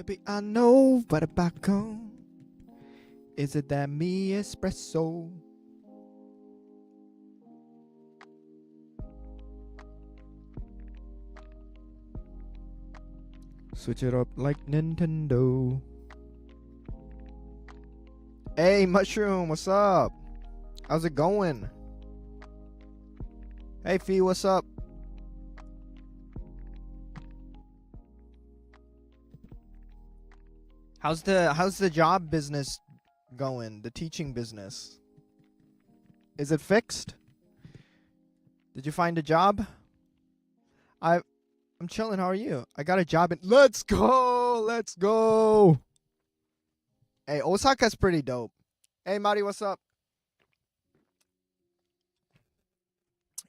Baby, I know, but back home, is it that me espresso? Switch it up like Nintendo. Hey, Mushroom, what's up? How's it going? Hey, Fee, what's up? How's the job business going? The teaching business. Is it fixed? Did you find a job? I'm chilling. How are you? I got a job in. Let's go. Let's go. Hey, Osaka's pretty dope. Hey, Mari, what's up?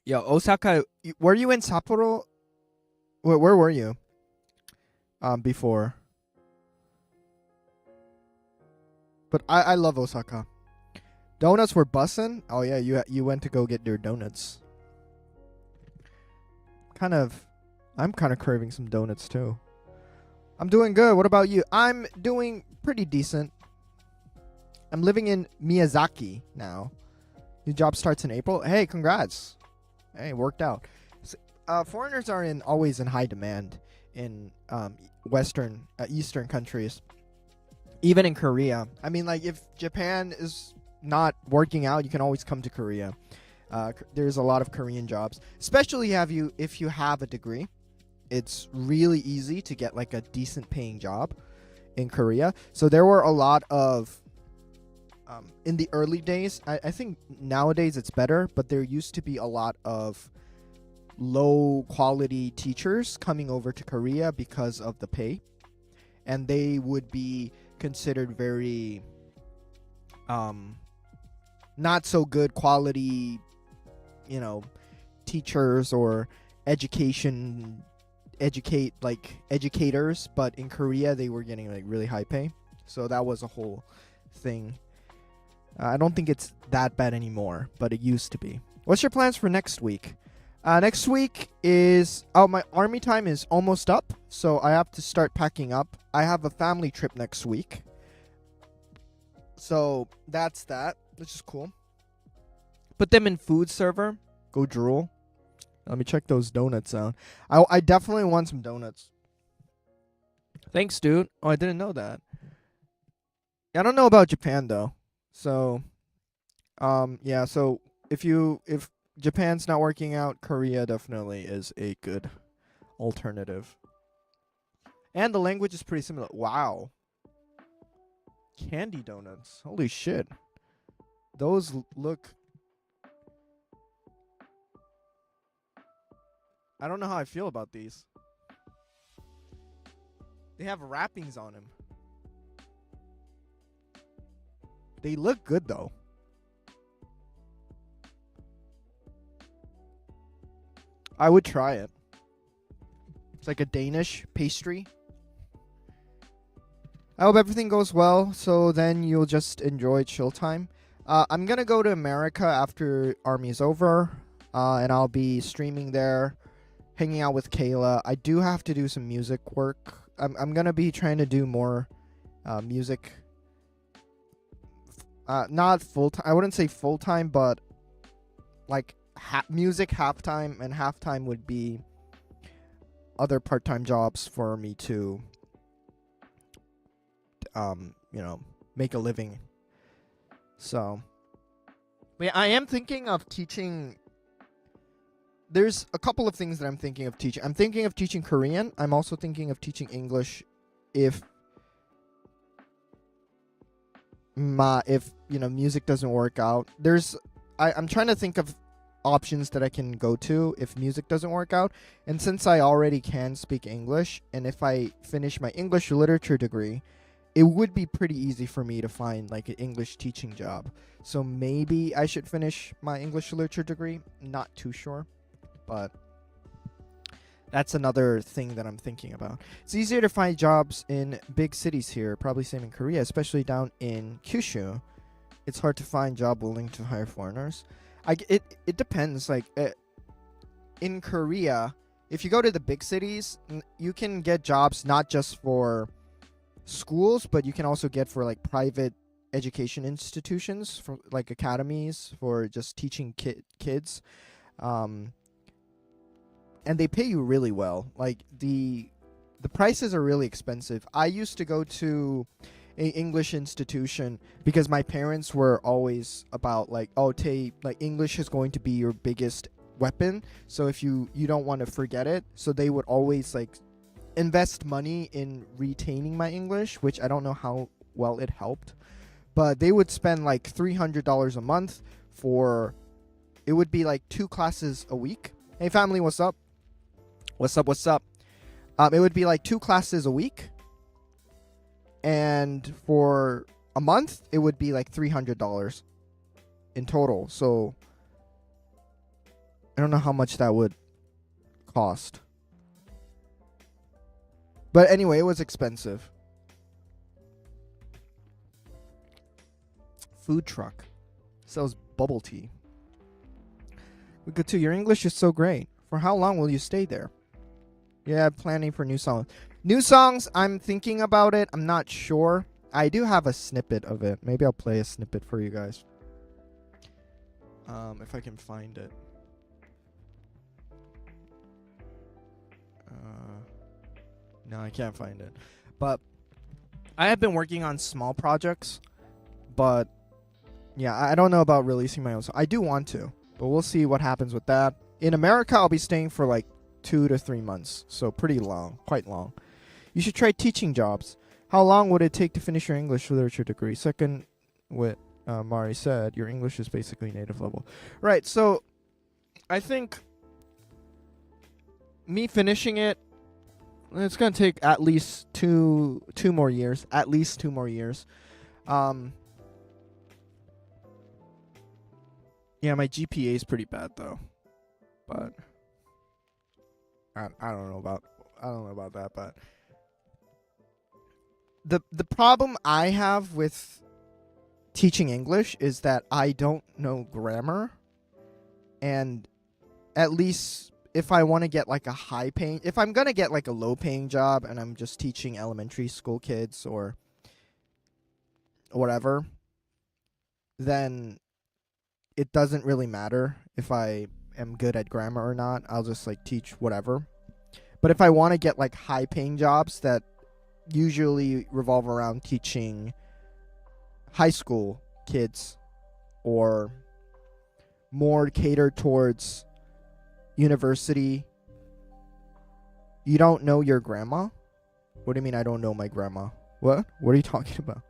Yo, Osaka, were you in Sapporo? Where were you? Before. But I love Osaka. Donuts were bussin'? Oh yeah, you went to go get your donuts. I'm kind of craving some donuts too. I'm doing good. What about you? I'm doing pretty decent. I'm living in Miyazaki now. New job starts in April. Hey, congrats. Hey, worked out. Foreigners are always in high demand in Eastern countries. Even in Korea. I mean, like, if Japan is not working out, you can always come to Korea. There's a lot of Korean jobs. Especially if you have a degree. It's really easy to get, like, a decent paying job in Korea. So there were a lot of... in the early days, I think nowadays it's better, but there used to be a lot of low-quality teachers coming over to Korea because of the pay. And they would be considered very not so good quality, teachers or educators, but in Korea they were getting like really high pay. So that was a whole thing. I don't think it's that bad anymore, but it used to be. What's your plans for next week? Next week is... Oh, my army time is almost up, so I have to start packing up. I have a family trip next week. So, that's that, which is cool. Put them in food server. Go drool. Let me check those donuts out. I definitely want some donuts. Thanks, dude. Oh, I didn't know that. I don't know about Japan, though. So, yeah, so if Japan's not working out, Korea definitely is a good alternative. And the language is pretty similar. Wow. Candy donuts. Holy shit. Those look... I don't know how I feel about these. They have wrappings on them. They look good, though. I would try it. It's like a Danish pastry. I hope everything goes well, so then you'll just enjoy chill time. I'm going to go to America after Army's over, and I'll be streaming there, hanging out with Kayla. I do have to do some music work. I'm going to be trying to do more music. Not full-time. I wouldn't say full-time, but like music half-time, and half-time would be other part-time jobs for me to make a living. So, but yeah, I am thinking of teaching. There's a couple of things that I'm thinking of teaching. I'm thinking of teaching Korean. I'm also thinking of teaching English if music doesn't work out. I'm trying to think of options that I can go to if music doesn't work out. And since I already can speak English, and if I finish my English literature degree, it would be pretty easy for me to find like an English teaching job. So maybe I should finish my English literature degree. Not too sure, but that's another thing that I'm thinking about. It's easier to find jobs in big cities here, probably same in Korea, especially down in Kyushu. It's hard to find job willing to hire foreigners. It depends. Like in Korea, if you go to the big cities, you can get jobs not just for schools, but you can also get for like private education institutions, for like academies for just teaching kids. Um, and they pay you really well. Like the prices are really expensive. I used to go to a English institution because my parents were always about like, oh, Tay, like English is going to be your biggest weapon. So if you don't want to forget it, so they would always like invest money in retaining my English, which I don't know how well it helped. But they would spend like $300 a month for, it would be like 2 classes a week. Hey family, what's up? What's up? What's up? It would be like 2 classes a week, and for a month it would be like $300 in total. So I don't know how much that would cost, but anyway, it was expensive. Food truck sells bubble tea. We good too. Your English is so great. For how long will you stay there? Yeah, planning for new songs. New songs, I'm thinking about it. I'm not sure. I do have a snippet of it. Maybe I'll play a snippet for you guys. If I can find it. No, I can't find it. But I have been working on small projects. But yeah, I don't know about releasing my own song. I do want to, but we'll see what happens with that. In America, I'll be staying for like 2 to 3 months. So pretty long, quite long. You should try teaching jobs. How long would it take to finish your English literature degree? Second, what Mari said, your English is basically native level. Right, so I think me finishing it, it's going to take at least two more years. At least 2 more years. Yeah, my GPA is pretty bad though. But I don't know about that, but the problem I have with teaching English is that I don't know grammar, and at least if I want to get like a high paying, if I'm going to get like a low paying job and I'm just teaching elementary school kids or whatever, then it doesn't really matter if I am good at grammar or not. I'll just like teach whatever. But if I want to get like high paying jobs that usually revolve around teaching high school kids or more catered towards university, you don't know your grandma? What do you mean I don't know my grandma? What are you talking about?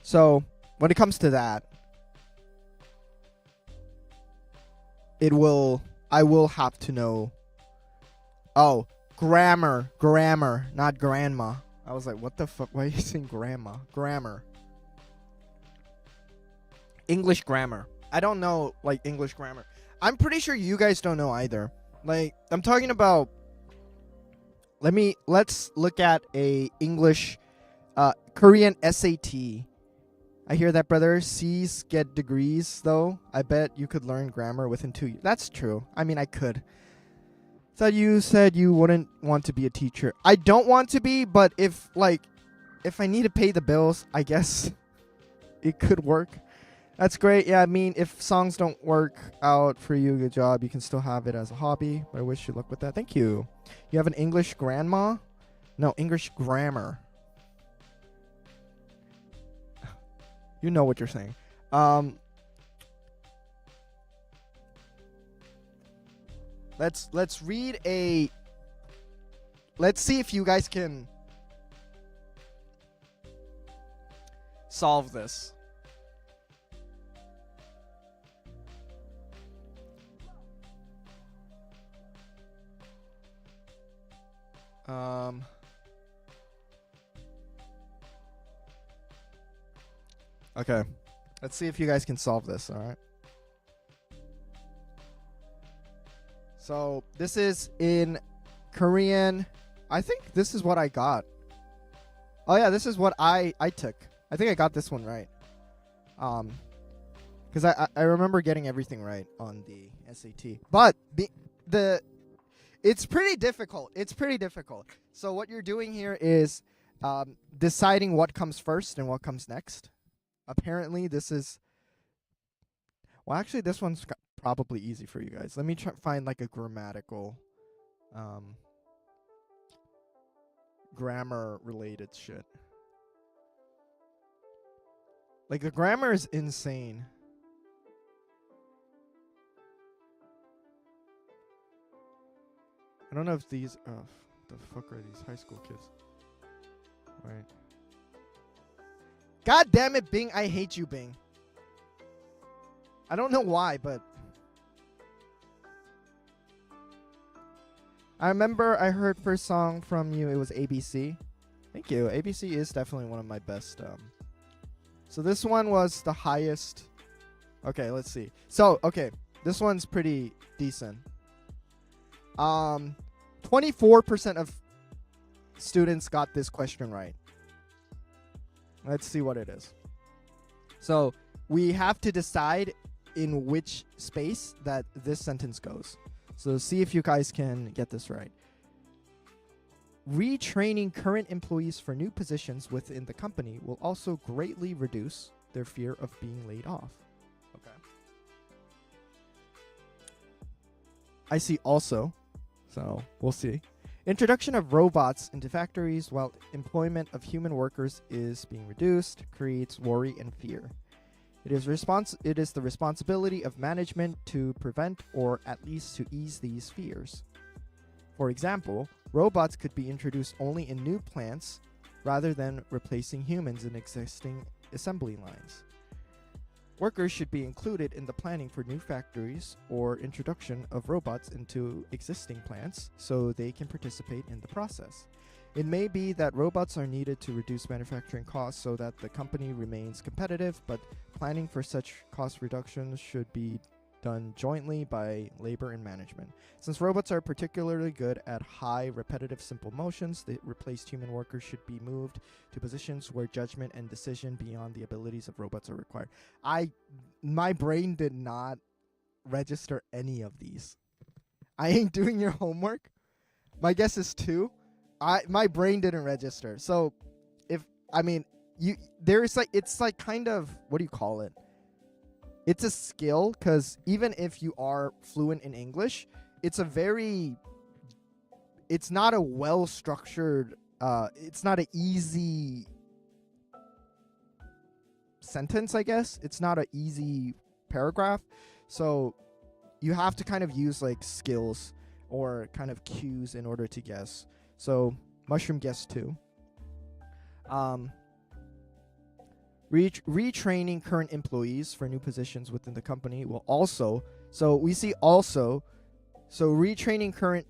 So when it comes to that, I will have to know. Oh, grammar, not grandma. I was like, what the fuck? Why are you saying grandma? Grammar. English grammar. I don't know, like, English grammar. I'm pretty sure you guys don't know either. Like, I'm talking about, let's look at a English, Korean SAT. I hear that, brother. C's get degrees, though. I bet you could learn grammar within 2 years. That's true. I mean, I could. Thought you said you wouldn't want to be a teacher. I don't want to be, but if I need to pay the bills, I guess it could work. That's great. Yeah, I mean, if songs don't work out for you, good job. You can still have it as a hobby. But I wish you luck with that. Thank you. You have an English grandma? No, English grammar. You know what you're saying. Let's read a. Let's see if you guys can solve this. Okay. Let's see if you guys can solve this, all right? So, this is in Korean. I think this is what I got. Oh yeah, this is what I took. I think I got this one right. Because I remember getting everything right on the SAT. But the it's pretty difficult. It's pretty difficult. So what you're doing here is deciding what comes first and what comes next. Apparently, this is... Well, actually, this one's probably easy for you guys. Let me find like a grammatical... grammar-related shit. Like, the grammar is insane. I don't know if these... the fuck are these high school kids? Right. God damn it, Bing. I hate you, Bing. I don't know why, but... I remember I heard first song from you. It was ABC. Thank you. ABC is definitely one of my best. So this one was the highest. Okay, let's see. So, okay. This one's pretty decent. 24% of students got this question right. Let's see what it is. So we have to decide in which space that this sentence goes. So see if you guys can get this right. Retraining current employees for new positions within the company will also greatly reduce their fear of being laid off. Okay. I see also. So we'll see. Introduction of robots into factories while employment of human workers is being reduced creates worry and fear. It is the responsibility of management to prevent or at least to ease these fears. For example, robots could be introduced only in new plants rather than replacing humans in existing assembly lines. Workers should be included in the planning for new factories or introduction of robots into existing plants so they can participate in the process. It may be that robots are needed to reduce manufacturing costs so that the company remains competitive, but planning for such cost reductions should be done jointly by labor and management. Since robots are particularly good at high, repetitive, simple motions, the replaced human workers should be moved to positions where judgment and decision beyond the abilities of robots are required. My brain did not register any of these. I ain't doing your homework. My guess is 2. My brain didn't register. So it's like kind of, what do you call it? It's a skill, because even if you are fluent in English, it's not a well-structured, it's not an easy sentence, I guess. It's not an easy paragraph. So you have to kind of use like skills or kind of cues in order to guess. So Mushroom guessed 2. Retraining current employees for new positions within the company will also. So we see also. So retraining current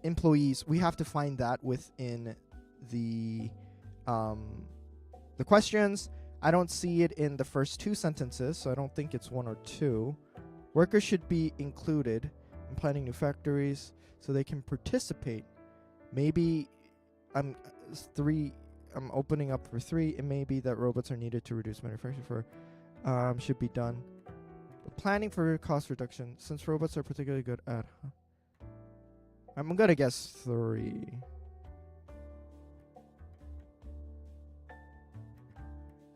employees, we have to find that within the questions. I don't see it in the first 2 sentences, so I don't think it's 1 or 2. Workers should be included in planning new factories so they can participate. Maybe I'm opening up for 3. It may be that robots are needed to reduce manufacturing should be done. But planning for cost reduction, since robots are particularly good at... I'm gonna guess 3.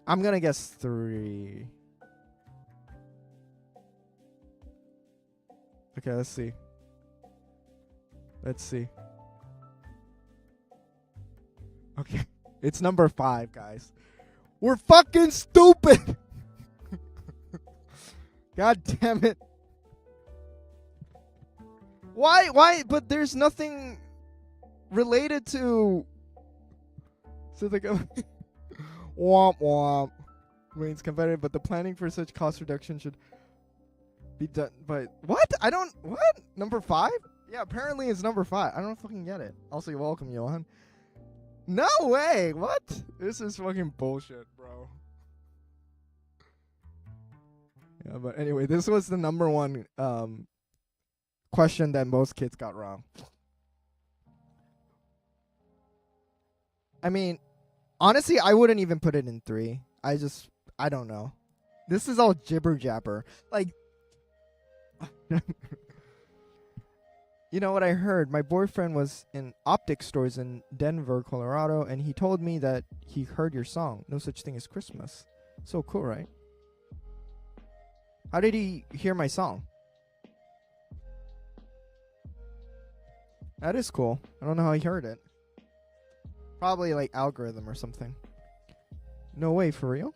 I'm gonna guess 3. Okay, let's see. Okay. It's number 5, guys. We're fucking stupid. God damn it. Why? But there's nothing related to the womp womp. Remains competitive, but the planning for such cost reduction should be done by what? What? Number 5? Yeah, apparently it's number 5. I don't fucking get it. Also, you're welcome, Johan. No way! What? This is fucking bullshit, bro. Yeah, but anyway, this was the number 1 question that most kids got wrong. I mean, honestly, I wouldn't even put it in 3. I don't know. This is all jibber jabber. Like, you know what I heard? My boyfriend was in optic stores in Denver, Colorado, and he told me that he heard your song, No Such Thing as Christmas. So cool, right? How did he hear my song? That is cool. I don't know how he heard it. Probably like algorithm or something. No way, for real?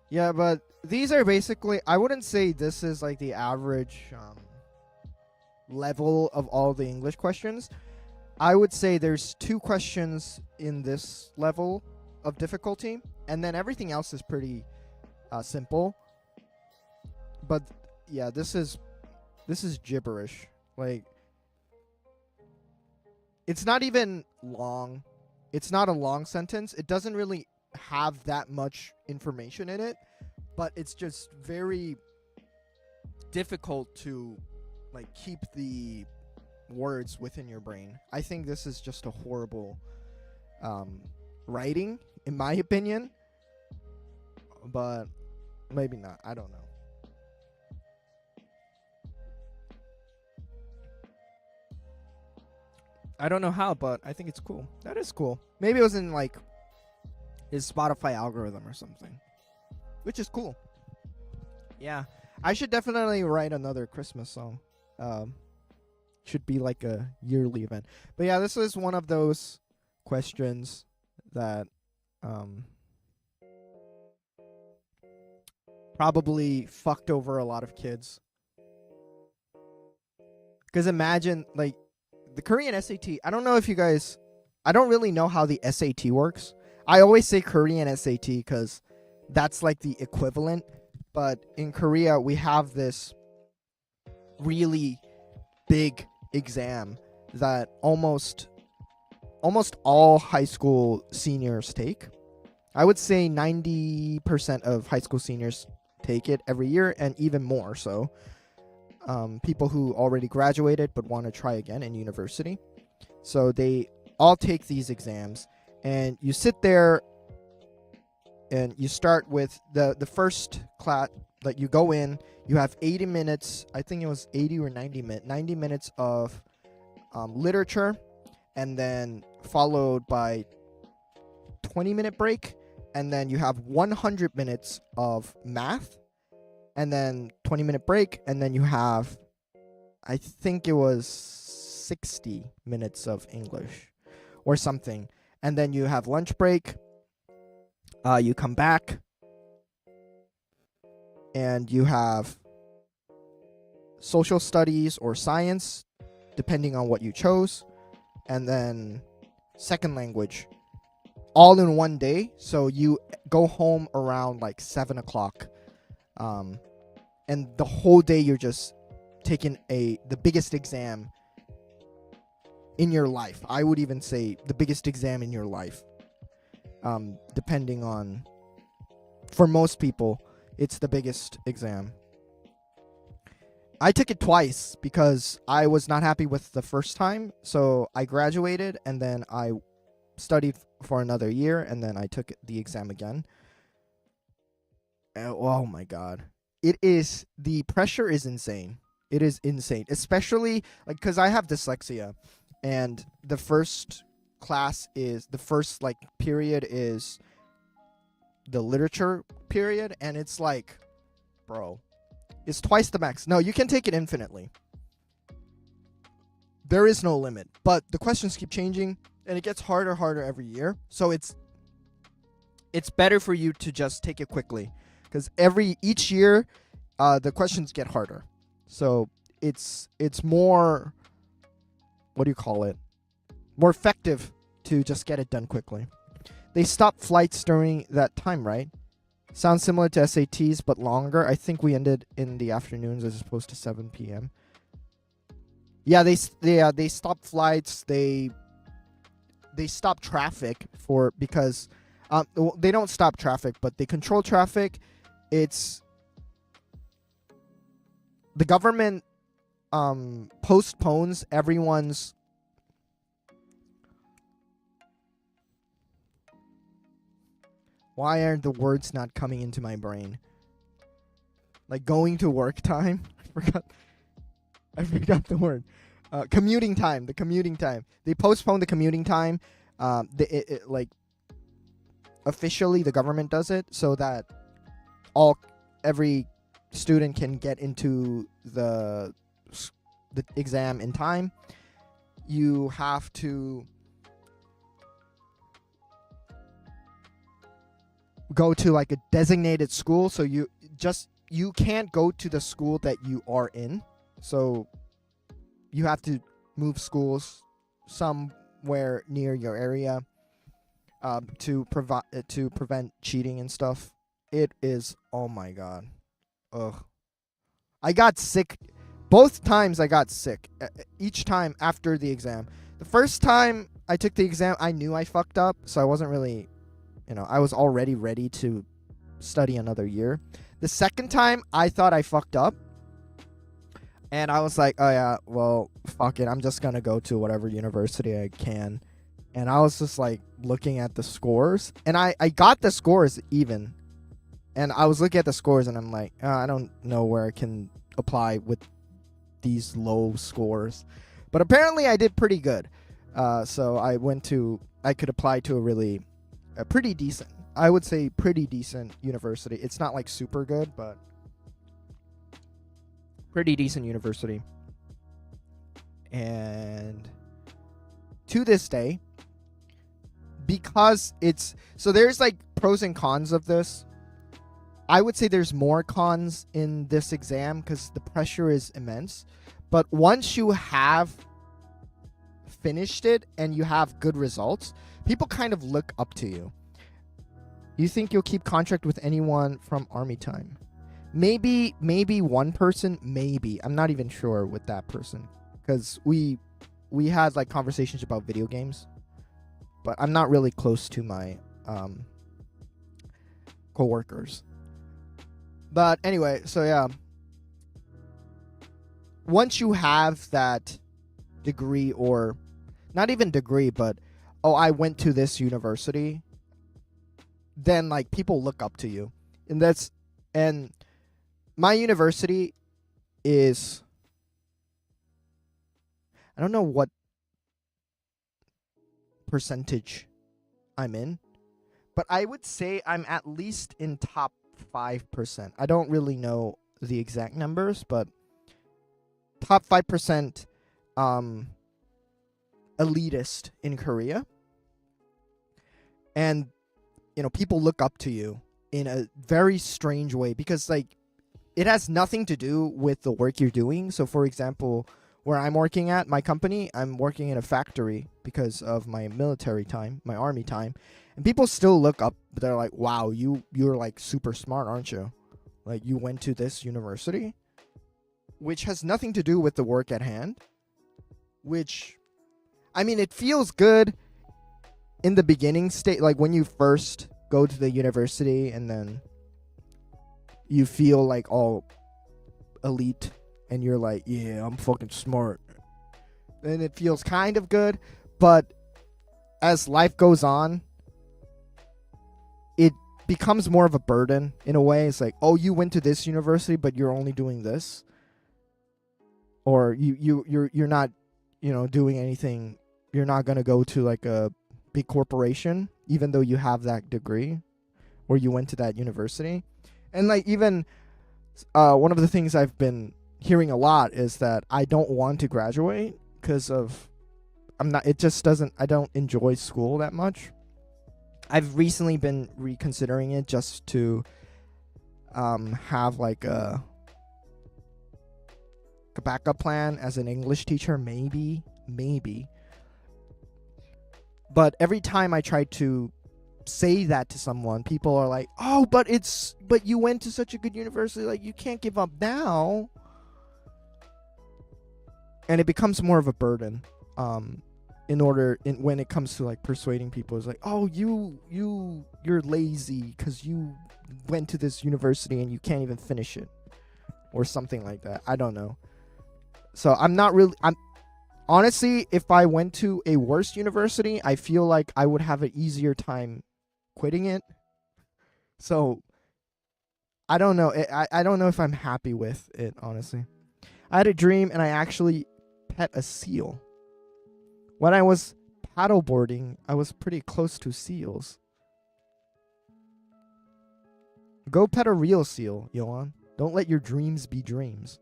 Yeah, but these are basically, I wouldn't say this is like the average level of all the English questions. I would say there's 2 questions in this level of difficulty, and then everything else is pretty simple. But yeah, this is gibberish. Like, it's not even long. It's not a long sentence. It doesn't really have that much information in it, but it's just very difficult to like keep the words within your brain. I think this is just a horrible writing, in my opinion, but maybe not. I don't know. I don't know how, but I think it's cool. That is cool. Maybe it was in like his Spotify algorithm or something, which is cool. Yeah, I should definitely write another Christmas song. Um, should be like a yearly event. But yeah, this is one of those questions that um probably fucked over a lot of kids. Because imagine like the Korean SAT. I don't know if you guys. I don't really know how the SAT works. I always say Korean SAT because that's like the equivalent. But in Korea, we have this really big exam that almost all high school seniors take. I would say 90% of high school seniors take it every year, and even more so. People who already graduated but want to try again in university. So they all take these exams, and you sit there and you start with the first class that you go in. You have 80 minutes. I think it was 80 or 90 minutes of literature, and then followed by 20-minute break, and then you have 100 minutes of math, and then 20-minute break, and then you have, I think it was 60 minutes of English or something, and then you have lunch break. You come back, and you have social studies or science, depending on what you chose, and then second language, all in one day. So you go home around like 7 o'clock, and the whole day you're just taking the biggest exam in your life. I would even say the biggest exam in your life. Depending on, for most people, it's the biggest exam. I took it twice because I was not happy with the first time, so I graduated and then I studied for another year, and then I took the exam again. Oh my god. The pressure is insane. It is insane, especially like because I have dyslexia, and the first like period is the literature period, and it's like, bro, it's twice the max. No, you can take it infinitely. There is no limit, but the questions keep changing, and it gets harder every year. So it's better for you to just take it quickly, because each year, the questions get harder. So it's more, what do you call it? More effective to just get it done quickly. They stopped flights during that time, right? Sounds similar to SATs, but longer. I think we ended in the afternoons as opposed to 7 p.m. Yeah, they stopped flights. They stop traffic because they don't stop traffic, but they control traffic. It's the government postpones everyone's Why are the words not coming into my brain? Like going to work time. I forgot the word. Commuting time. The commuting time. They postponed the commuting time. Like officially the government does it so that every student can get into the exam in time. You have to go to like a designated school, so you can't go to the school that you are in. So you have to move schools somewhere near your area to prevent cheating and stuff. It is, oh my god. Ugh. I got sick. Both times I got sick. Each time after the exam. The first time I took the exam, I knew I fucked up, so I wasn't really, I was already ready to study another year. The second time, I thought I fucked up. And I was like, oh yeah, well, fuck it. I'm just going to go to whatever university I can. And I was just like looking at the scores. And I got the scores even. And I was looking at the scores and I'm like, I don't know where I can apply with these low scores. But apparently I did pretty good. So I could apply to a pretty decent, I would say pretty decent university. It's not like super good, but pretty decent university. And to this day, because there's like pros and cons of this. I would say there's more cons in this exam because the pressure is immense. But once you have finished it and you have good results, people kind of look up to you. You think you'll keep contract with anyone from Army time? Maybe one person, maybe. I'm not even sure with that person because we had like conversations about video games, but I'm not really close to my coworkers. But anyway, so yeah. Once you have that degree, or not even degree, but I went to this university, then like people look up to you. And my university is, I don't know what percentage I'm in, but I would say I'm at least in top 5%. I don't really know the exact numbers, but top 5% elitist in Korea. And people look up to you in a very strange way because like it has nothing to do with the work you're doing. So for example, where I'm working at, my company, I'm working in a factory because of my military time, my army time. And people still look up. They're like, wow, you're like super smart, aren't you? Like you went to this university, which has nothing to do with the work at hand. Which, I mean, it feels good in the beginning state, like when you first go to the university and then you feel like all elite and you're like, yeah, I'm fucking smart. Then it feels kind of good, but as life goes on, it becomes more of a burden in a way. It's like, oh, you went to this university, but you're only doing this, or you're not, doing anything. You're not gonna go to like a big corporation, even though you have that degree, or you went to that university. And like even one of the things I've been hearing a lot is that I don't want to graduate because of I don't enjoy school that much. I've recently been reconsidering it just to have like a backup plan as an English teacher, maybe. But every time I try to say that to someone, people are like, oh, but you went to such a good university, like you can't give up now. And it becomes more of a burden when it comes to like persuading people. It's like, oh, you're lazy because you went to this university and you can't even finish it, or something like that. I don't know. So I'm honestly, if I went to a worse university, I feel like I would have an easier time quitting it. So I don't know. I don't know if I'm happy with it, honestly. I had a dream and I actually pet a seal. When I was paddleboarding, I was pretty close to seals. Go pet a real seal, Johan. Don't let your dreams be dreams.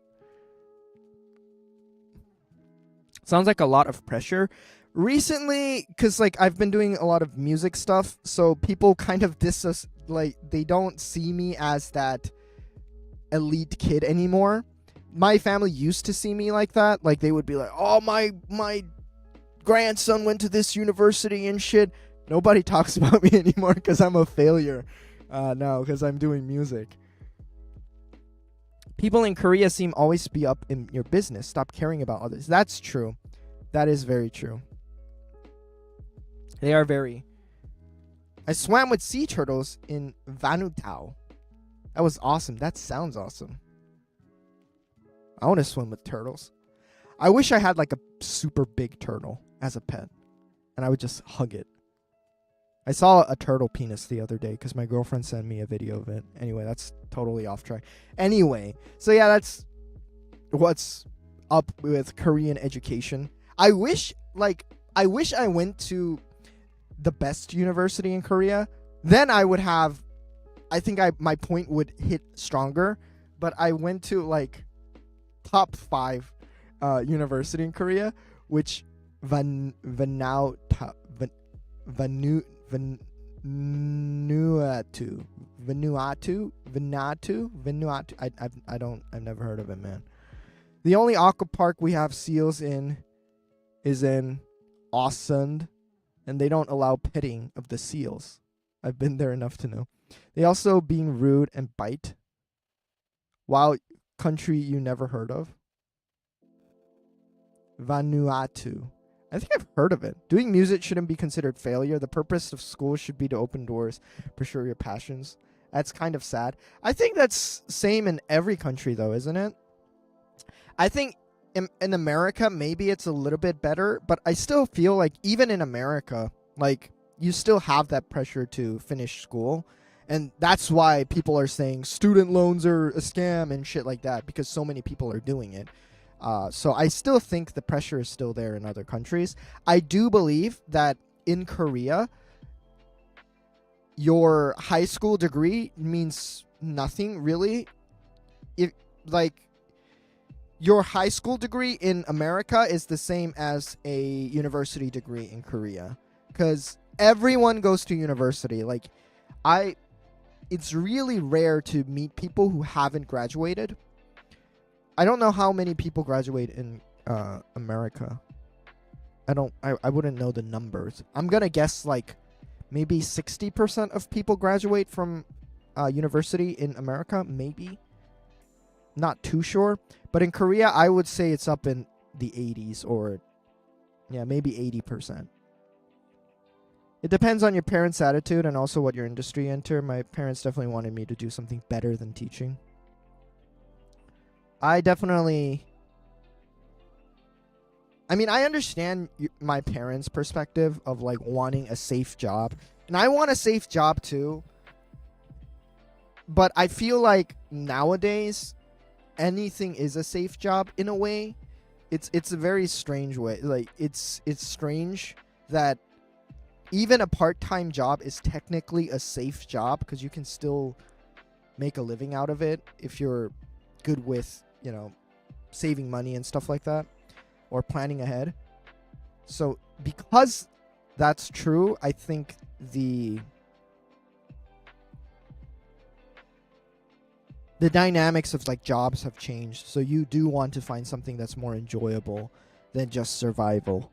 Sounds like a lot of pressure. Recently, because like I've been doing a lot of music stuff, so people kind of like they don't see me as that elite kid anymore. My family used to see me like that. Like they would be like, "Oh, my grandson went to this university and shit." Nobody talks about me anymore because I'm a failure now because I'm doing music. People in Korea seem always to be up in your business. Stop caring about others. That's true. That is very true. They are very... I swam with sea turtles in Vanuatu. That was awesome. That sounds awesome. I want to swim with turtles. I wish I had like a super big turtle as a pet. And I would just hug it. I saw a turtle penis the other day because my girlfriend sent me a video of it. Anyway, that's totally off track. Anyway, so yeah, that's what's up with Korean education. I wish I went to the best university in Korea. Then I would have, I think my point would hit stronger. But I went to like top 5 university in Korea, which Vanuatu. I've never heard of it, man. The only aqua park we have seals in is in Åsund, and they don't allow petting of the seals. I've been there enough to know. They also being rude and bite. Wow, country you never heard of. Vanuatu. I think I've heard of it. Doing music shouldn't be considered failure. The purpose of school should be to open doors, pursue your passions. That's kind of sad. I think that's same in every country, though, isn't it? I think in America, maybe it's a little bit better, but I still feel like even in America, like you still have that pressure to finish school. And that's why people are saying student loans are a scam and shit like that, because so many people are doing it. So I still think the pressure is still there in other countries. I do believe that in Korea, your high school degree means nothing really. If like your high school degree in America is the same as a university degree in Korea, because everyone goes to university. Like it's really rare to meet people who haven't graduated. I don't know how many people graduate in America. I wouldn't know the numbers. I'm gonna guess like maybe 60% of people graduate from university in America, maybe. Not too sure. But in Korea, I would say it's up in the 80s or, yeah, maybe 80%. It depends on your parents' attitude and also what your industry enter. My parents definitely wanted me to do something better than teaching. I understand my parents' perspective of like wanting a safe job. And I want a safe job too. But I feel like nowadays anything is a safe job in a way. It's a very strange way. Like it's strange that even a part-time job is technically a safe job because you can still make a living out of it if you're good with, saving money and stuff like that or planning ahead. So because that's true, I think the dynamics of like jobs have changed. So you do want to find something that's more enjoyable than just survival.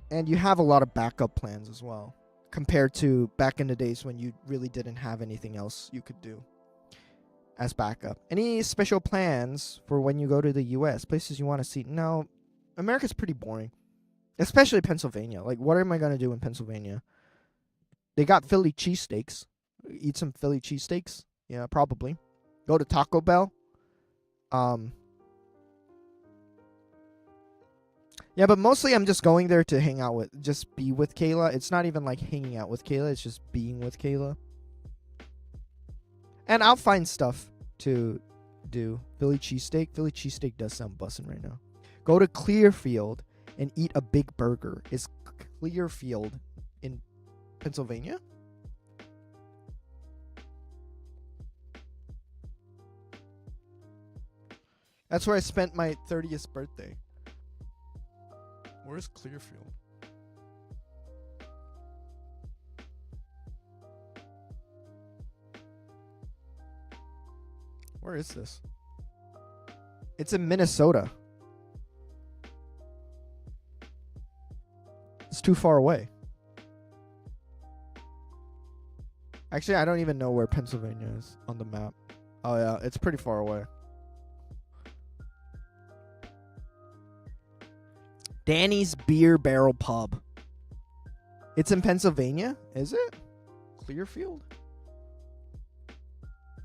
And you have a lot of backup plans as well, compared to back in the days when you really didn't have anything else you could do as backup. Any special plans for when you go to the US? Places you want to see? No, America's pretty boring, especially Pennsylvania. Like, what am I going to do in Pennsylvania? They got Philly cheesesteaks. Eat some Philly cheesesteaks? Yeah, probably. Go to Taco Bell. Yeah, but mostly I'm just going there to hang out with, just be with Kayla. It's not even like hanging out with Kayla. It's just being with Kayla. And I'll find stuff to do. Philly cheesesteak. Philly cheesesteak does sound bussin' right now. Go to Clearfield and eat a big burger. Is Clearfield in Pennsylvania? That's where I spent my 30th birthday. Where's Clearfield? Where is this? It's in Minnesota. It's too far away. Actually, I don't even know where Pennsylvania is on the map. Oh yeah, it's pretty far away. Danny's Beer Barrel Pub. It's in Pennsylvania? Is it? Clearfield?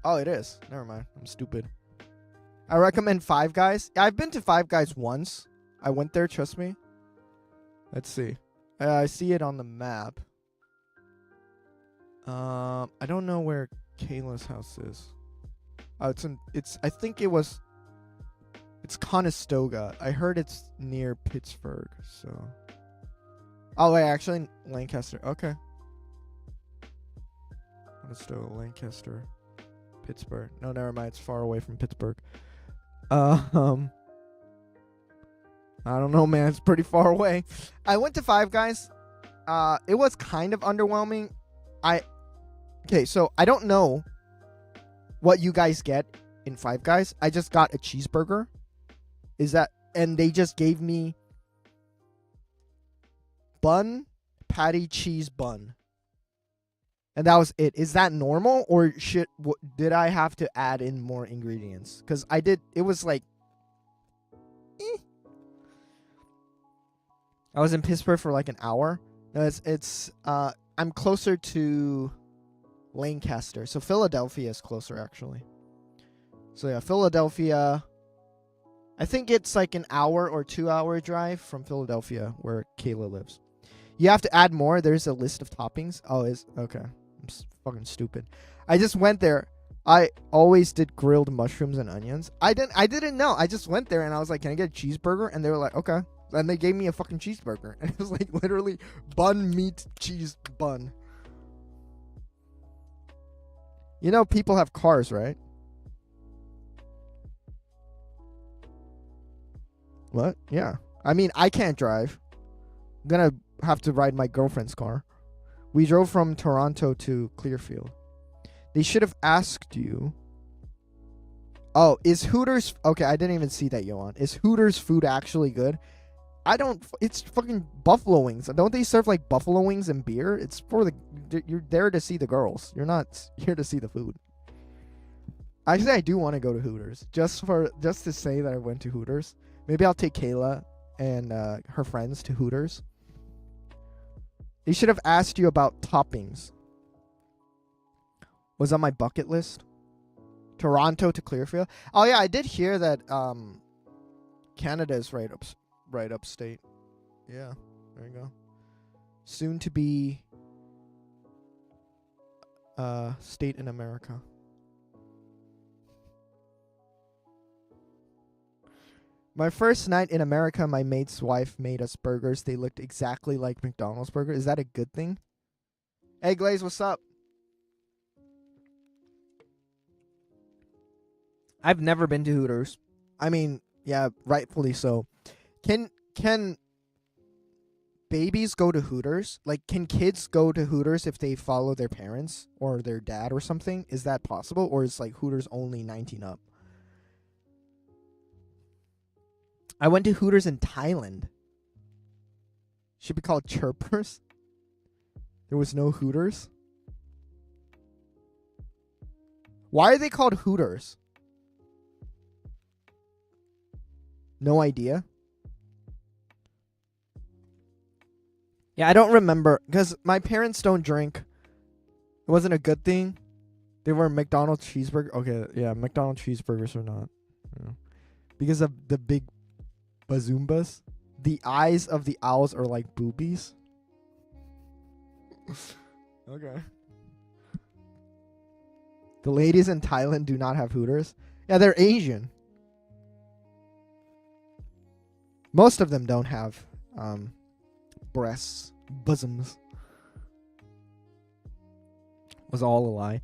Oh, it is. Never mind. I'm stupid. I recommend Five Guys. I've been to Five Guys once. I went there, trust me. Let's see. I see it on the map. I don't know where Kayla's house is. Oh, I think it was, it's Conestoga. I heard it's near Pittsburgh, so. Oh, wait, actually, Lancaster. Okay. Conestoga, Lancaster, Pittsburgh. No, never mind. It's far away from Pittsburgh. I don't know, man. It's pretty far away. I went to Five Guys. It was kind of underwhelming. Okay, so I don't know what you guys get in Five Guys. I just got a cheeseburger. And they just gave me bun, patty, cheese bun. And that was it. Is that normal, or did I have to add in more ingredients? Because I did. It was like, I was in Pittsburgh for like an hour. No, I'm closer to Lancaster, so Philadelphia is closer actually. So yeah, Philadelphia. I think it's like an hour or 2 hour drive from Philadelphia, where Kayla lives. You have to add more. There's a list of toppings. Oh, okay. I'm fucking stupid. I just went there. I always did grilled mushrooms and onions. I didn't know. I just went there and I was like, "Can I get a cheeseburger?" And they were like, "Okay." And they gave me a fucking cheeseburger, and it was like literally bun, meat, cheese, bun. You know, people have cars, right? What? Yeah. I mean, I can't drive. I'm gonna have to ride my girlfriend's car. We drove from Toronto to Clearfield. They should have asked you. Oh, is Hooters... Okay, I didn't even see that, Yohan. Is Hooters food actually good? It's fucking buffalo wings. Don't they serve like buffalo wings and beer? It's for you're there to see the girls. You're not here to see the food. Actually, I do want to go to Hooters. Just to say that I went to Hooters. Maybe I'll take Kayla and her friends to Hooters. They should have asked you about toppings. Was on my bucket list. Toronto to Clearfield. Oh yeah, I did hear that Canada is right upstate. Yeah, there you go. Soon to be state in America. My first night in America, my mate's wife made us burgers. They looked exactly like McDonald's burgers. Is that a good thing? Hey, Glaze, what's up? I've never been to Hooters. I mean, yeah, rightfully so. Can babies go to Hooters? Like, can kids go to Hooters if they follow their parents or their dad or something? Is that possible? Or is like Hooters only 19 up? I went to Hooters in Thailand. Should be called Chirpers. There was no Hooters. Why are they called Hooters? No idea. Yeah, I don't remember because my parents don't drink. It wasn't a good thing. They were McDonald's cheeseburger. Okay, yeah, McDonald's cheeseburgers are not. You know, because of the big bazoombas. The eyes of the owls are like boobies. Okay. The ladies in Thailand do not have Hooters. Yeah, they're Asian. Most of them don't have breasts, bosoms. Was all a lie.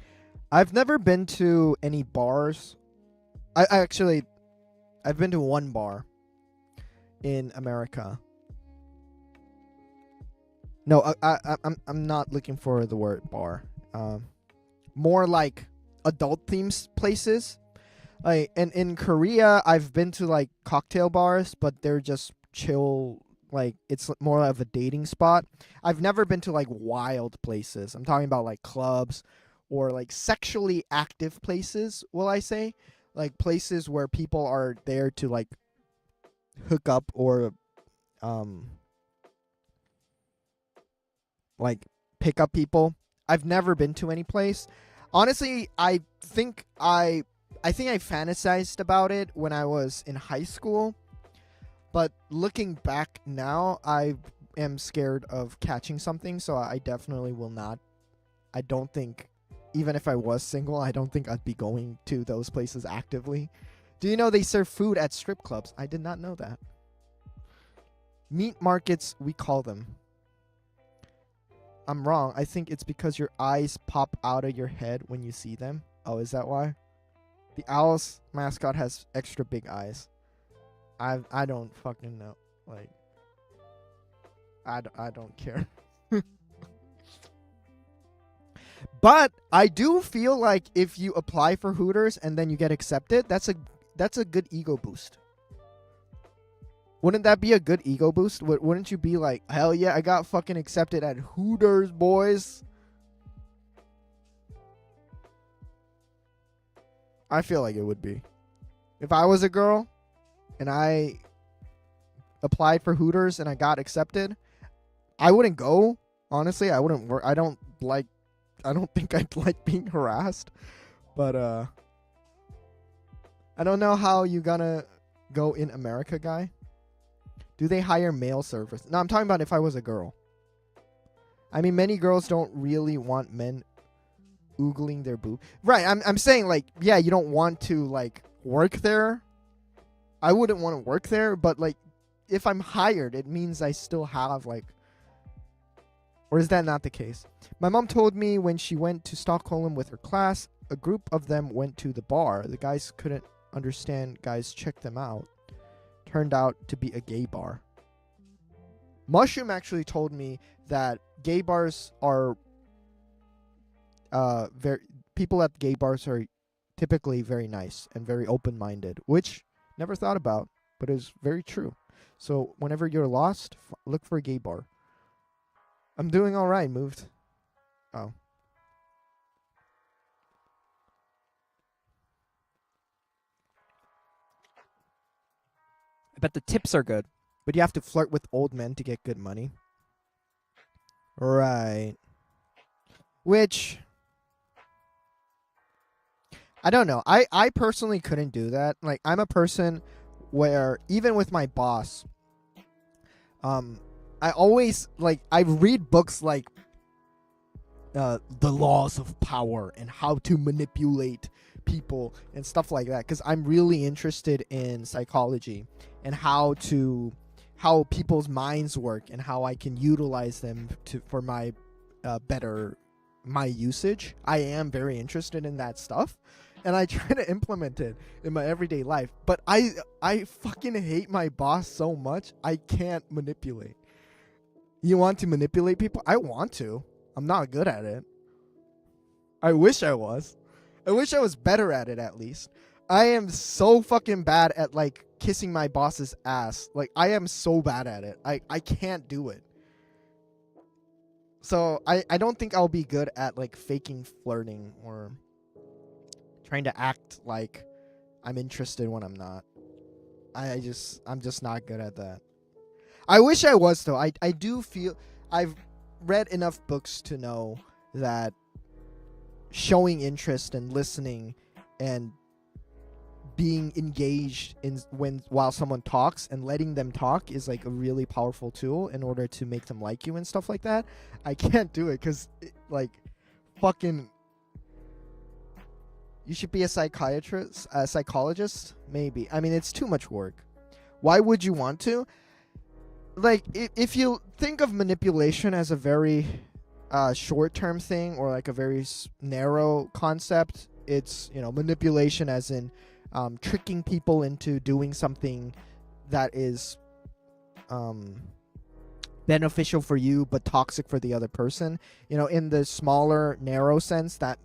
I've never been to any bars. I've been to one bar in America. No, I'm not looking for the word bar. More like adult themed places. Like, and in Korea, I've been to like cocktail bars, but they're just chill. Like, it's more of a dating spot. I've never been to like wild places. I'm talking about like clubs or like sexually active places, will I say? Like places where people are there to like hook up or like pick up people. I've never been to any place. Honestly, I think I fantasized about it when I was in high school. But looking back now, I am scared of catching something, so I definitely will not. I don't think, even if I was single, I don't think I'd be going to those places actively. Do you know they serve food at strip clubs? I did not know that. Meat markets, we call them. I'm wrong. I think it's because your eyes pop out of your head when you see them. Oh, is that why? The Owls mascot has extra big eyes. I don't fucking know. Like, I don't care. But I do feel like if you apply for Hooters and then you get accepted, that's a good ego boost. Wouldn't that be a good ego boost? Wouldn't you be like, hell yeah, I got fucking accepted at Hooters, boys? I feel like it would be. If I was a girl and I applied for Hooters and I got accepted, I wouldn't go. Honestly, I wouldn't work. I don't think I'd like being harassed. But I don't know how you gonna go in America, guy. Do they hire male servers? No, I'm talking about if I was a girl. I mean, many girls don't really want men oogling their boob. Right, I'm saying, like, yeah, you don't want to, like, work there. I wouldn't want to work there, but, like, if I'm hired, it means I still have, like... Or is that not the case? My mom told me when she went to Stockholm with her class, a group of them went to the bar. The guys couldn't understand. Guys checked them out. Turned out to be a gay bar. Mushroom actually told me that gay bars are people at gay bars are typically very nice and very open-minded, which never thought about, but is very true. So whenever you're lost, look for a gay bar. I'm doing all right. Moved. Oh. I bet the tips are good, but you have to flirt with old men to get good money. Right. Which, I don't know. I personally couldn't do that. Like, I'm a person where, even with my boss, I always, like, I read books like The Laws of Power and how to manipulate people and stuff like that, because I'm really interested in psychology and how people's minds work and how I can utilize them for my my usage. I am very interested in that stuff, and I try to implement it in my everyday life. But I fucking hate my boss so much. I can't manipulate. You want to manipulate people? I want to. I'm not good at it. I wish I was. I wish I was better at it, at least. I am so fucking bad at, like, kissing my boss's ass. Like, I am so bad at it. I can't do it. So I don't think I'll be good at, like, faking flirting or trying to act like I'm interested when I'm not. I'm just not good at that. I wish I was, though. I do feel I've read enough books to know that showing interest and listening and being engaged in while someone talks and letting them talk is like a really powerful tool in order to make them like you and stuff like that. I can't do it because like fucking you should be a psychologist maybe. I mean, it's too much work. Why would you want to? Like if you think of manipulation as a very short-term thing or like a very narrow concept, it's, you know, manipulation as in tricking people into doing something that is beneficial for you but toxic for the other person. You know, in the smaller, narrow sense, that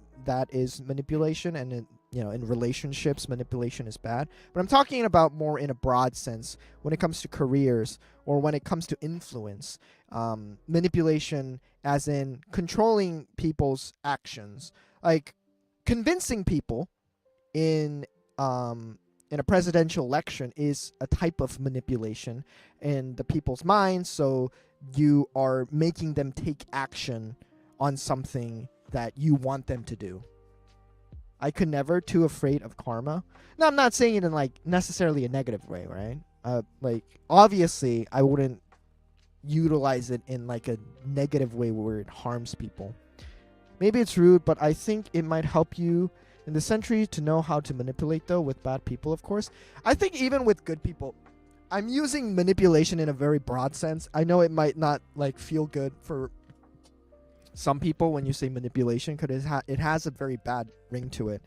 is manipulation, and in relationships, manipulation is bad. But I'm talking about more in a broad sense when it comes to careers or when it comes to influence. Manipulation as in controlling people's actions, like convincing people in a presidential election is a type of manipulation in the people's minds. So you are making them take action on something that you want them to do. I could never, too afraid of karma. Now, I'm not saying it in like necessarily a negative way, right? Like obviously I wouldn't utilize it in like a negative way where it harms people. Maybe it's rude, but I think it might help you in the century to know how to manipulate, though, with bad people, of course. I think even with good people, I'm using manipulation in a very broad sense. I know it might not like feel good for some people when you say manipulation, because it has a very bad ring to it.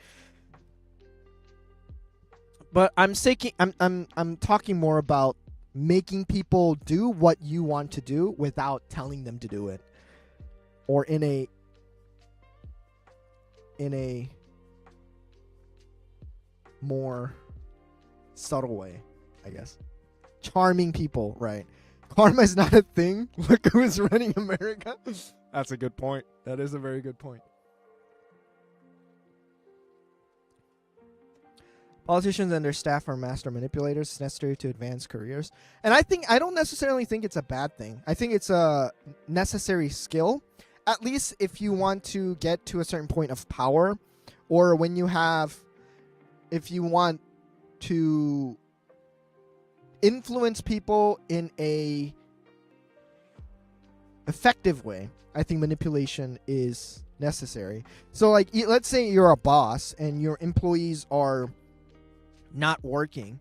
But I'm talking more about making people do what you want to do without telling them to do it, or in a more subtle way, I guess. Charming people, right? Karma is not a thing. Look who's running America. That's a good point. That is a very good point. Politicians and their staff are master manipulators necessary to advance careers. And I don't necessarily think it's a bad thing. I think it's a necessary skill. At least if you want to get to a certain point of power, or if you want to influence people in a effective way, I think manipulation is necessary. So like, let's say you're a boss and your employees are not working,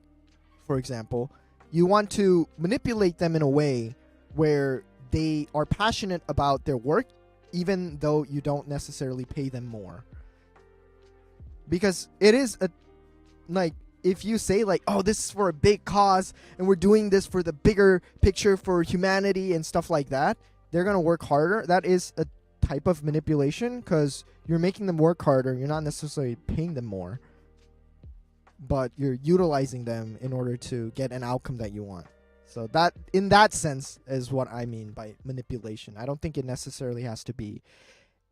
for example. You want to manipulate them in a way where they are passionate about their work, even though you don't necessarily pay them more. Because it is if you say like, oh, this is for a big cause and we're doing this for the bigger picture for humanity and stuff like that, they're going to work harder. That is a type of manipulation because you're making them work harder. You're not necessarily paying them more, but you're utilizing them in order to get an outcome that you want. So that, in that sense, is what I mean by manipulation. I don't think it necessarily has to be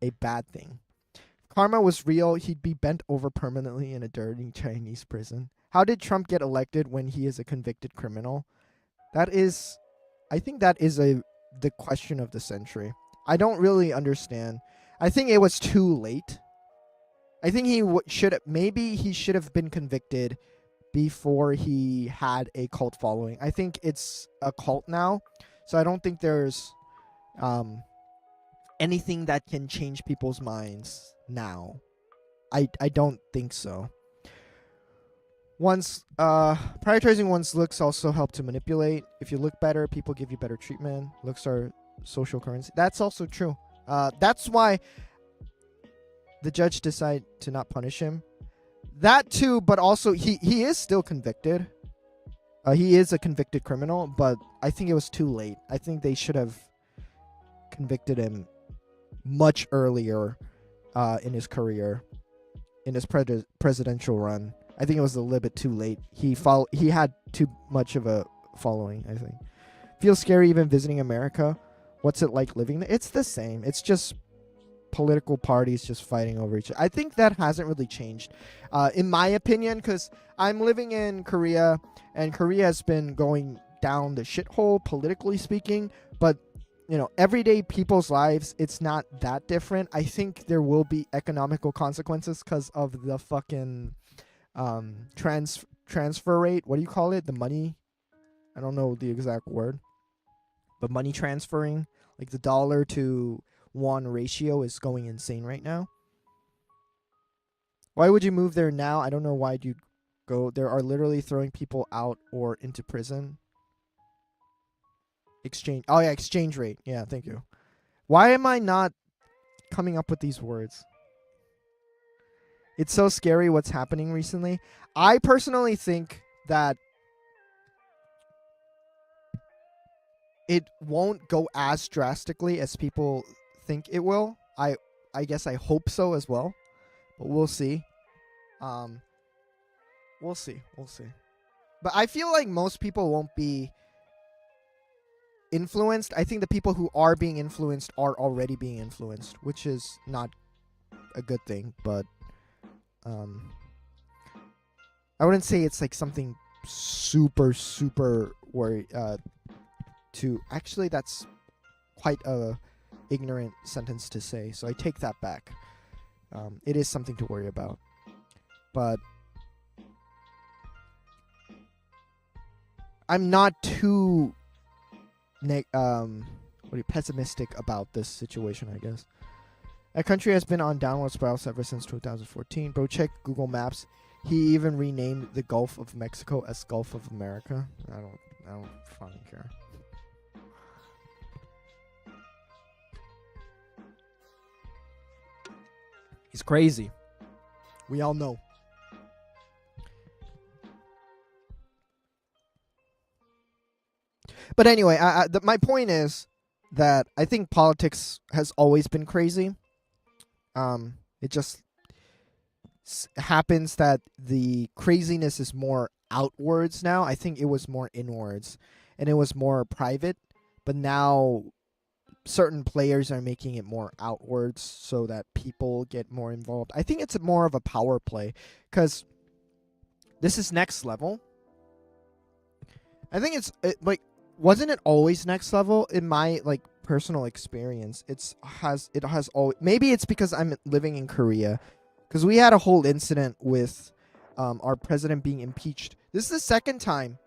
a bad thing. If karma was real, he'd be bent over permanently in a dirty Chinese prison. How did Trump get elected when he is a convicted criminal? I think that is the question of the century. I don't really understand. I think it was too late. I think he should have been convicted before he had a cult following. I think it's a cult now, so I don't think there's anything that can change people's minds now. I don't think so. Prioritizing one's looks also help to manipulate. If you look better, people give you better treatment. Looks are social currency. That's also true. That's why the judge decided to not punish him. That too, but also he is still convicted. He is a convicted criminal, but I think it was too late. I think they should have convicted him much earlier in his career, in his presidential run. I think it was a little bit too late. He had too much of a following, I think. Feels scary even visiting America. What's it like living there? It's the same. It's just political parties just fighting over each other. I think that hasn't really changed, in my opinion, because I'm living in Korea, and Korea has been going down the shithole, politically speaking, but everyday people's lives, it's not that different. I think there will be economical consequences because of the fucking transfer rate. What do you call it? The money. I don't know the exact word, but money transferring, like the dollar to won ratio, is going insane right now. Why would you move there now? I don't know why you'd go. There are literally throwing people out or into prison. Exchange. Oh yeah, exchange rate. Yeah, thank you. Why am I not coming up with these words? It's so scary what's happening recently. I personally think that it won't go as drastically as people think it will. I guess I hope so as well, but we'll see. We'll see. We'll see. But I feel like most people won't be influenced. I think the people who are being influenced are already being influenced, which is not a good thing, but I wouldn't say it's like something super worry to actually that's quite a ignorant sentence to say, so I take that back. It is something to worry about, but I'm not too pessimistic about this situation, I guess. That country has been on downward spirals ever since 2014. Bro, check Google Maps. He even renamed the Gulf of Mexico as Gulf of America. I don't fucking care. He's crazy. We all know. But anyway, my point is that I think politics has always been crazy. It just happens that the craziness is more outwards now. I think it was more inwards, and it was more private. But now certain players are making it more outwards so that people get more involved. I think it's more of a power play because this is next level. I think like, wasn't it always next level in my like personal experience? It has always, maybe it's because I'm living in Korea, because we had a whole incident with our president being impeached. This is the second time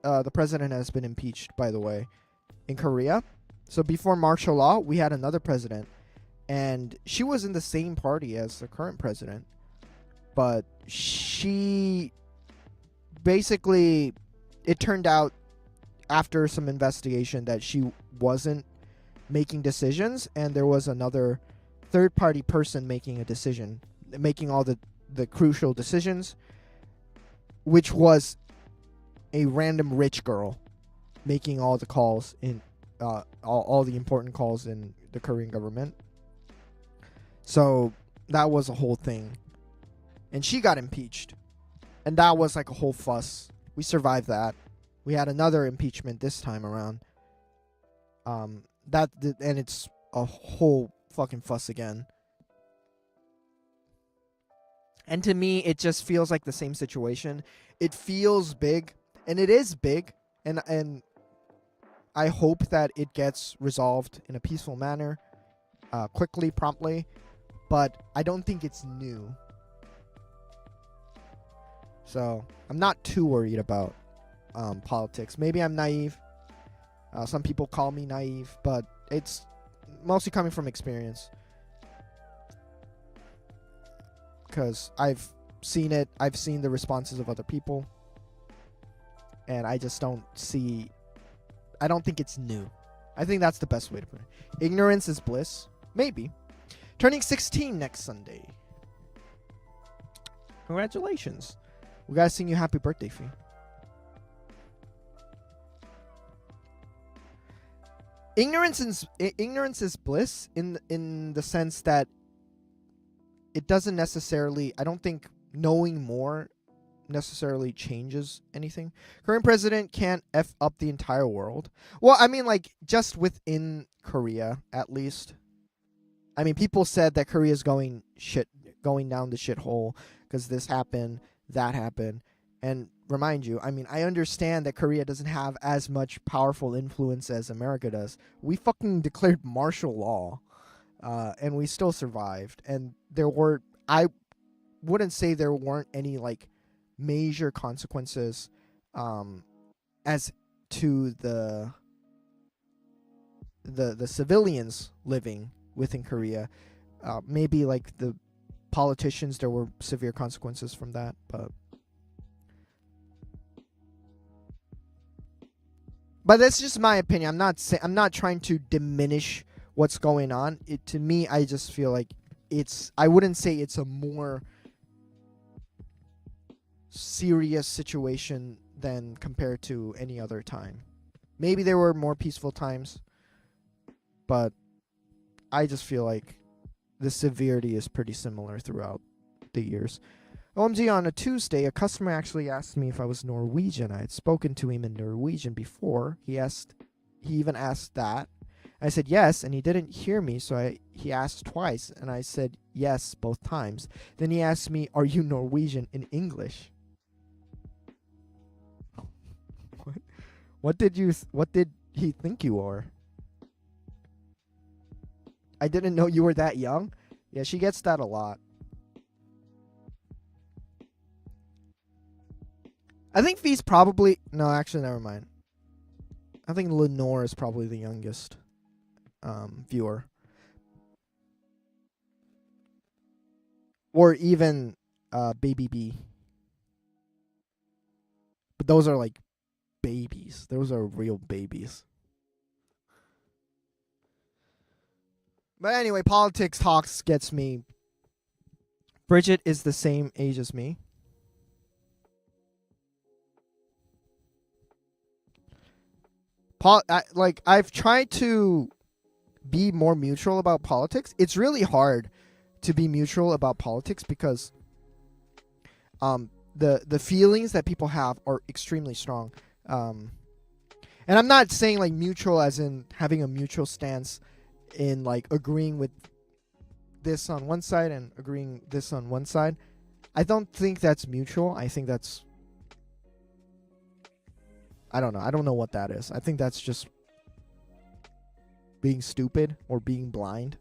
the president has been impeached, by the way, in Korea. So before martial law, we had another president, and she was in the same party as the current president, but she basically, it turned out after some investigation that she wasn't making decisions, and there was another third-party person making a decision, making all the crucial decisions, which was a random rich girl making all the calls in all the important calls in the Korean government. So that was a whole thing, and she got impeached, and that was like a whole fuss. We survived that. We had another impeachment this time around. And it's a whole fucking fuss again. And to me, it just feels like the same situation. It feels big, and it is big, and I hope that it gets resolved in a peaceful manner, quickly, promptly, but I don't think it's new. So I'm not too worried about politics. Maybe I'm naive. Some people call me naive, but it's mostly coming from experience. Because I've seen it. I've seen the responses of other people. And I just don't see... I don't think it's new. I think that's the best way to put it. Ignorance is bliss. Maybe. Turning 16 next Sunday. Congratulations. We gotta sing you happy birthday, Fee. Ignorance is bliss in the sense that it doesn't necessarily, I don't think knowing more necessarily changes anything. Current president can't F up the entire world. Well, I mean, like, just within Korea, at least. I mean, people said that Korea's going down the shithole because this happened, that happened. And remind you, I mean, I understand that Korea doesn't have as much powerful influence as America does. We fucking declared martial law, and we still survived. And I wouldn't say there weren't any, like, major consequences as to the civilians living within Korea. Maybe like the politicians, there were severe consequences from that, but that's just my opinion. I'm not trying to diminish what's going on. To me, I just feel like I wouldn't say it's a more serious situation than compared to any other time. Maybe there were more peaceful times, but I just feel like the severity is pretty similar throughout the years. OMG, on a Tuesday, a customer actually asked me if I was Norwegian. I had spoken to him in Norwegian before. He even asked that. I said yes, and he didn't hear me, so he asked twice, and I said yes both times. Then he asked me, "Are you Norwegian?" in English. What did he think you are? I didn't know you were that young. Yeah, she gets that a lot. I think Fee's probably... No, actually, never mind. I think Lenore is probably the youngest viewer. Or even Baby B. But those are like babies. Those are real babies. But anyway, politics talks gets me. Bridget is the same age as me. I've tried to be more neutral about politics. It's really hard to be neutral about politics because the feelings that people have are extremely strong. And I'm not saying like neutral as in having a neutral stance in like agreeing with this on one side and agreeing this on one side. I don't think that's mutual. I think that's... I don't know. I don't know what that is. I think that's just being stupid or being blind.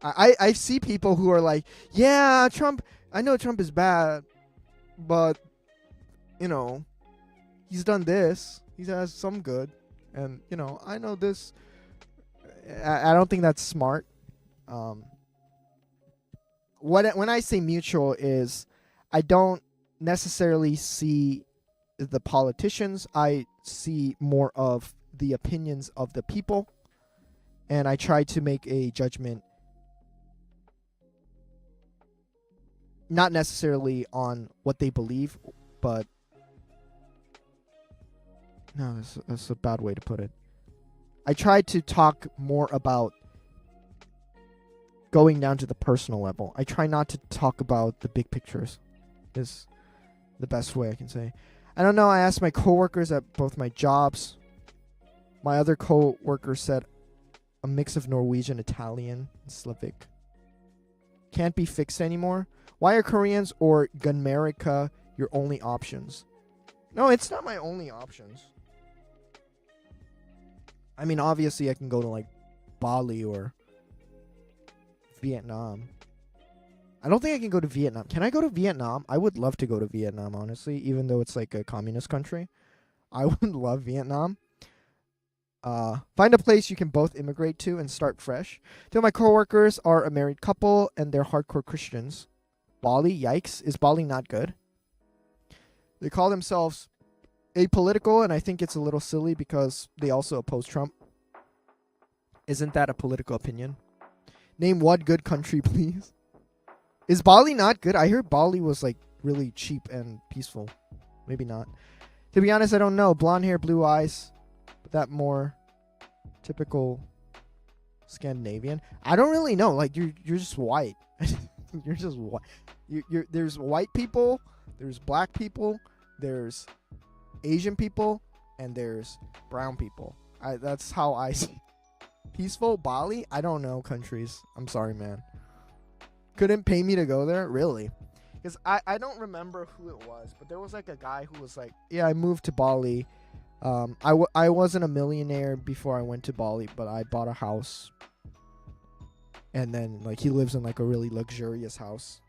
I see people who are like, yeah, Trump, I know Trump is bad, but, you know, he's done this. He has some good. And, you know, I know this. I don't think that's smart. When I say mutual is I don't necessarily see the politicians. I see more of the opinions of the people, and I try to make a judgment not necessarily on what they believe, but no, that's a bad way to put it. I try to talk more about going down to the personal level. I try not to talk about the big pictures. Is the best way I can say. I don't know. I asked my coworkers at both my jobs. My other coworker said a mix of Norwegian, Italian, and Slavic. Can't be fixed anymore. Why are Koreans or Gunmerica your only options? No, it's not my only options. I mean, obviously I can go to like Bali or Vietnam. I don't think I can go to Vietnam. Can I go to Vietnam? I would love to go to Vietnam, honestly, even though it's like a communist country. I would love Vietnam. Find a place you can both immigrate to and start fresh. Two of my coworkers are a married couple and they're hardcore Christians. Bali, yikes. Is Bali not good? They call themselves apolitical, and I think it's a little silly because they also oppose Trump. Isn't that a political opinion? Name one good country, please. Is Bali not good? I heard Bali was like really cheap and peaceful. Maybe not. To be honest, I don't know. Blonde hair, blue eyes. But that more typical Scandinavian. I don't really know. Like you're just white. You're just white. There's white people, there's black people, there's Asian people, and there's brown people. That's how I see. Peaceful Bali? I don't know countries. I'm sorry, man. Couldn't pay me to go there? Really? Because I don't remember who it was, but there was like a guy who was like, yeah, I moved to Bali. I wasn't a millionaire before I went to Bali, but I bought a house. And then like he lives in like a really luxurious house.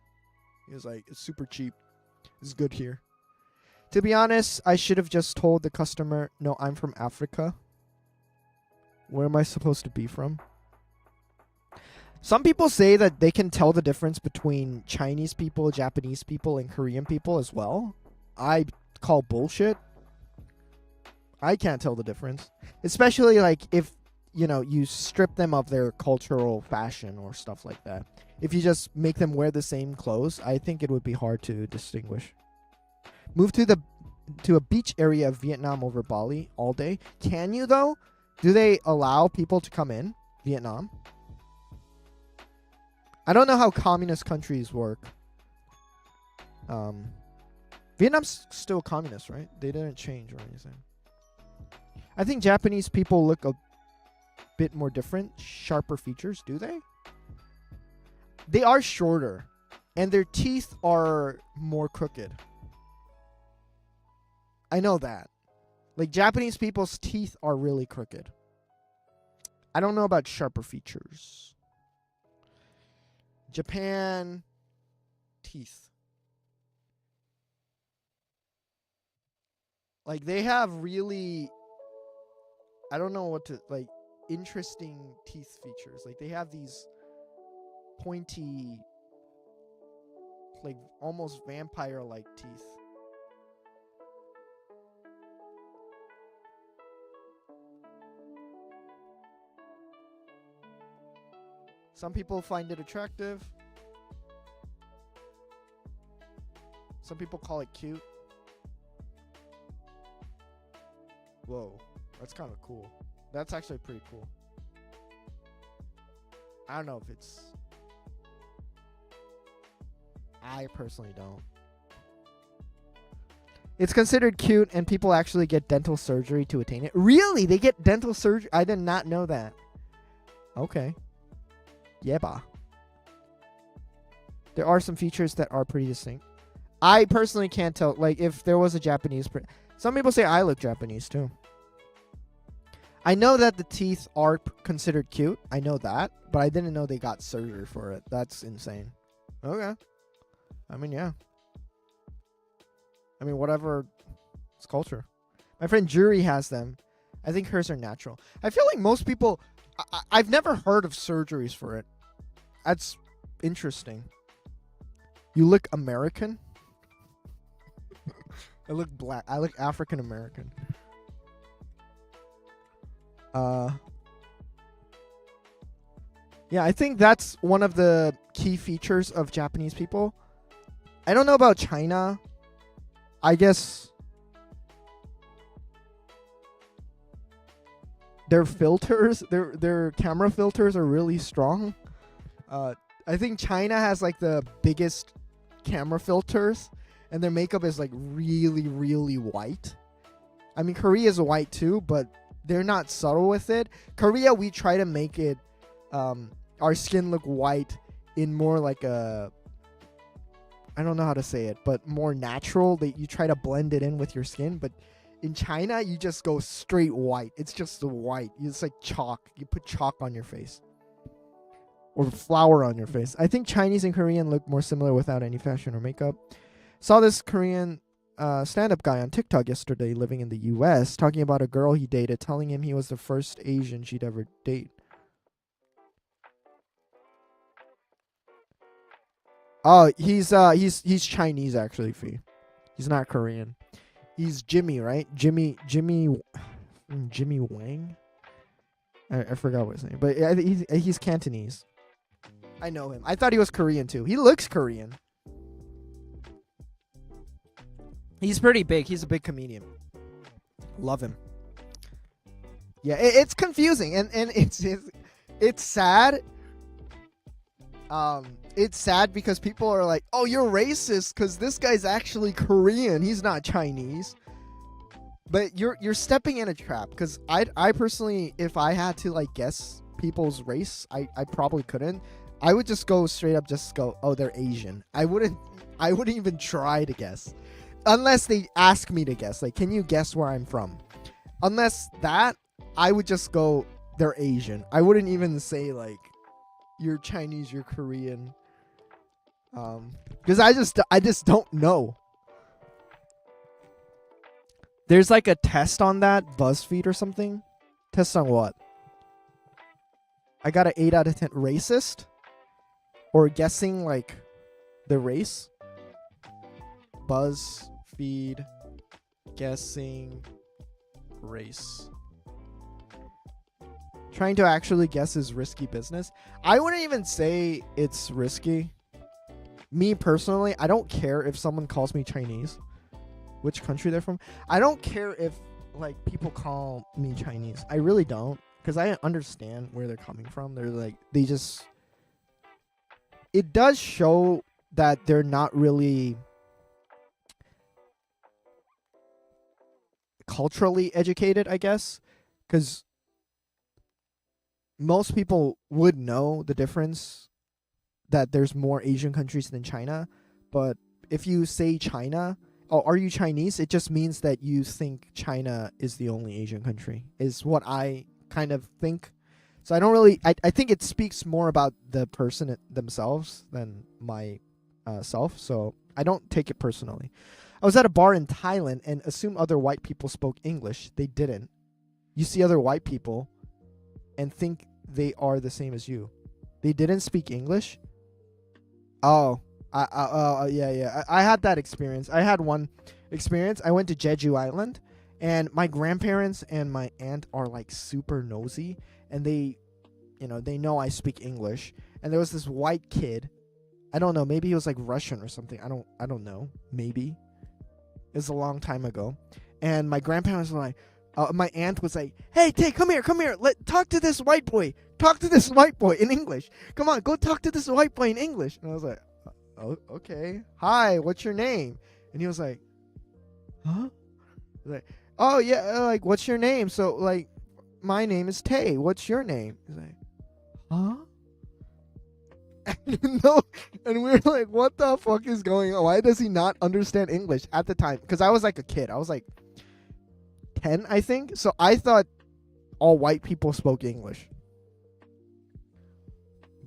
He was like, it's super cheap. It's good here. To be honest, I should have just told the customer, no, I'm from Africa. Where am I supposed to be from? Some people say that they can tell the difference between Chinese people, Japanese people, and Korean people as well. I call bullshit. I can't tell the difference. Especially like if, you strip them of their cultural fashion or stuff like that. If you just make them wear the same clothes, I think it would be hard to distinguish. Move to a beach area of Vietnam over Bali all day. Can you though? Do they allow people to come in Vietnam? I don't know how communist countries work. Vietnam's still communist, right? They didn't change or anything. I think Japanese people look a bit more different, sharper features. Do they? They are shorter, and their teeth are more crooked. I know that. Like, Japanese people's teeth are really crooked. I don't know about sharper features. Japan teeth. Like, they have really, I don't know what to, like, interesting teeth features. Like, they have these pointy, like, almost vampire-like teeth. Some people find it attractive. Some people call it cute. Whoa, that's kind of cool. That's actually pretty cool. I don't know if it's... I personally don't. It's considered cute, and people actually get dental surgery to attain it. Really? They get dental surgery? I did not know that. Okay. Yeah. There are some features that are pretty distinct. I personally can't tell. Like, if there was a Japanese... Some people say I look Japanese, too. I know that the teeth are considered cute. I know that. But I didn't know they got surgery for it. That's insane. Okay. I mean, yeah. I mean, whatever. It's culture. My friend Juri has them. I think hers are natural. I feel like most people... I've never heard of surgeries for it. That's interesting. You look American? I look black. I look African American. Yeah, I think that's one of the key features of Japanese people. I don't know about China. I guess their filters, their camera filters are really strong. I think China has like the biggest camera filters, and their makeup is like really, really white. I mean, Korea is white too, but they're not subtle with it. Korea, we try to make it, our skin look white in more like a, I don't know how to say it, but more natural. That you try to blend it in with your skin, but in China, you just go straight white. It's just the white. It's like chalk. You put chalk on your face. Or flour on your face. I think Chinese and Korean look more similar without any fashion or makeup. Saw this Korean stand-up guy on TikTok yesterday living in the U.S. talking about a girl he dated, telling him he was the first Asian she'd ever date. Oh, he's Chinese actually, Fee. He's not Korean. He's Jimmy, right? Jimmy Wang? I forgot what his name, but he's Cantonese. I know him. I thought he was Korean too. He looks Korean. He's pretty big. He's a big comedian. Love him. Yeah, it's confusing and it's sad. It's sad because people are like, "Oh, you're racist because this guy's actually Korean. He's not Chinese." But you're stepping in a trap because I personally, if I had to like guess people's race, I probably couldn't. I would just go straight up, just go, "Oh, they're Asian." I wouldn't even try to guess. Unless they ask me to guess, like, can you guess where I'm from? Unless that, I would just go, they're Asian. I wouldn't even say, like, you're Chinese, you're Korean. Because I just don't know. There's like a test on that, BuzzFeed or something. Test on what? I got an 8 out of 10. Racist? Or guessing like the race? BuzzFeed guessing race. Trying to actually guess is risky business. I wouldn't even say it's risky. Me personally, I don't care if someone calls me Chinese. Which country they're from. I don't care if like people call me Chinese. I really don't. Because I understand where they're coming from. They're like, they just... It does show that they're not really culturally educated, I guess. Because most people would know the difference that there's more Asian countries than China. But if you say China, oh, are you Chinese? It just means that you think China is the only Asian country, is what I kind of think. So I don't really, I think it speaks more about the person themselves than my self. So I don't take it personally. I was at a bar in Thailand and assumed other white people spoke English. They didn't. You see other white people and think they are the same as you. They didn't speak English. Oh, yeah. I had that experience. I had one experience. I went to Jeju Island, and my grandparents and my aunt are like super nosy, and they know I speak English. And there was this white kid. I don't know. Maybe he was like Russian or something. I don't know. Maybe. It was a long time ago. And my grandparents were like, my aunt was like, "Hey, Tay, come here. Talk to this white boy. Talk to this white boy in English. Come on, go talk to this white boy in English." And I was like, "Oh, okay. Hi, what's your name?" And he was like, "Huh?" I was like, "Oh yeah, like what's your name?" So like, my name is Tay. What's your name? He's like, "Huh?" And we were like, "What the fuck is going on? Why does he not understand English at the time?" Because I was like a kid. I was like 10, I think. So I thought all white people spoke English.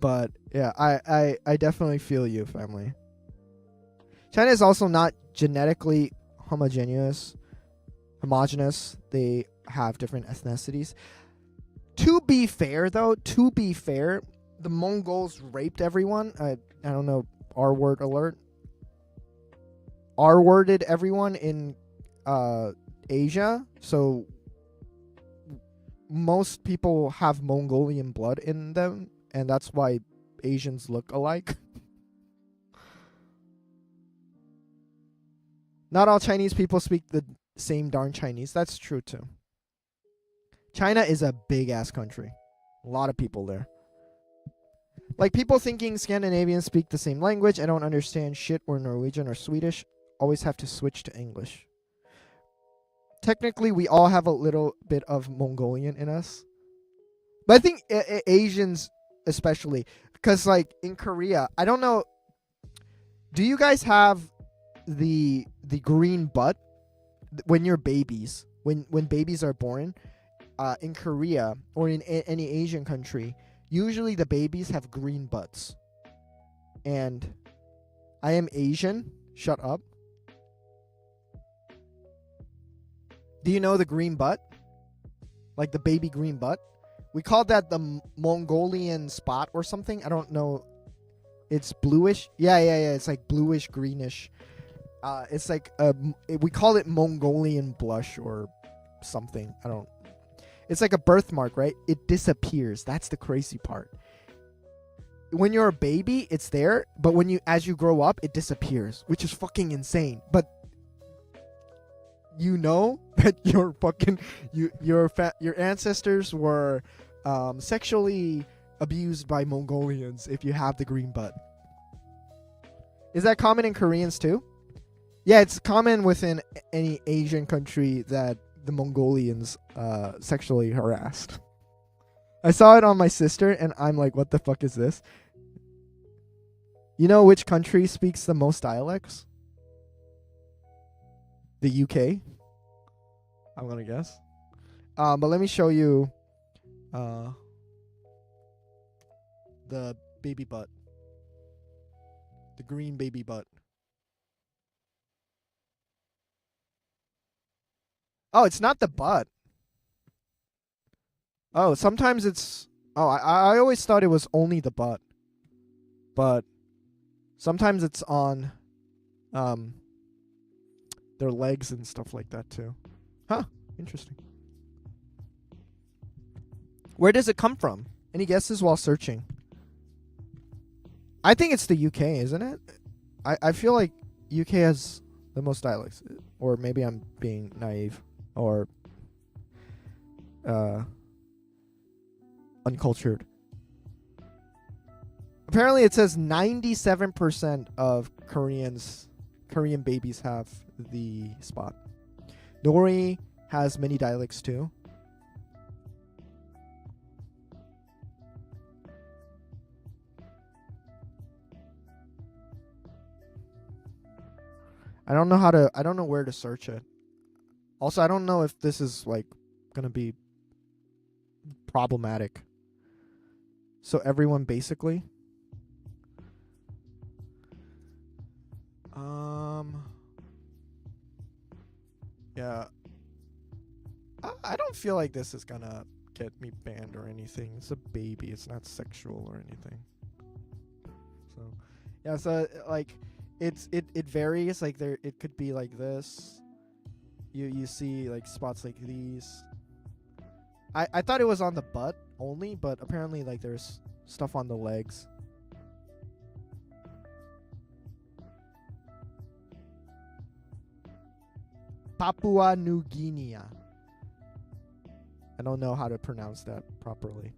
But yeah, I definitely feel you, family. China is also not genetically homogeneous. They have different ethnicities. To be fair, the Mongols raped everyone. I don't know, R-word alert. R-worded everyone in Asia. So most people have Mongolian blood in them, and that's why Asians look alike. Not all Chinese people speak the same darn Chinese. That's true too. China is a big ass country. A lot of people there. Like people thinking Scandinavians speak the same language. I don't understand shit, or Norwegian or Swedish. Always have to switch to English. Technically, we all have a little bit of Mongolian in us. But I think Asians especially, because like in Korea, I don't know. Do you guys have the green butt when you're babies? When babies are born, in Korea or in any Asian country, usually the babies have green butts. And I am Asian. Shut up. Do you know the green butt? Like the baby green butt? We call that the Mongolian spot or something. I don't know. It's bluish. Yeah. It's like bluish, greenish. It's like we call it Mongolian blush or something. I don't. It's like a birthmark, right? It disappears. That's the crazy part. When you're a baby, it's there, but as you grow up, it disappears, which is fucking insane. But you know that your ancestors were sexually abused by Mongolians if you have the green butt. Is that common in Koreans too? Yeah, it's common within any Asian country that the Mongolians sexually harassed. I saw it on my sister and I'm like, what the fuck is this? You know which country speaks the most dialects? The UK. I'm gonna guess. But let me show you the baby butt. The green baby butt. Oh, it's not the butt. Oh, sometimes it's. Oh, I always thought it was only the butt, but sometimes it's on, um, their legs and stuff like that too. Huh? Interesting. Where does it come from? Any guesses while searching? I think it's the UK, isn't it? I feel like UK has the most dialects, or maybe I'm being naive or uncultured. Apparently, it says 97% of Korean babies have the spot. Nori has many dialects too. I don't know where to search it. Also, I don't know if this is like gonna be problematic. So everyone basically. Yeah. I don't feel like this is gonna get me banned or anything. It's a baby. It's not sexual or anything. So, yeah. So like, it varies. Like it could be like this. You see like spots like these. I thought it was on the butt only, but apparently like there's stuff on the legs. Papua New Guinea. I don't know how to pronounce that properly.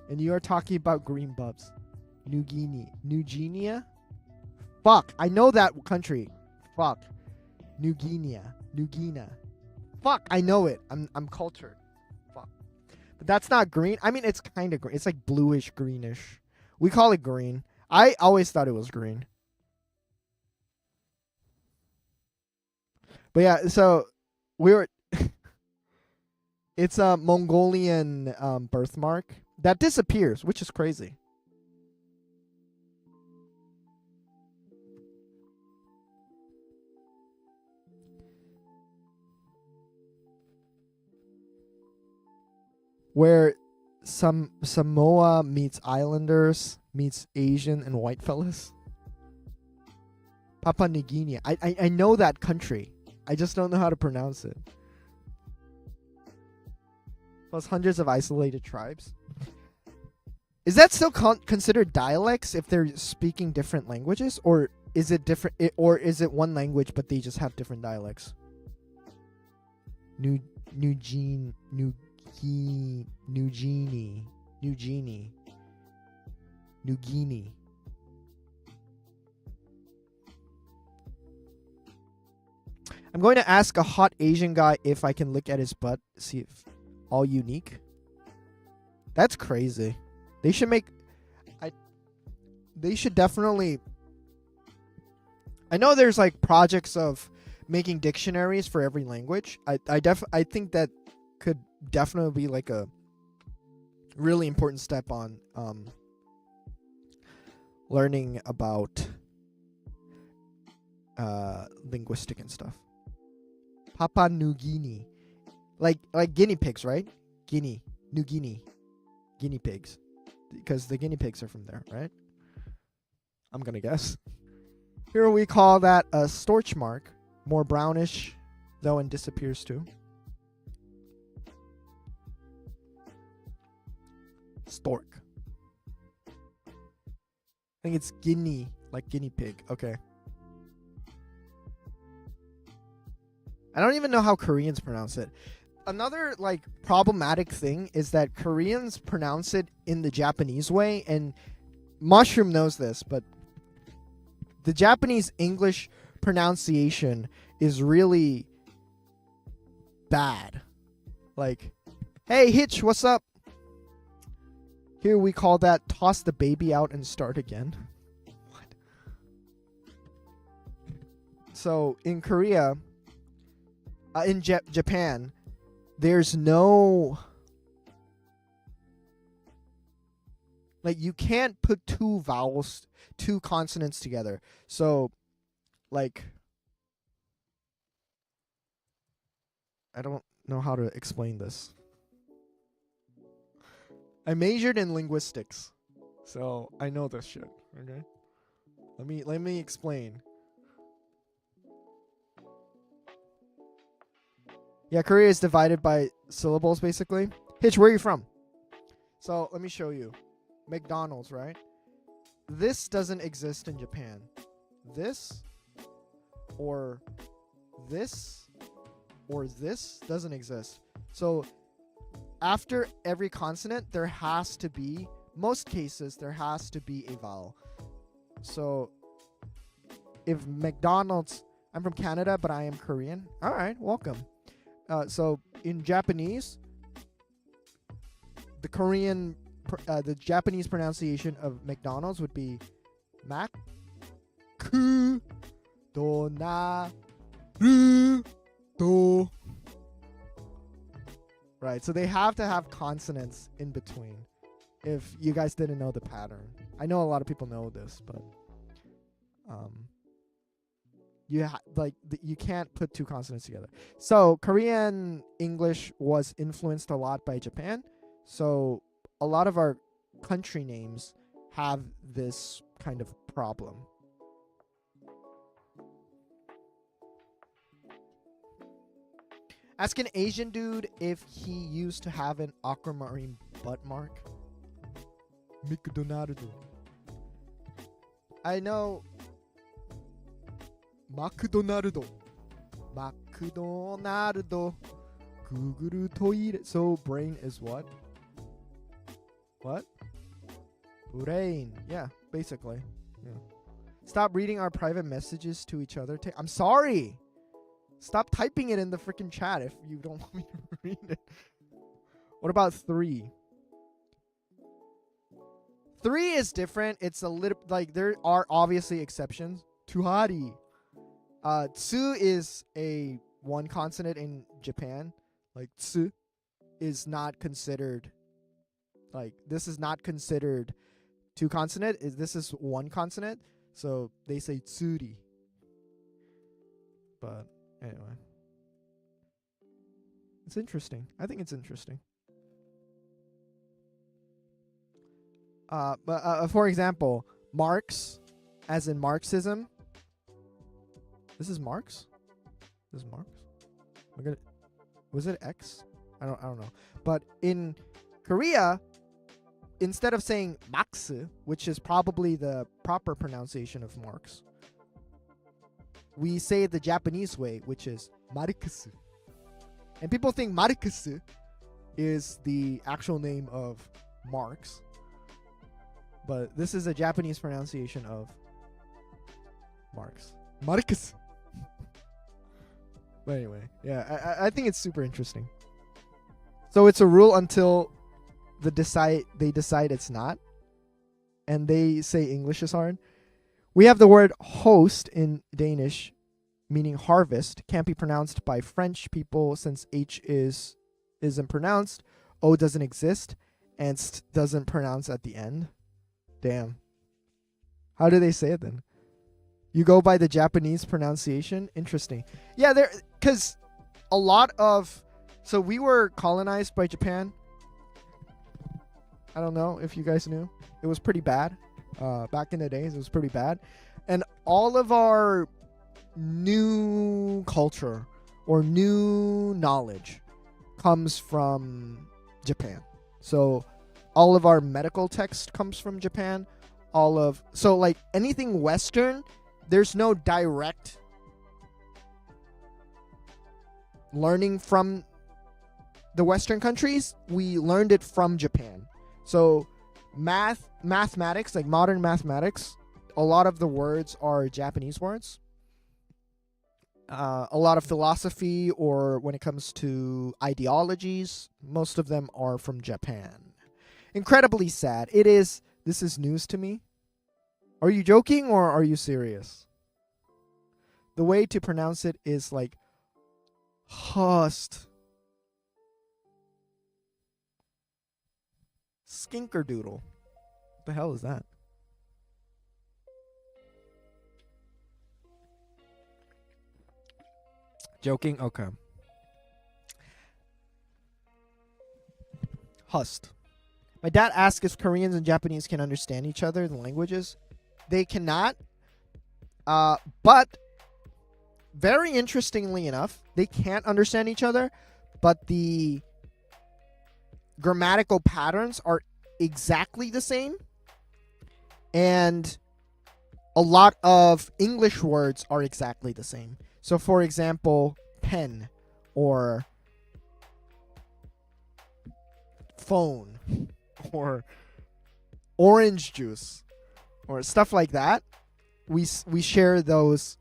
And you are talking about green bubs. New Guinea. New Guinea? Fuck. I know that country. Fuck. New Guinea. New Guinea. Fuck. I know it. I'm cultured. Fuck. But that's not green. I mean, it's kind of green. It's like bluish greenish. We call it green. I always thought it was green. But yeah, so we were. It's a Mongolian birthmark that disappears, which is crazy. Where Samoa meets Islanders meets Asian and white fellas. Papua New Guinea. I know that country. I just don't know how to pronounce it. Plus hundreds of isolated tribes. Is that still considered dialects if they're speaking different languages, or is it different? Or is it one language but they just have different dialects? New Guinea. I'm going to ask a hot Asian guy if I can look at his butt, see if all unique. That's crazy. They should make they should definitely. I know there's like projects of making dictionaries for every language. I think that could definitely be like a really important step on learning about linguistic and stuff. Papua New Guinea. Like guinea pigs, right? New Guinea. Guinea pigs. Because the guinea pigs are from there, right? I'm gonna guess. Here we call that a storch mark. More brownish, though, and disappears too. Stork. I think it's guinea, like guinea pig. Okay. I don't even know how Koreans pronounce it. Another like problematic thing is that Koreans pronounce it in the Japanese way, and Mushroom knows this, but the Japanese English pronunciation is really bad. Like, hey Hitch, what's up? Here we call that toss the baby out and start again. What? So in Korea, in Japan, there's no, like, you can't put two consonants together. So, like, I don't know how to explain this. I majored in linguistics, so I know this shit. Okay, let me explain. Yeah, Korea is divided by syllables basically. Hitch, where are you from? So let me show you. McDonald's, right? This doesn't exist in Japan. This or this or this doesn't exist. So after every consonant, there has to be, most cases, there has to be a vowel. So if McDonald's, I'm from Canada, but I am Korean. All right, welcome. So in Japanese, the Japanese pronunciation of McDonald's would be Mac Do Na Ru Do. Right, so they have to have consonants in between. If you guys didn't know the pattern, I know a lot of people know this, but you can't put two consonants together. So Korean English was influenced a lot by Japan. So a lot of our country names have this kind of problem. Ask an Asian dude if he used to have an aquamarine butt mark. McDonald's. I know. McDonald's. Google toilet. So brain is what? What? Brain. Yeah, basically. Yeah. Stop reading our private messages to each other. I'm sorry. Stop typing it in the freaking chat if you don't want me to read it. What about 3? 3 is different. It's a little like there are obviously exceptions. Tuhari. Tsu is a one consonant in Japan. Like tsu is not considered. Like this is not considered two consonant. This is one consonant. So they say tsuri. But anyway, it's interesting. I think it's interesting. But for example, Marx, as in Marxism. This is Marx. This is Marx. Was it X? I don't know. But in Korea, instead of saying Marx, which is probably the proper pronunciation of Marx, we say it the Japanese way, which is Marx. And people think Marx is the actual name of Marx. But this is a Japanese pronunciation of Marx. Marx. But anyway, yeah, I think it's super interesting. So it's a rule until they decide it's not. And they say English is hard. We have the word host in Danish, meaning harvest, can't be pronounced by French people since H isn't pronounced, O doesn't exist, and st doesn't pronounce at the end. Damn. How do they say it then? You go by the Japanese pronunciation? Interesting. Yeah, because a lot of... So we were colonized by Japan. I don't know if you guys knew. It was pretty bad. Back in the days, it was pretty bad. And all of our new culture or new knowledge comes from Japan. So all of our medical text comes from Japan. So like anything Western, there's no direct learning from the Western countries. We learned it from Japan. So mathematics, like modern mathematics, a lot of the words are Japanese words. A lot of philosophy, or when it comes to ideologies, most of them are from Japan. Incredibly sad. This is news to me. Are you joking or are you serious? The way to pronounce it is like hust. Skinkerdoodle. What the hell is that? Joking? Okay. Hust. My dad asked if Koreans and Japanese can understand each other, the languages. They cannot. But very interestingly enough, they can't understand each other, but the grammatical patterns are exactly the same. And a lot of English words are exactly the same. So, for example, pen or phone or orange juice or stuff like that, we share those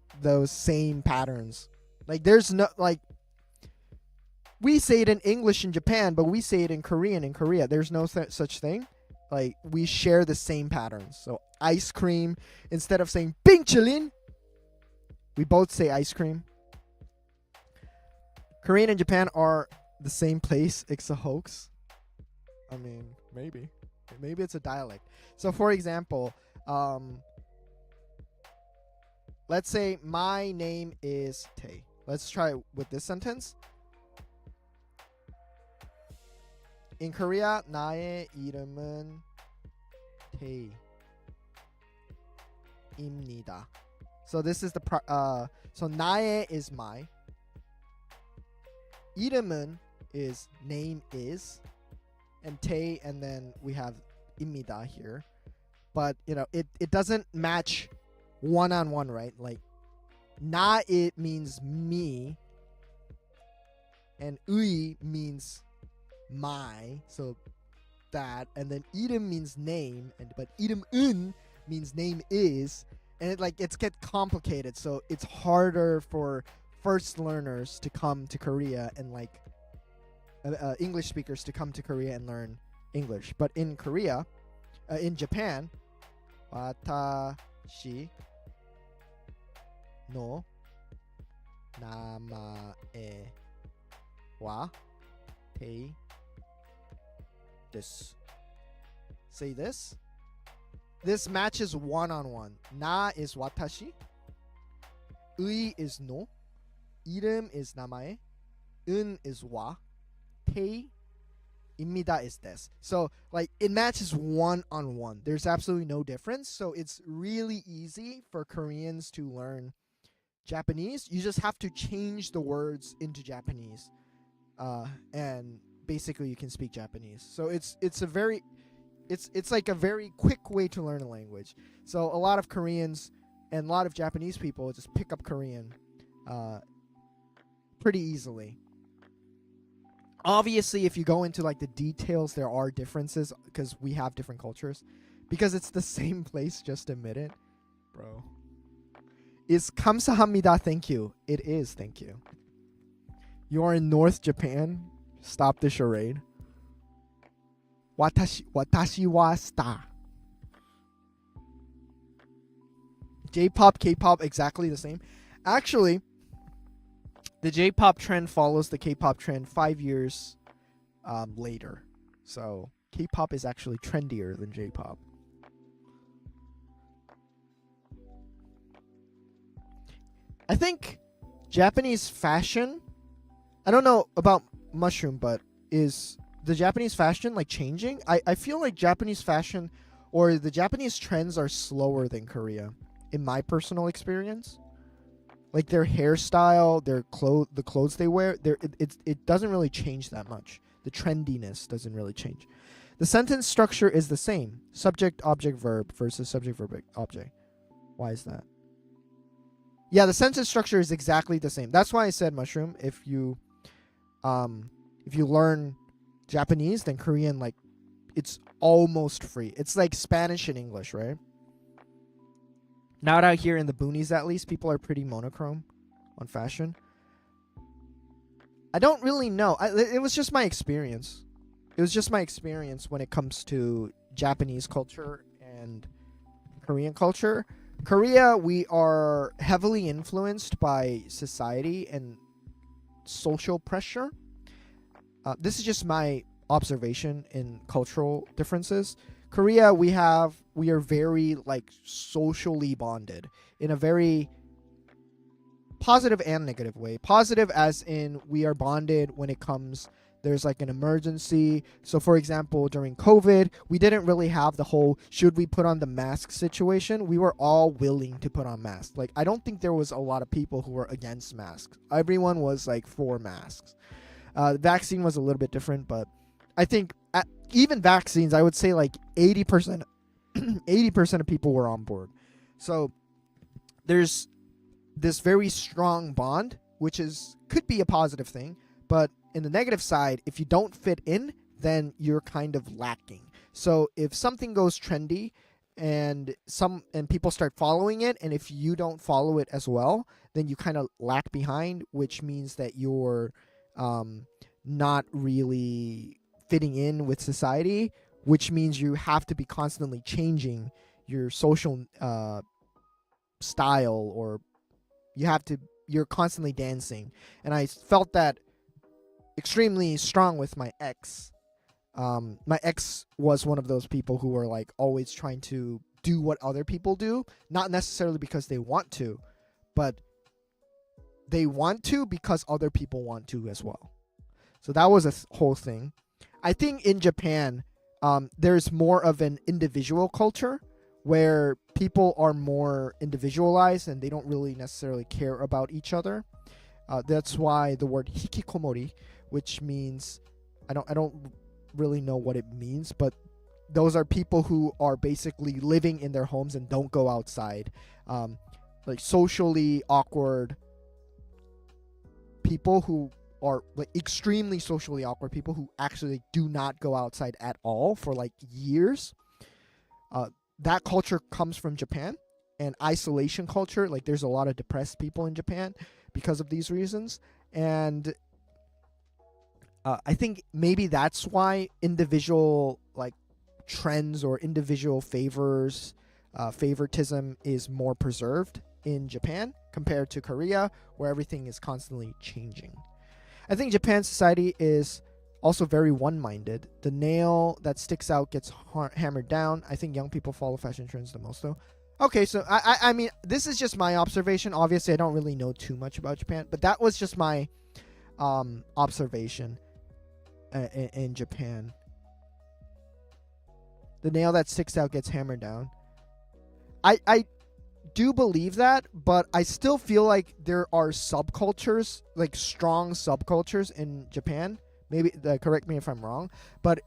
same patterns. Like, there's no, like, we say it in English in Japan, but we say it in Korean in Korea. There's no such thing. Like, we share the same patterns. So ice cream, instead of saying冰淇淋, we both say ice cream. Korean and Japan are the same place. It's a hoax. I mean, maybe it's a dialect. So, for example, let's say my name is Tae. Let's try with this sentence. In Korea, 나의 이름은 Tae입니다. So this is the so 나의 is my. 이름은 is name is, and Tae, and then we have 입니다 here. But you know, it doesn't match one-on-one, right? Like 나, it means me, and 의 means my, so that, and then 이름 means name, but 이름은 means name is, and it gets complicated. So it's harder for first learners to come to Korea and English speakers to come to Korea and learn English. But in Korea, in Japan, watashi no namae wa Tae desu. Say this. This matches one-on-one. Na is watashi. Ui is no. 이름 is namae. Un is wa. Tae 입니다 is des. So it matches one-on-one. There's absolutely no difference. So it's really easy for Koreans to learn Japanese. You just have to change the words into Japanese. And basically you can speak Japanese. So it's like a very quick way to learn a language. So a lot of Koreans and a lot of Japanese people just pick up Korean pretty easily. Obviously, if you go into the details, there are differences because we have different cultures. Because it's the same place, just admit it. Bro. Is 감사합니다 thank you? It is thank you. You are in North Japan. Stop the charade. Watashi wa star. J-pop, K-pop, exactly the same. Actually, the J-pop trend follows the K-pop trend 5 years later. So K-pop is actually trendier than J-pop. I think Japanese fashion, I don't know about Mushroom, but is the Japanese fashion changing? I feel like Japanese fashion or the Japanese trends are slower than Korea in my personal experience. Like their hairstyle, the clothes they wear, it doesn't really change that much. The trendiness doesn't really change. The sentence structure is the same. Subject, object, verb versus subject, verb, object. Why is that? Yeah, the sentence structure is exactly the same. That's why I said, Mushroom, if you learn Japanese, then Korean, it's almost free. It's like Spanish and English, right? Not out here in the boonies, at least, people are pretty monochrome on fashion. I don't really know. It was just my experience. It was just my experience when it comes to Japanese culture and Korean culture. Korea, we are heavily influenced by society and social pressure. This is just my observation in cultural differences. Korea, we are very socially bonded in a very positive and negative way. Positive as in we are bonded when it comes there's like an emergency. So for example, during COVID, we didn't really have the whole should we put on the mask situation. We were all willing to put on masks. Like, I don't think there was a lot of people who were against masks. Everyone was like for masks. The vaccine was a little bit different, but I think even vaccines, I would say like 80% 80% of people were on board. So there's this very strong bond, which could be a positive thing, but in the negative side, if you don't fit in, then you're kind of lacking. So if something goes trendy and people start following it, and if you don't follow it as well, then you kind of lag behind, which means that you're not really fitting in with society, which means you have to be constantly changing your social style, or you're constantly dancing. And I felt that extremely strong with my ex. My ex was one of those people who were like always trying to do what other people do, not necessarily because they want to, but they want to because other people want to as well. So that was a whole thing. I think in Japan, there's more of an individual culture where people are more individualized and they don't really necessarily care about each other. That's why the word hikikomori, which means, I don't really know what it means, but those are people who are basically living in their homes and don't go outside. Like socially awkward people who are like extremely socially awkward people who actually do not go outside at all for like years. That culture comes from Japan, and isolation culture. Like, there's a lot of depressed people in Japan because of these reasons. And I think maybe that's why individual like trends or individual favoritism is more preserved in Japan compared to Korea, where everything is constantly changing. I think Japan's society is also very one-minded. The nail that sticks out gets hammered down. I think young people follow fashion trends the most, though. Okay, so I mean, this is just my observation. Obviously, I don't really know too much about Japan, but that was just my observation in Japan. The nail that sticks out gets hammered down. I do believe that, but I still feel like there are subcultures, like strong subcultures in Japan. Maybe correct me if I'm wrong, but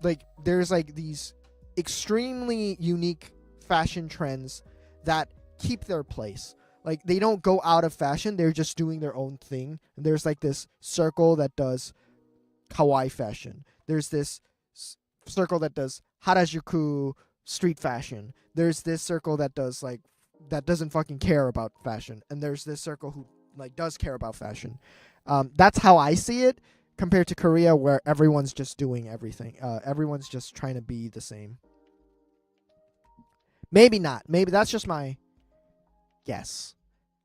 like there's like these extremely unique fashion trends that keep their place. Like, they don't go out of fashion, they're just doing their own thing. And there's like this circle that does kawaii fashion. There's this circle that does Harajuku street fashion. There's this circle that does like that doesn't fucking care about fashion, and there's this circle who like does care about fashion. That's how I see it, compared to Korea, where everyone's just doing everything. Everyone's just trying to be the same. Maybe not. Maybe that's just my guess.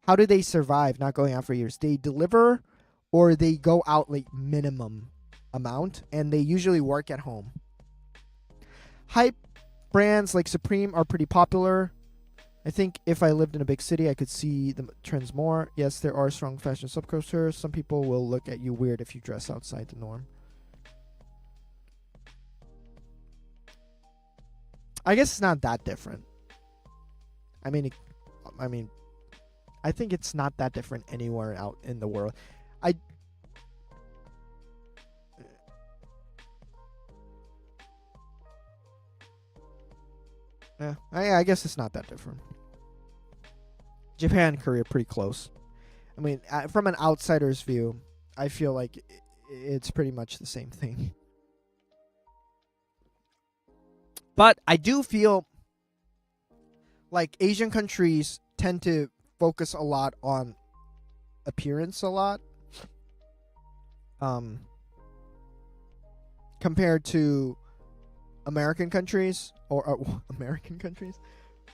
How do they survive not going out for years? They deliver, or they go out like minimum amount, and they usually work at home. Hype brands like Supreme are pretty popular. I think if I lived in a big city, I could see the trends more. Yes, there are strong fashion subcultures. Some people will look at you weird if you dress outside the norm. I guess it's not that different. I mean, I think it's not that different anywhere out in the world. I guess it's not that different. Japan and Korea pretty close. I mean, from an outsider's view, I feel like it's pretty much the same thing. But I do feel like Asian countries tend to focus a lot on appearance a lot. Compared to American countries or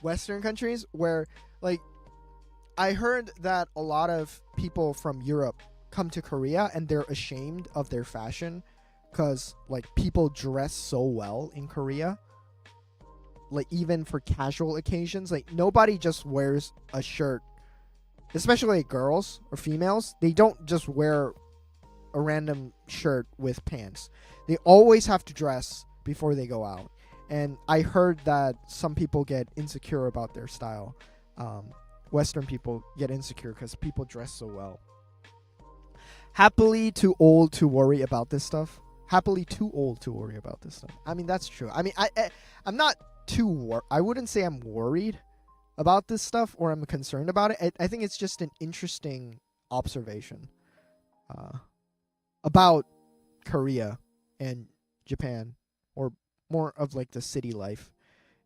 Western countries, where like I heard that a lot of people from Europe come to Korea and they're ashamed of their fashion because like people dress so well in Korea. Like, even for casual occasions, like nobody just wears a shirt, especially like girls or females. They don't just wear a random shirt with pants. They always have to dress before they go out. And I heard that some people get insecure about their style. Western people get insecure because people dress so well. Happily too old to worry about this stuff. Happily too old to worry about this stuff. I mean, that's true. I mean, I'm not too I wouldn't say I'm worried about this stuff or I'm concerned about it. I think it's just an interesting observation about Korea and Japan, or more of like the city life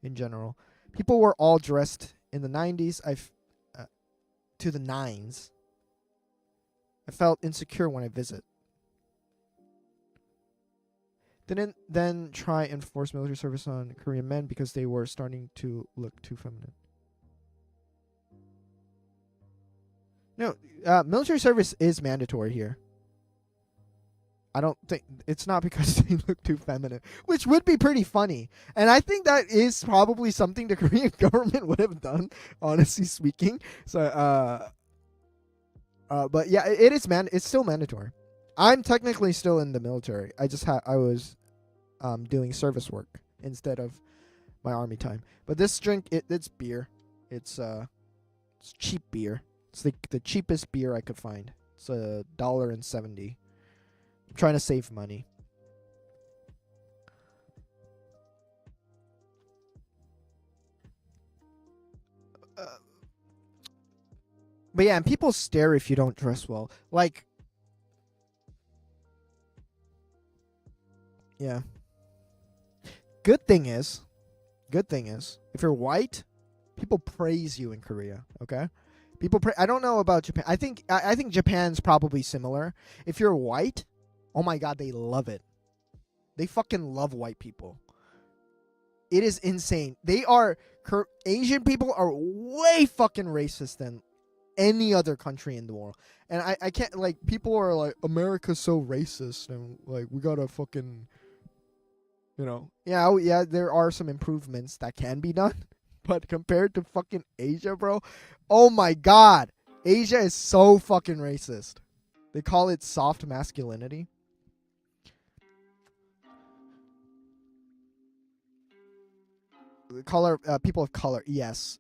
in general. People were all dressed in the 90s. To the nines. I felt insecure when I visit. Didn't then try and force military service on Korean men because they were starting to look too feminine. No, military service is mandatory here. I don't think it's not because they look too feminine, which would be pretty funny. And I think that is probably something the Korean government would have done, honestly speaking. So, but yeah, it's still mandatory. I'm technically still in the military. I was doing service work instead of my army time. But this drink, it's beer. It's cheap beer. It's the cheapest beer I could find. It's $1.70. I'm trying to save money. But yeah, and people stare if you don't dress well. Like, yeah. Good thing is, if you're white, people praise you in Korea. Okay, I don't know about Japan. I think Japan's probably similar. If you're white, oh my god, they love it. They fucking love white people. It is insane. Asian people are way fucking racist than any other country in the world. And I can't, like, people are like, America's so racist and like we gotta fucking, yeah, there are some improvements that can be done. But compared to fucking Asia, bro, oh my god, Asia is so fucking racist. They call it soft masculinity. People of color, yes.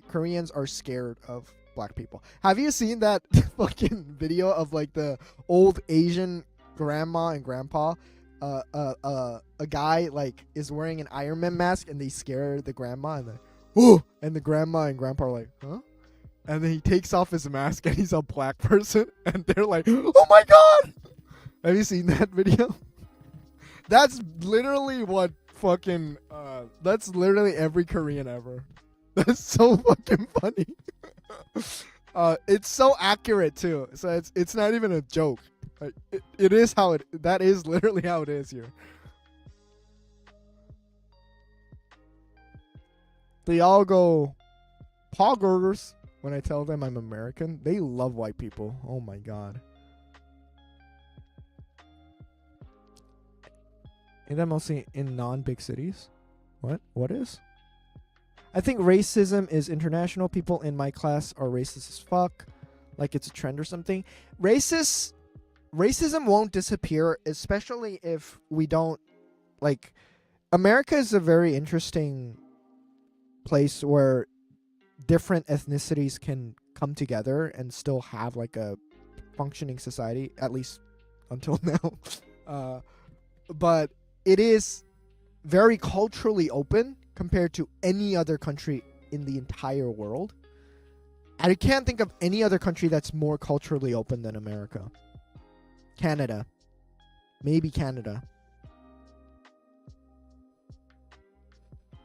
Koreans are scared of black people. Have you seen that fucking video of like the old Asian grandma and grandpa? A guy like is wearing an Iron Man mask and they scare the grandma and the grandma and grandpa are like, huh? And then he takes off his mask and he's a black person and they're like, oh my god! Have you seen that video? That's literally what fucking that's literally every Korean ever. That's so fucking funny. It's so accurate too. So it's not even a joke. Like, it is that is literally how it is here. They all go poggers when I tell them I'm American. They love white people. Oh my god. Ain't that mostly in non-big cities? What is? I think racism is international. People in my class are racist as fuck. Like it's a trend or something. Racism won't disappear, especially if we don't, like, America is a very interesting place where different ethnicities can come together and still have like a functioning society, at least until now. But it is very culturally open compared to any other country in the entire world. I can't think of any other country that's more culturally open than America. Canada. Maybe Canada.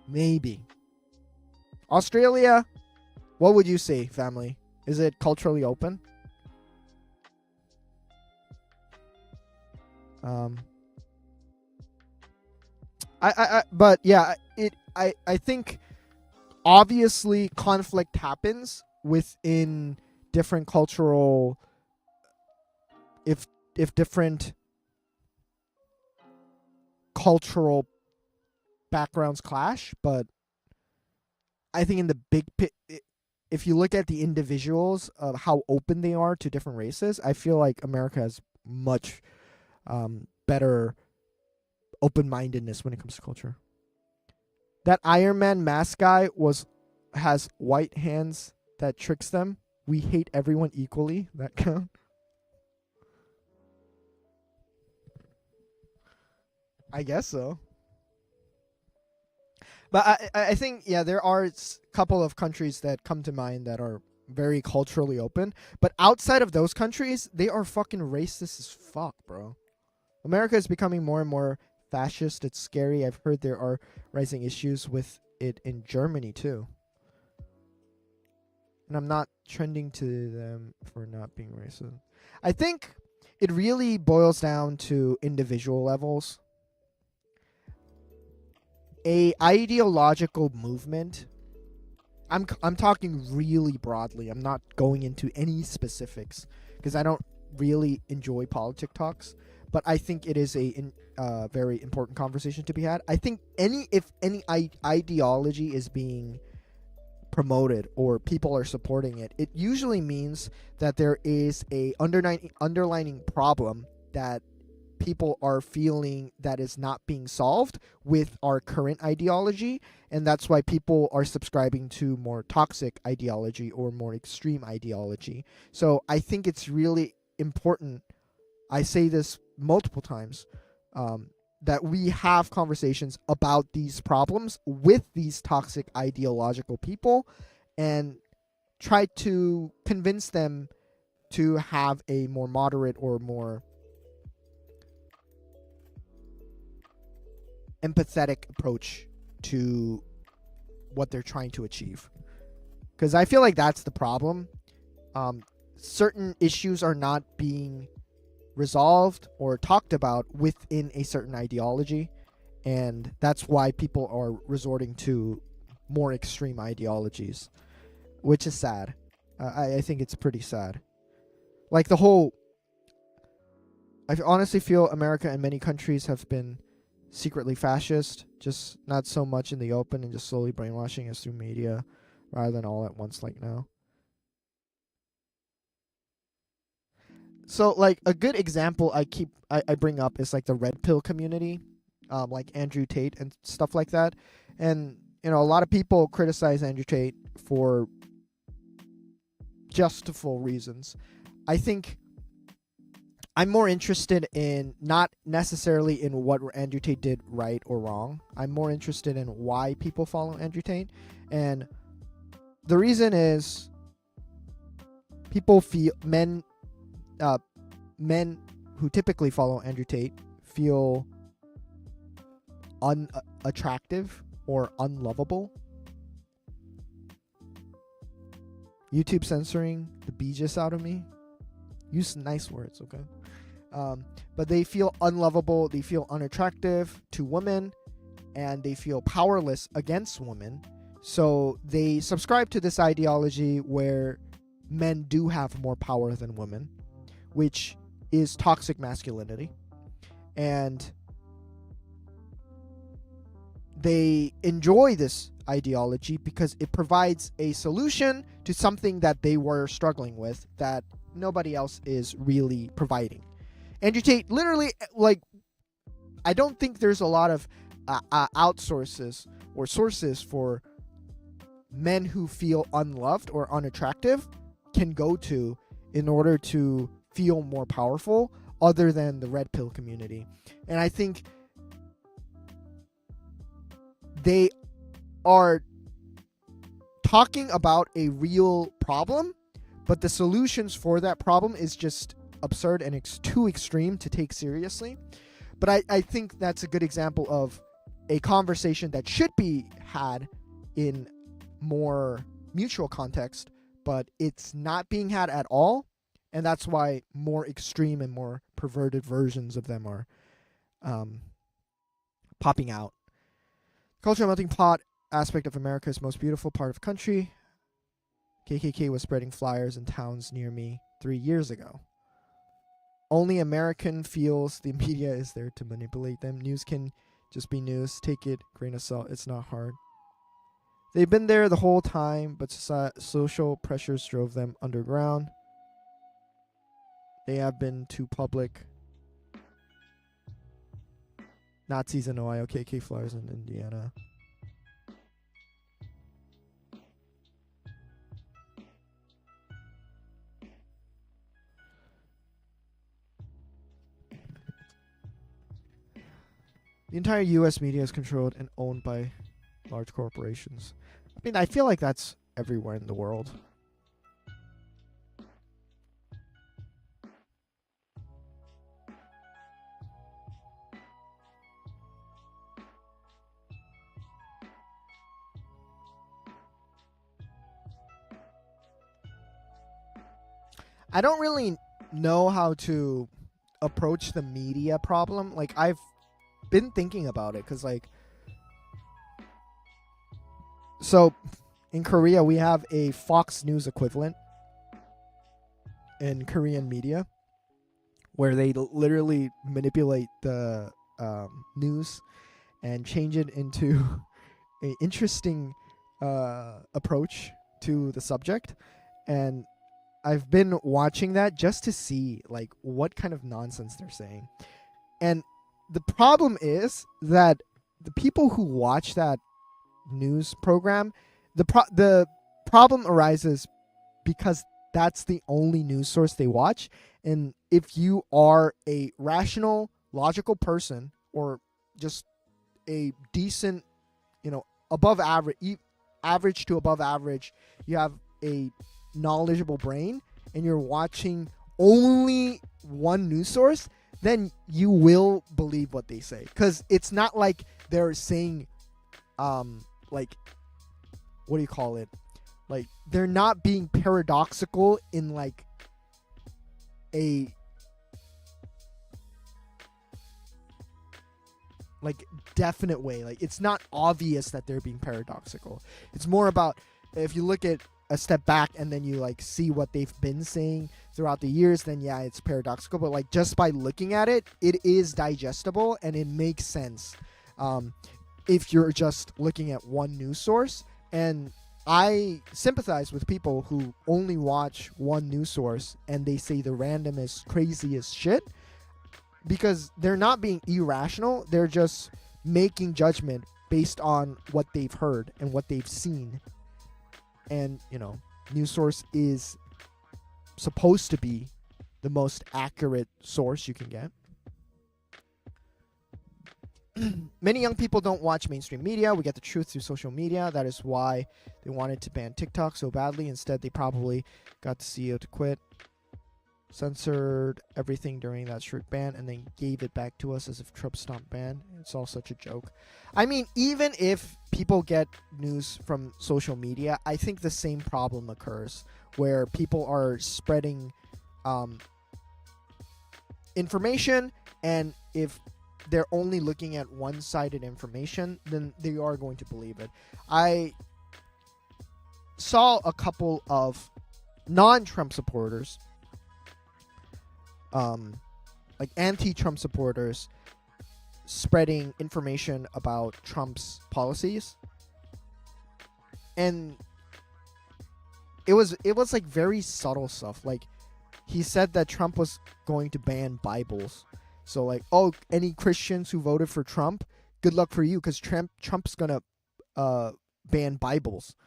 Maybe. Australia, what would you say, family? Is it culturally open? But yeah, I think obviously conflict happens within different cultural, if different cultural backgrounds clash, but I think in the if you look at the individuals of how open they are to different races, I feel like America has much better open-mindedness when it comes to culture. That Iron Man mask guy has white hands that tricks them. We hate everyone equally. That count. I guess so. But I think, yeah, there are a couple of countries that come to mind that are very culturally open. But outside of those countries, they are fucking racist as fuck, bro. America is becoming more and more fascist. It's scary. I've heard there are rising issues with it in Germany, too. And I'm not trending to them for not being racist. I think it really boils down to individual levels. A ideological movement. I'm talking really broadly. I'm not going into any specifics because I don't really enjoy politic talks. But I think it is a very important conversation to be had. I think if any ideology is being promoted or people are supporting it, it usually means that there is a underlining problem that people are feeling that is not being solved with our current ideology, and that's why people are subscribing to more toxic ideology or more extreme ideology. So I think it's really important, I say this multiple times, that we have conversations about these problems with these toxic ideological people and try to convince them to have a more moderate or more empathetic approach to what they're trying to achieve. Because I feel like that's the problem. Certain issues are not being resolved or talked about within a certain ideology, and that's why people are resorting to more extreme ideologies, which is sad. I think it's pretty sad. Like I honestly feel America and many countries have been secretly fascist, just not so much in the open and just slowly brainwashing us through media rather than all at once like now. So like a good example I bring up is like the red pill community, like Andrew Tate and stuff like that. And a lot of people criticize Andrew Tate for justifiable reasons. I think I'm more interested in not necessarily in what Andrew Tate did right or wrong. I'm more interested in why people follow Andrew Tate. And the reason is people feel men who typically follow Andrew Tate feel unattractive or unlovable. YouTube censoring the bejesus out of me. Use nice words, okay? But they feel unlovable, they feel unattractive to women, and they feel powerless against women. So they subscribe to this ideology where men do have more power than women, which is toxic masculinity. And they enjoy this ideology because it provides a solution to something that they were struggling with that nobody else is really providing. Andrew Tate literally, like, I don't think there's a lot of outsources or sources for men who feel unloved or unattractive can go to in order to feel more powerful other than the red pill community. And I think they are talking about a real problem, but the solutions for that problem is just absurd and it's too extreme to take seriously. But I think that's a good example of a conversation that should be had in more mutual context, but it's not being had at all. And that's why more extreme and more perverted versions of them are popping out. Cultural melting pot aspect of America's most beautiful part of country. KKK was spreading flyers in towns near me 3 years ago. Only American feels the media is there to manipulate them. News can just be news. Take it, grain of salt. It's not hard. They've been there the whole time, but social pressures drove them underground. They have been to public. Nazis in Ohio, KK flyers in Indiana. The entire U.S. media is controlled and owned by large corporations. I mean, I feel like that's everywhere in the world. I don't really know how to approach the media problem. Like, I've been thinking about it because, like, so in Korea we have a Fox News equivalent in Korean media where they literally manipulate the news and change it into an interesting approach to the subject. And I've been watching that just to see like what kind of nonsense they're saying. And the problem is that the people who watch that news program, the problem arises because that's the only news source they watch. And if you are a rational, logical person, or just a decent, above average to above average, you have a knowledgeable brain, and you're watching only one news source, then you will believe what they say. Because it's not like they're saying, like, what do you call it? Like, they're not being paradoxical in, like, a, like, definite way. Like, it's not obvious that they're being paradoxical. It's more about, if you look at a step back and then you like see what they've been saying throughout the years, then yeah, it's paradoxical. But like just by looking at it, it is digestible and it makes sense if you're just looking at one news source. And I sympathize with people who only watch one news source and they say the randomest, craziest shit, because they're not being irrational. They're just making judgment based on what they've heard and what they've seen. And, news source is supposed to be the most accurate source you can get. Many young people don't watch mainstream media. We get the truth through social media. That is why they wanted to ban TikTok so badly. Instead, they probably got the CEO to quit, censored everything during that strict ban, and then gave it back to us as if Trump stopped ban. It's all such a joke. I mean, even if people get news from social media, I think the same problem occurs where people are spreading information, and if they're only looking at one-sided information, then they are going to believe it. I saw a couple of non-Trump supporters, like anti-Trump supporters, spreading information about Trump's policies, and it was like very subtle stuff. Like, he said that Trump was going to ban Bibles, so like, oh, any Christians who voted for Trump, good luck for you, because Trump's gonna ban Bibles,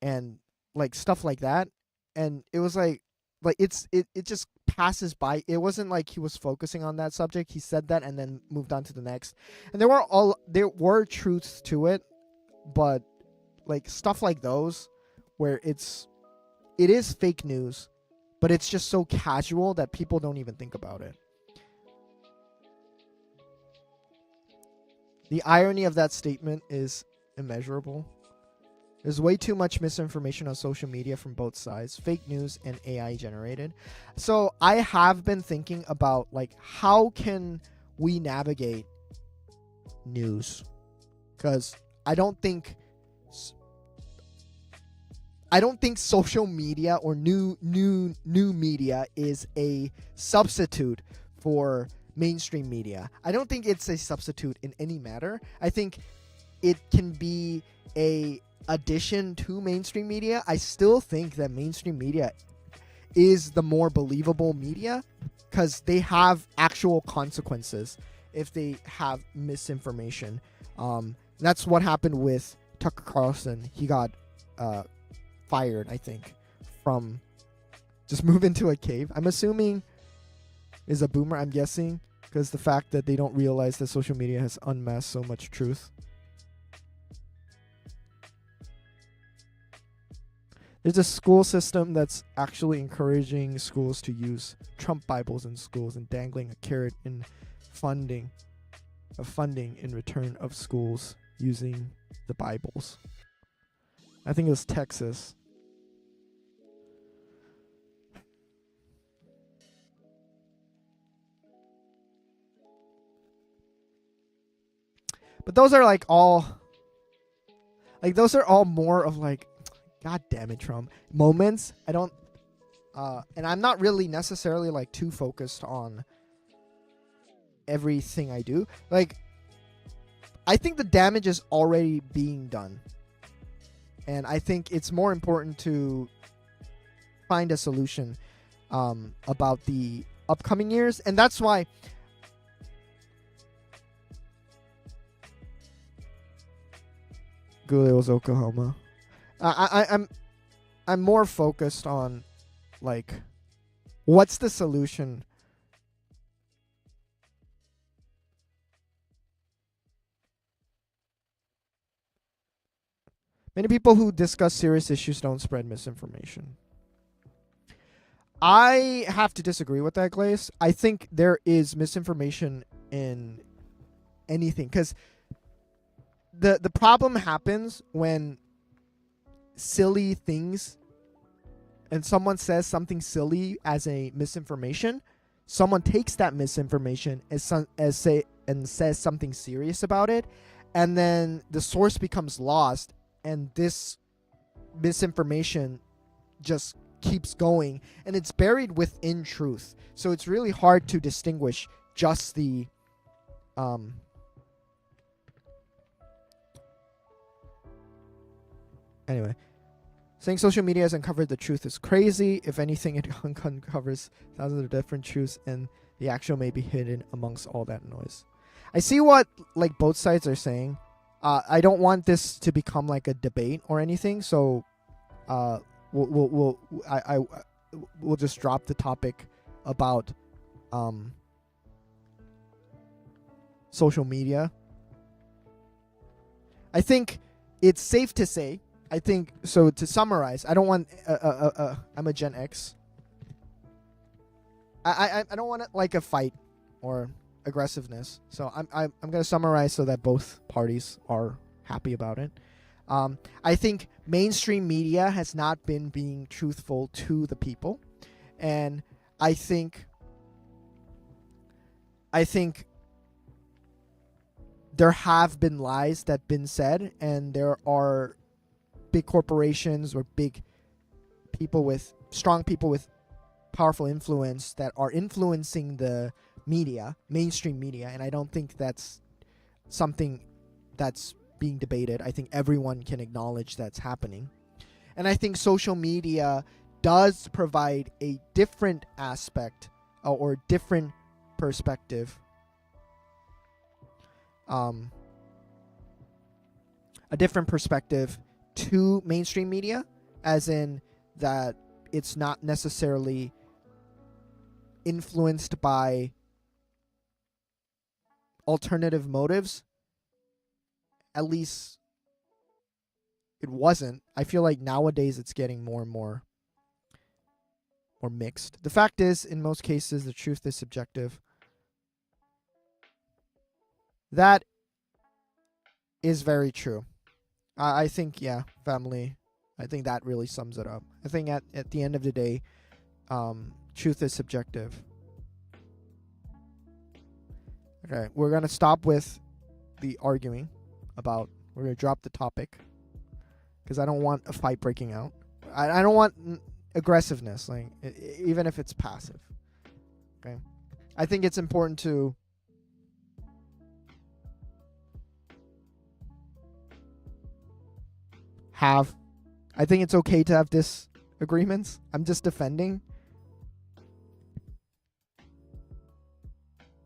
and like stuff like that. And it was like it just passes by. It wasn't like he was focusing on that subject. He said that and then moved on to the next. And there were truths to it, but like stuff like those where it is fake news, but it's just so casual that people don't even think about it. The irony of that statement is immeasurable. There's way too much misinformation on social media from both sides, fake news and AI generated. So I have been thinking about like, how can we navigate news? Because I don't think social media or new media is a substitute for mainstream media. I don't think it's a substitute in any matter. I think it can be a addition to mainstream media. I still think that mainstream media is the more believable media because they have actual consequences if they have misinformation. That's what happened with Tucker Carlson. He got fired, I think, from just move into a cave. I'm assuming is a boomer, I'm guessing, because the fact that they don't realize that social media has unmasked so much truth. There's a school system that's actually encouraging schools to use Trump Bibles in schools and dangling a carrot in funding in return of schools using the Bibles. I think it was Texas. But those are like all those are all more of like, God damn it, Trump moments. I don't and I'm not really necessarily like too focused on everything I do. Like, I think the damage is already being done. And I think it's more important to find a solution about the upcoming years. And that's why Good, it was Oklahoma. I'm more focused on like what's the solution. Many people who discuss serious issues don't spread misinformation. I have to disagree with that, Glaze. I think there is misinformation in anything because the problem happens when silly things and someone says something silly as a misinformation. Someone takes that misinformation and says something serious about it, and then the source becomes lost, and this misinformation just keeps going, and it's buried within truth. So it's really hard to distinguish just the anyway, saying social media has uncovered the truth is crazy. If anything, it uncovers thousands of different truths, and the actual may be hidden amongst all that noise. I see what like both sides are saying. I don't want this to become like a debate or anything, so we'll just drop the topic about social media. I think it's safe to say. I think so. To summarize, I don't want. I'm a Gen X. I don't want like a fight or aggressiveness. So I'm gonna summarize so that both parties are happy about it. I think mainstream media has not been being truthful to the people, and I think there have been lies that been said, and there are big corporations or big people with strong people with powerful influence that are influencing the media, mainstream media, and I don't think that's something that's being debated. I think everyone can acknowledge that's happening. And I think social media does provide a different aspect or different perspective, a different perspective to mainstream media, as in that it's not necessarily influenced by alternative motives. At least it wasn't. I feel like nowadays it's getting more and more mixed. The fact is, in most cases, the truth is subjective. That is very true. I think, yeah, family. I think that really sums it up. I think at the end of the day, truth is subjective. Okay, we're going to stop with the arguing about, we're going to drop the topic because I don't want a fight breaking out. I don't want aggressiveness, like even if it's passive. Okay, I think it's important to I think it's okay to have disagreements. I'm just defending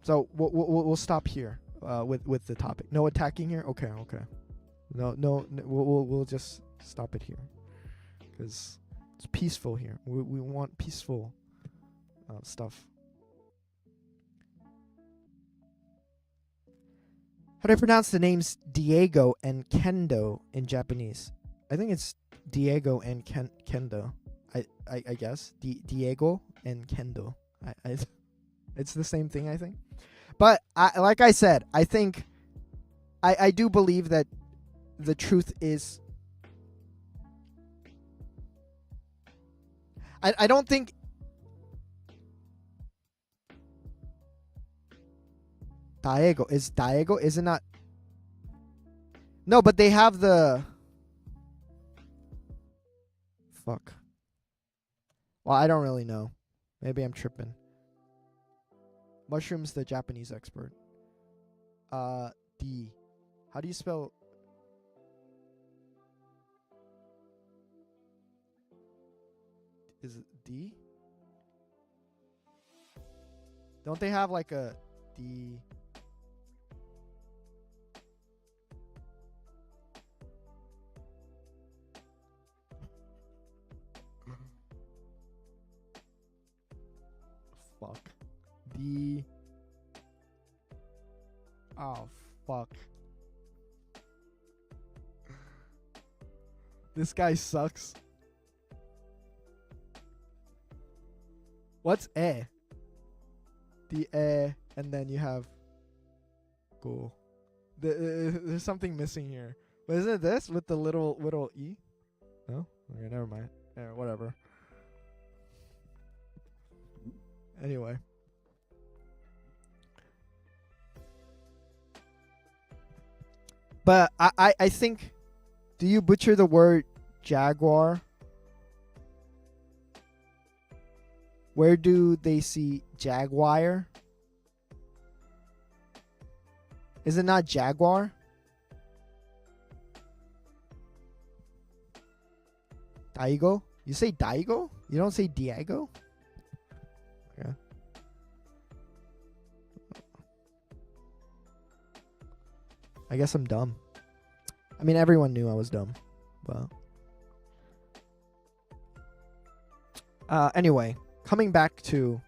So we'll stop here with the topic. No attacking here. Okay. No. We'll just stop it here because it's peaceful here. We want peaceful stuff. How do I pronounce the names Diego and Kendo in Japanese? I think it's Diego and Kendo. I guess Diego and Kendo. It's the same thing, I think. But like I said, I think I do believe that the truth is. I don't think. Diego isn't not. No, but they have the. Fuck. Well, I don't really know. Maybe I'm tripping. Mushroom's the Japanese expert. D. How do you spell? Is it D? Don't they have like a D? Fuck. D. Oh, fuck. This guy sucks. What's E? The E, and then you have go. There's something missing here. But isn't it this with the little E? No? Okay, never mind. Yeah, whatever. Anyway. But I think, do you butcher the word jaguar? Where do they see jaguar? Is it not jaguar? Daigo? You say Daigo? You don't say Diego? Yeah. I guess I'm dumb. I mean, everyone knew I was dumb. But anyway, coming back to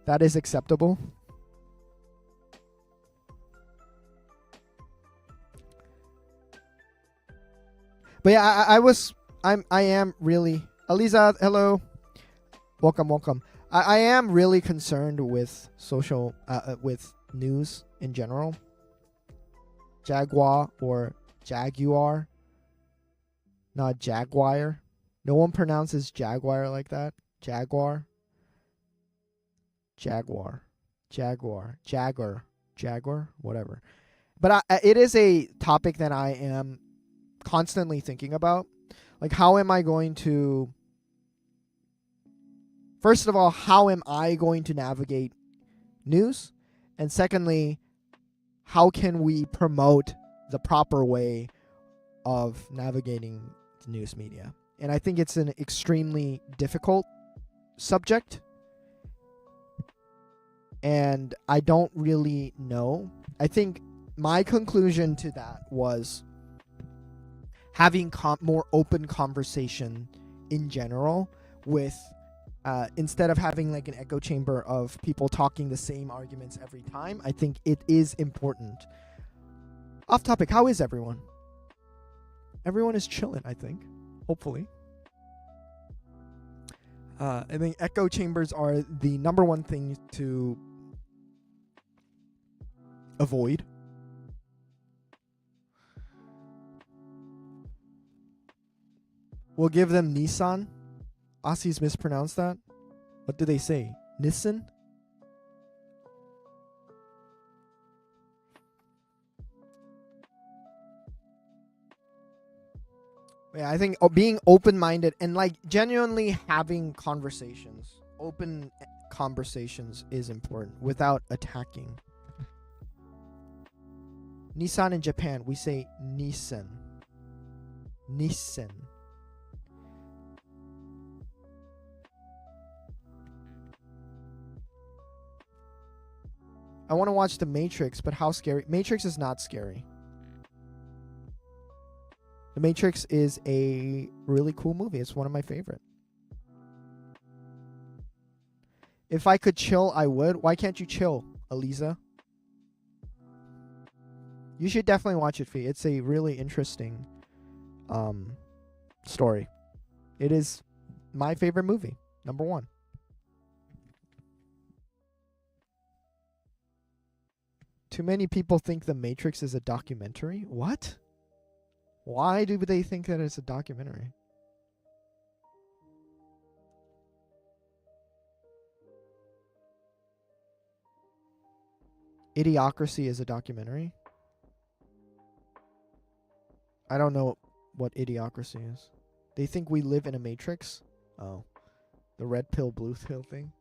that is acceptable. But yeah, I am really, Aliza, hello. Welcome. I am really concerned with social, with news in general. Jaguar or Jaguar, not Jaguar. No one pronounces Jaguar like that. Jaguar, whatever. But it is a topic that I am constantly thinking about. Like, how am I going to... First of all, how am I going to navigate news? And secondly, how can we promote the proper way of navigating the news media? And I think it's an extremely difficult subject. And I don't really know. I think my conclusion to that was having more open conversation in general with... instead of having like an echo chamber of people talking the same arguments every time, I think it is important. Off topic, how is everyone? Everyone is chilling, I think. Hopefully. I think echo chambers are the number one thing to avoid. We'll give them Nissan. Aussies mispronounced that. What do they say? Nissan? Yeah, I think being open-minded and like genuinely having conversations, open conversations is important without attacking. Nissan in Japan, we say Nissan. Nissan. I want to watch The Matrix, but how scary? Matrix is not scary. The Matrix is a really cool movie. It's one of my favorite. If I could chill, I would. Why can't you chill, Eliza? You should definitely watch it, Fee. It's a really interesting story. It is my favorite movie, number 1. Too many people think The Matrix is a documentary. What? Why do they think that it's a documentary? Idiocracy is a documentary? I don't know what Idiocracy is. They think we live in a matrix? Oh. The red pill, blue pill thing?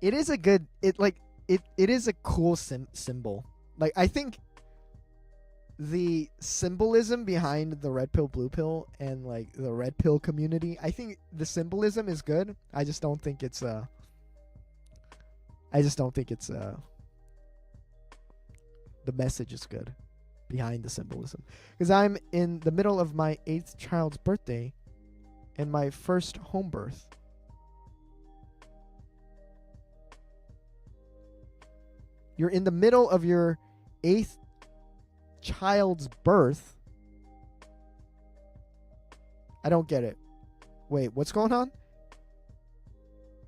It is a good... It is a cool symbol. Like, I think the symbolism behind the red pill, blue pill, and, like, the red pill community, I think the symbolism is good. I just don't think it's, the message is good behind the symbolism. Because I'm in the middle of my 8th child's birthday and my first home birth. You're in the middle of your 8th child's birth. I don't get it. Wait, what's going on?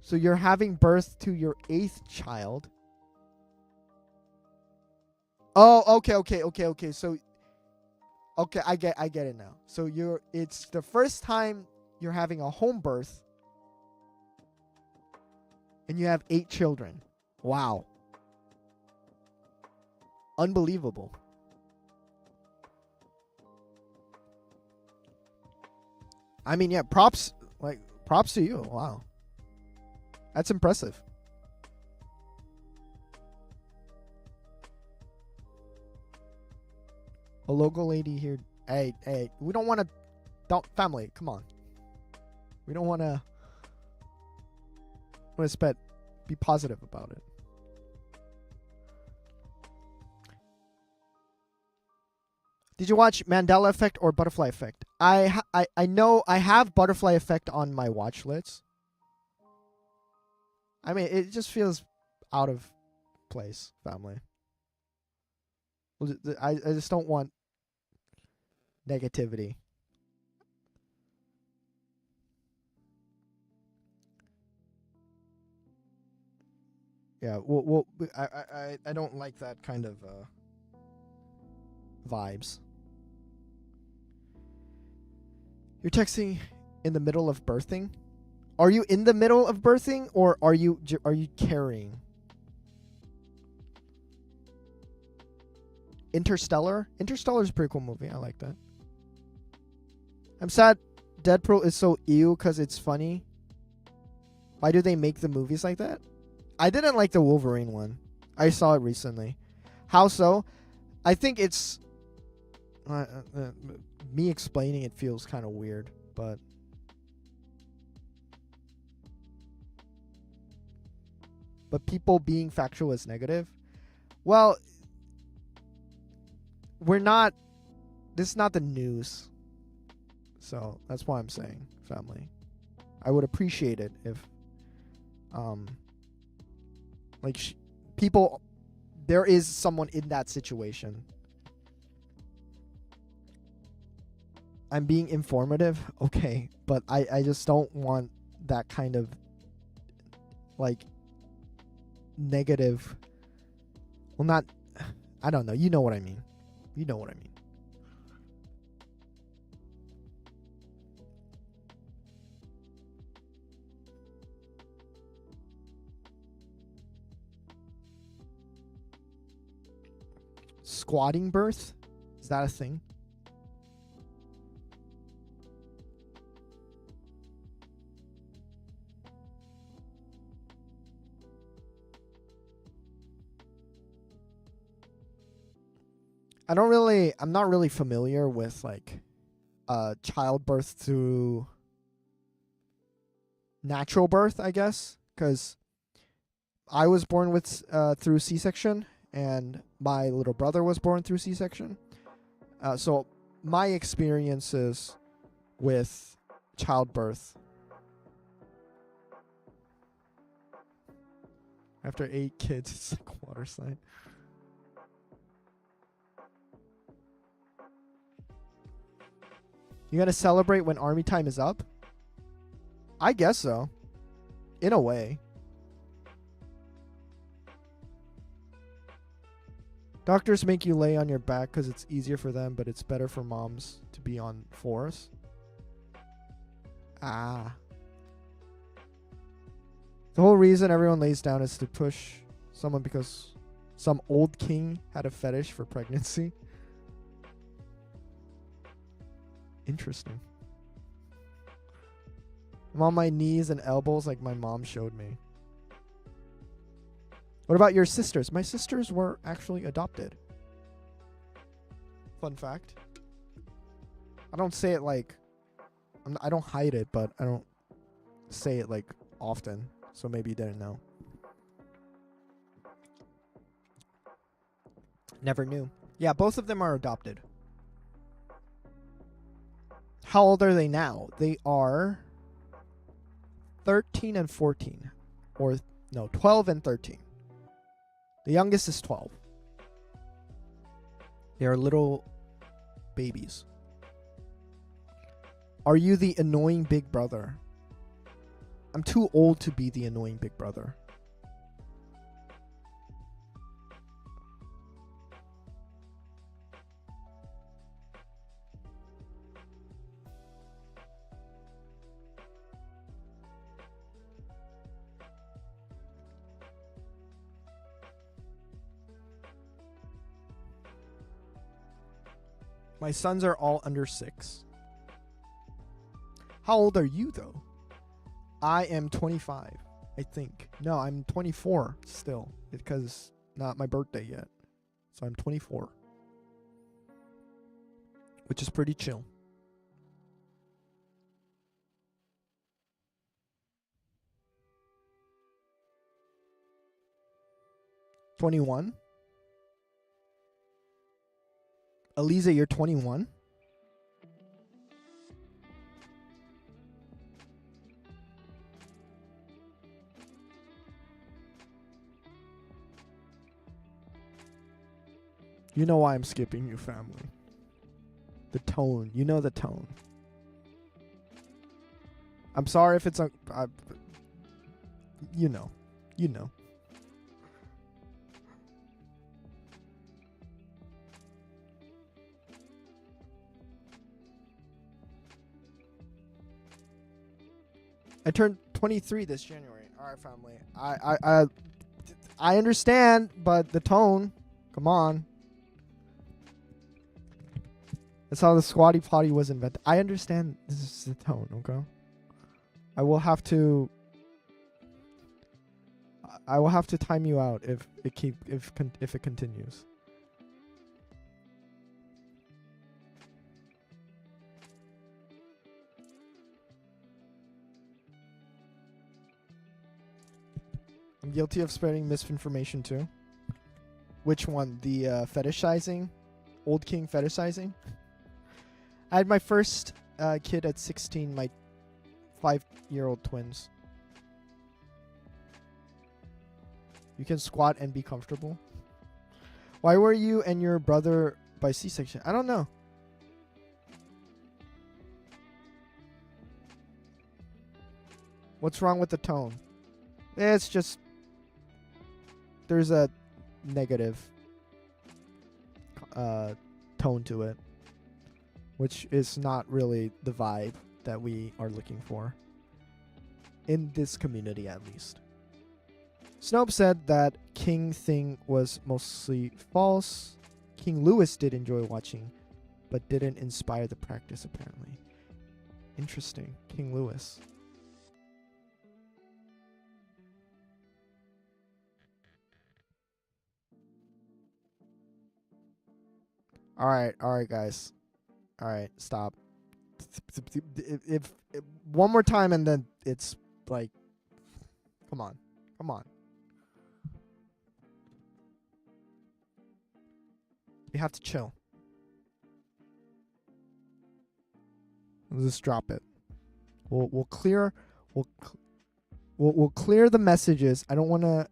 So you're having birth to your 8th child. Oh, okay. So, okay, I get it now. So it's the first time you're having a home birth, and you have 8 children. Wow. Unbelievable. I mean, yeah, props to you. Wow. That's impressive. A logo lady here. Hey, we don't want to... family, come on. We don't want to... be positive about it. Did you watch Mandela Effect or Butterfly Effect? I know I have Butterfly Effect on my watch list. I mean, it just feels out of place, family. I just don't want negativity. Yeah, well, I don't like that kind of vibes. You're texting in the middle of birthing? Are you in the middle of birthing, or are you carrying? Interstellar is a pretty cool movie. I like that. I'm sad Deadpool is so ew because it's funny. Why do they make the movies like that? I didn't like the Wolverine one. I saw it recently. How so? I think it's... me explaining it feels kind of weird, but... But people being factual is negative? Well, we're not... This is not the news. So, that's why I'm saying, family. I would appreciate it if... people... There is someone in that situation. I'm being informative, okay, but I just don't want that kind of negative. Well, not. I don't know. You know what I mean. Squatting birth? Is that a thing? I'm not really familiar with childbirth through natural birth, I guess, because I was born with through C-section, and my little brother was born through C-section. So my experiences with childbirth after 8 kids, it's like a water sign. You gotta celebrate when army time is up? I guess so. In a way. Doctors make you lay on your back because it's easier for them, but it's better for moms to be on fours. Ah. The whole reason everyone lays down is to push someone because some old king had a fetish for pregnancy. Interesting. I'm on my knees and elbows like my mom showed me. What about your sisters? My sisters were actually adopted. Fun fact. I don't say it like... I don't hide it, but I don't say it like often. So maybe you didn't know. Never knew. Yeah, both of them are adopted. How old are they now? They are 13 and 14. Or, no, 12 and 13. The youngest is 12. They are little babies. Are you the annoying big brother? I'm too old to be the annoying big brother. My sons are all under 6. How old are you, though? I am 25, I think. No, I'm 24 still, because not my birthday yet. So I'm 24. Which is pretty chill. $21? Aliza, you're 21? You know why I'm skipping you, family. The tone. You know the tone. I'm sorry if it's... you know. You know. I turned 23 this January. All right, family. I understand, but the tone. Come on. That's how the squatty potty was invented. I understand this is the tone, okay? I will have to time you out if it continues. I'm guilty of spreading misinformation too. Which one? The fetishizing? Old king fetishizing? I had my first kid at 16, my 5-year-old twins. You can squat and be comfortable. Why were you and your brother by C-section? I don't know. What's wrong with the tone? It's just... there's a negative tone to it, which is not really the vibe that we are looking for. In this community, at least. Snope said that King thing was mostly false. King Louis did enjoy watching, but didn't inspire the practice, apparently. Interesting. King Louis. Alright, guys. Alright, stop. If one more time and then it's like, come on. We have to chill. Let's just drop it. We'll clear we'll clear the messages. I don't want to.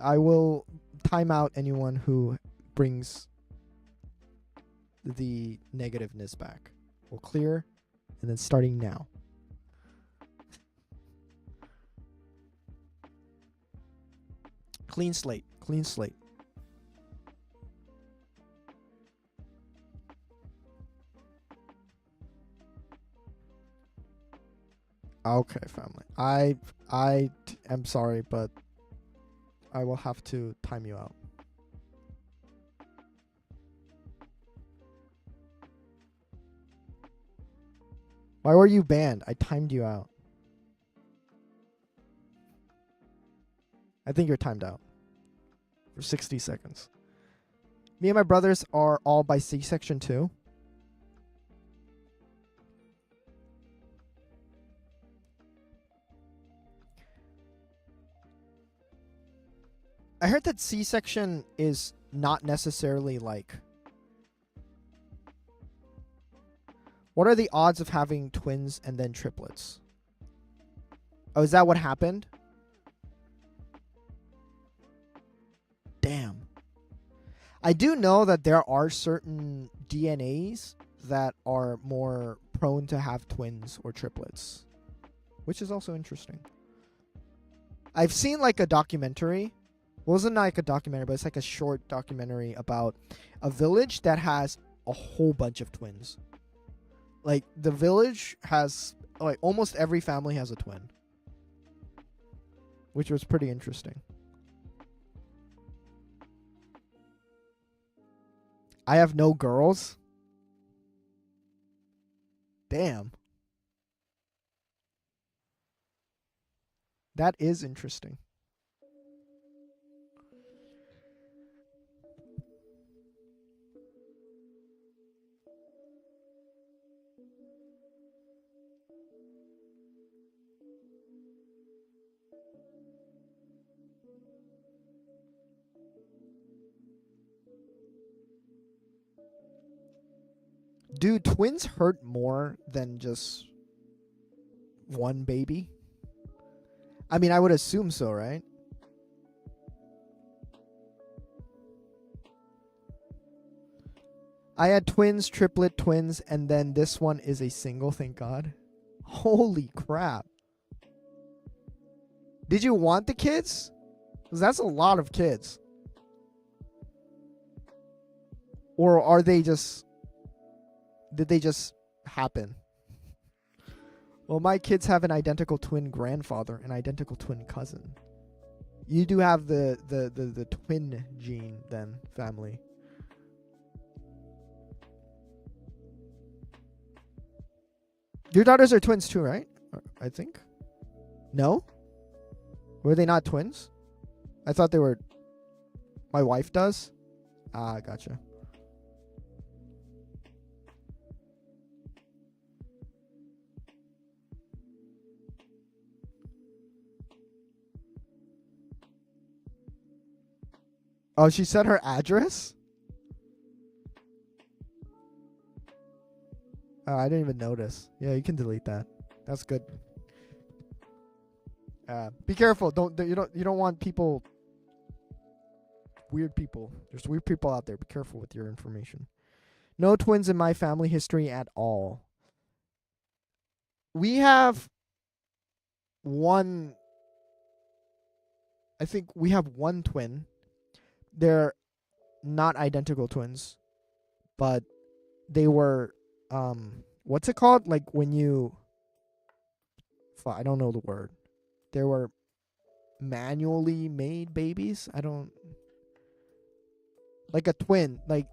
I will time out anyone who brings the negativeness back. We'll clear, and then starting now. Clean slate. Clean slate. Okay, family. I am sorry, but I will have to time you out. Why were you banned? I timed you out. I think you're timed out for 60 seconds. Me and my brothers are all by C-section too. I heard that C-section is not necessarily like... What are the odds of having twins and then triplets? Oh, is that what happened? Damn. I do know that there are certain DNAs that are more prone to have twins or triplets, which is also interesting. I've seen like a documentary. Well, it wasn't like a documentary, but it's like a short documentary about a village that has a whole bunch of twins. Like, the village has, like, almost every family has a twin. Which was pretty interesting. I have no girls. Damn. That is interesting. Do twins hurt more than just one baby? I mean, I would assume so, right? I had twins, triplet twins, and then this one is a single, thank God. Holy crap. Did you want the kids? 'Cause that's a lot of kids. Or are they just... Did they just happen? Well, my kids have an identical twin grandfather, an identical twin cousin. You do have the twin gene then, family. Your daughters are twins too, right? I think. No? Were they not twins? I thought they were. My wife does? Ah, gotcha. Oh, she said her address? Oh, I didn't even notice. Yeah, you can delete that. That's good. Be careful. You don't want people, weird people. There's weird people out there. Be careful with your information. No twins in my family history at all. We have one. I think we have one twin. They're not identical twins, but they were, what's it called? Like when you, I don't know the word. They were manually made babies. I don't, like a twin. Like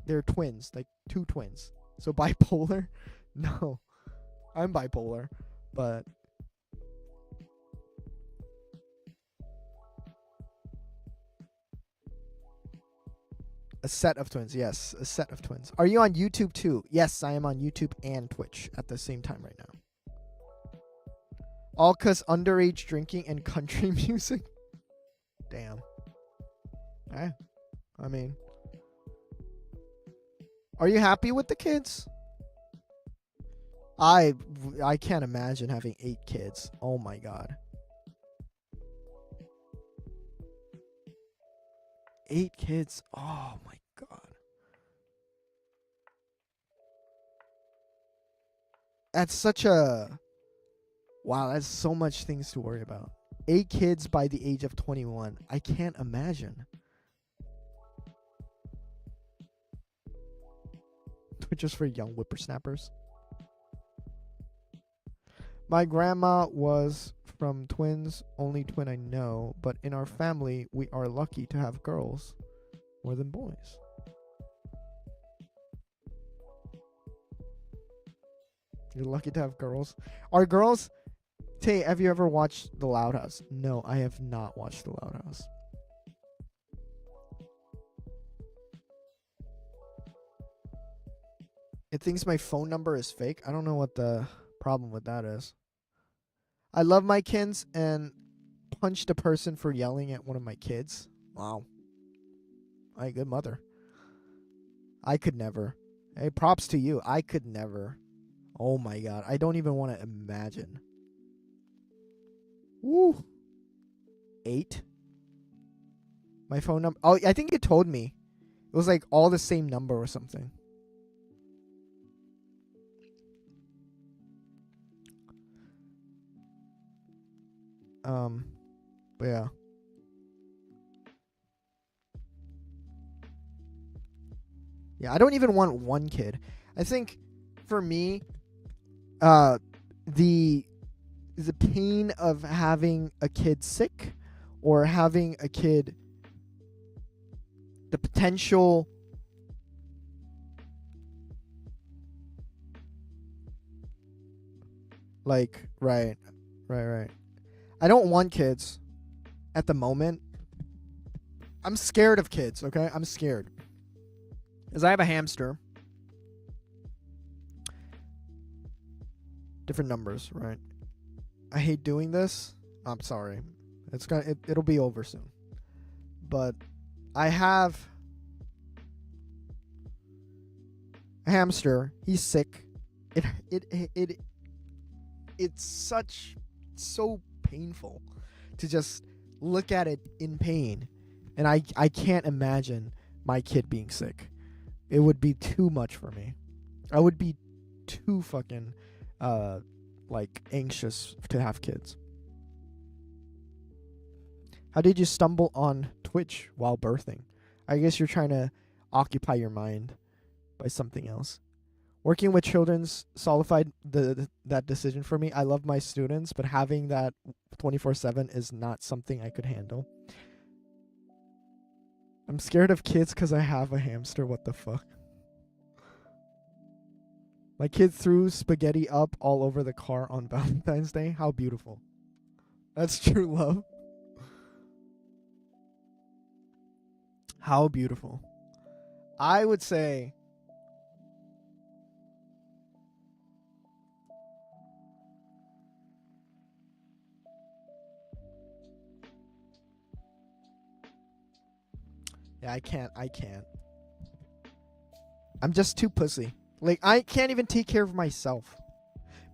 they're twins, like two twins. So bipolar? No, I'm bipolar, but. A set of twins, yes. A set of twins. Are you on YouTube too? Yes, I am on YouTube and Twitch at the same time right now. All cause underage drinking and country music? Damn. I mean, Are you happy with the kids? I can't imagine having 8 kids. Oh my god. 8 kids. Oh my god. That's such a wow, that's so much things to worry about. 8 kids by the age of 21. I can't imagine. Just for young whippersnappers. My grandma was from twins, only twin I know, but in our family, we are lucky to have girls more than boys. You're lucky to have girls. Are girls... Tay, have you ever watched The Loud House? No, I have not watched The Loud House. It thinks my phone number is fake. I don't know what the problem with that is. I love my kids and punched a person for yelling at one of my kids. Wow. My good mother. I could never. Hey, props to you. I could never. Oh my god. I don't even want to imagine. Woo. 8. My phone number. Oh, I think it told me. It was like all the same number or something. But yeah. Yeah, I don't even want one kid. I think for me, the pain of having a kid sick or having a kid, the potential like right. I don't want kids at the moment. I'm scared of kids, okay? I'm scared. Because I have a hamster. Different numbers, right? I hate doing this. I'm sorry. It'll be over soon. But I have a hamster. He's sick. It's so painful to just look at it in pain, and I can't imagine my kid being sick. It would be too much for me. I would be too fucking like anxious to have kids. How did you stumble on Twitch while birthing? I guess you're trying to occupy your mind by something else. Working with children's solidified that decision for me. I love my students, but having that 24/7 is not something I could handle. I'm scared of kids because I have a hamster. What the fuck? My kid threw spaghetti up all over the car on Valentine's Day. How beautiful. That's true love. How beautiful. I would say... Yeah, I can't. I'm just too pussy. Like, I can't even take care of myself.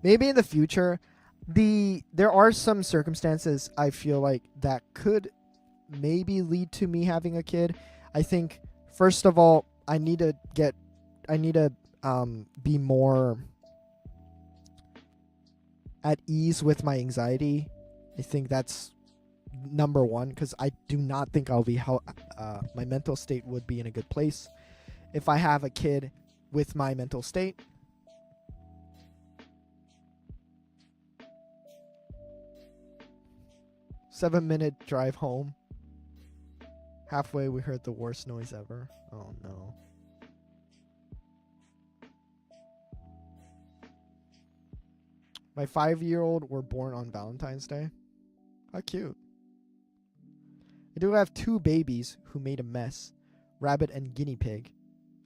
Maybe in the future, there are some circumstances I feel like that could maybe lead to me having a kid. I think, first of all, I need to be more at ease with my anxiety. I think that's number one, because I do not think I'll be my mental state would be in a good place if I have a kid with my mental state. Seven-minute drive home. Halfway, we heard the worst noise ever. Oh no. My 5-year-old were born on Valentine's Day. How cute. I do have 2 babies who made a mess. Rabbit and guinea pig.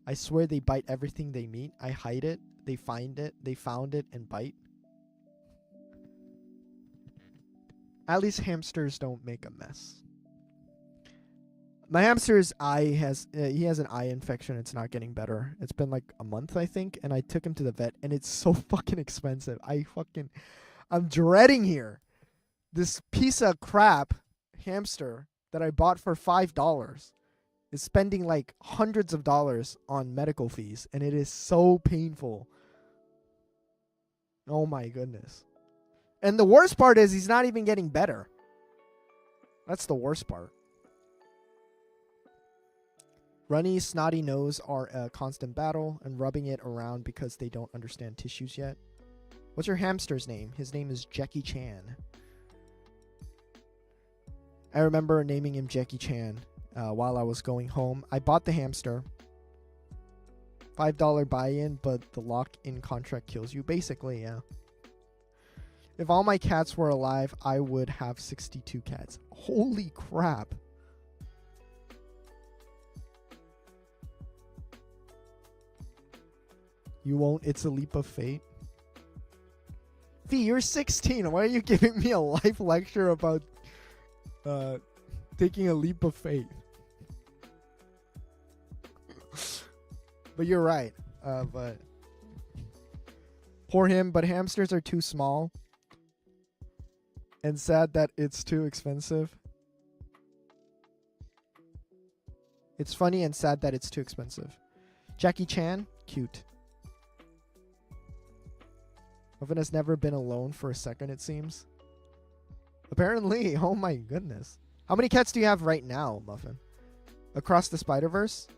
I swear they bite everything they meet. I hide it. They find it. They found it and bite. At least hamsters don't make a mess. My hamster's eye he has an eye infection. It's not getting better. It's been like a month, I think, and I took him to the vet, and it's so fucking expensive. I'm dreading here. This piece of crap hamster that I bought for $5 is spending like hundreds of dollars on medical fees, and it is so painful. Oh my goodness. And the worst part is he's not even getting better. That's the worst part. Runny, snotty nose are a constant battle, and rubbing it around because they don't understand tissues yet. What's your hamster's name? His name is Jackie Chan. I remember naming him Jackie Chan while I was going home. I bought the hamster. $5 buy-in, but the lock-in contract kills you. Basically, yeah. If all my cats were alive, I would have 62 cats. Holy crap. You won't. It's a leap of fate. Fee, you're 16. Why are you giving me a life lecture about taking a leap of faith? But you're right. But poor him. But hamsters are too small. And sad that it's too expensive. It's funny and sad that it's too expensive. Jackie Chan, cute. Muffin has never been alone for a second, it seems. Apparently. Oh my goodness. How many cats do you have right now, Muffin? Across the Spider-Verse?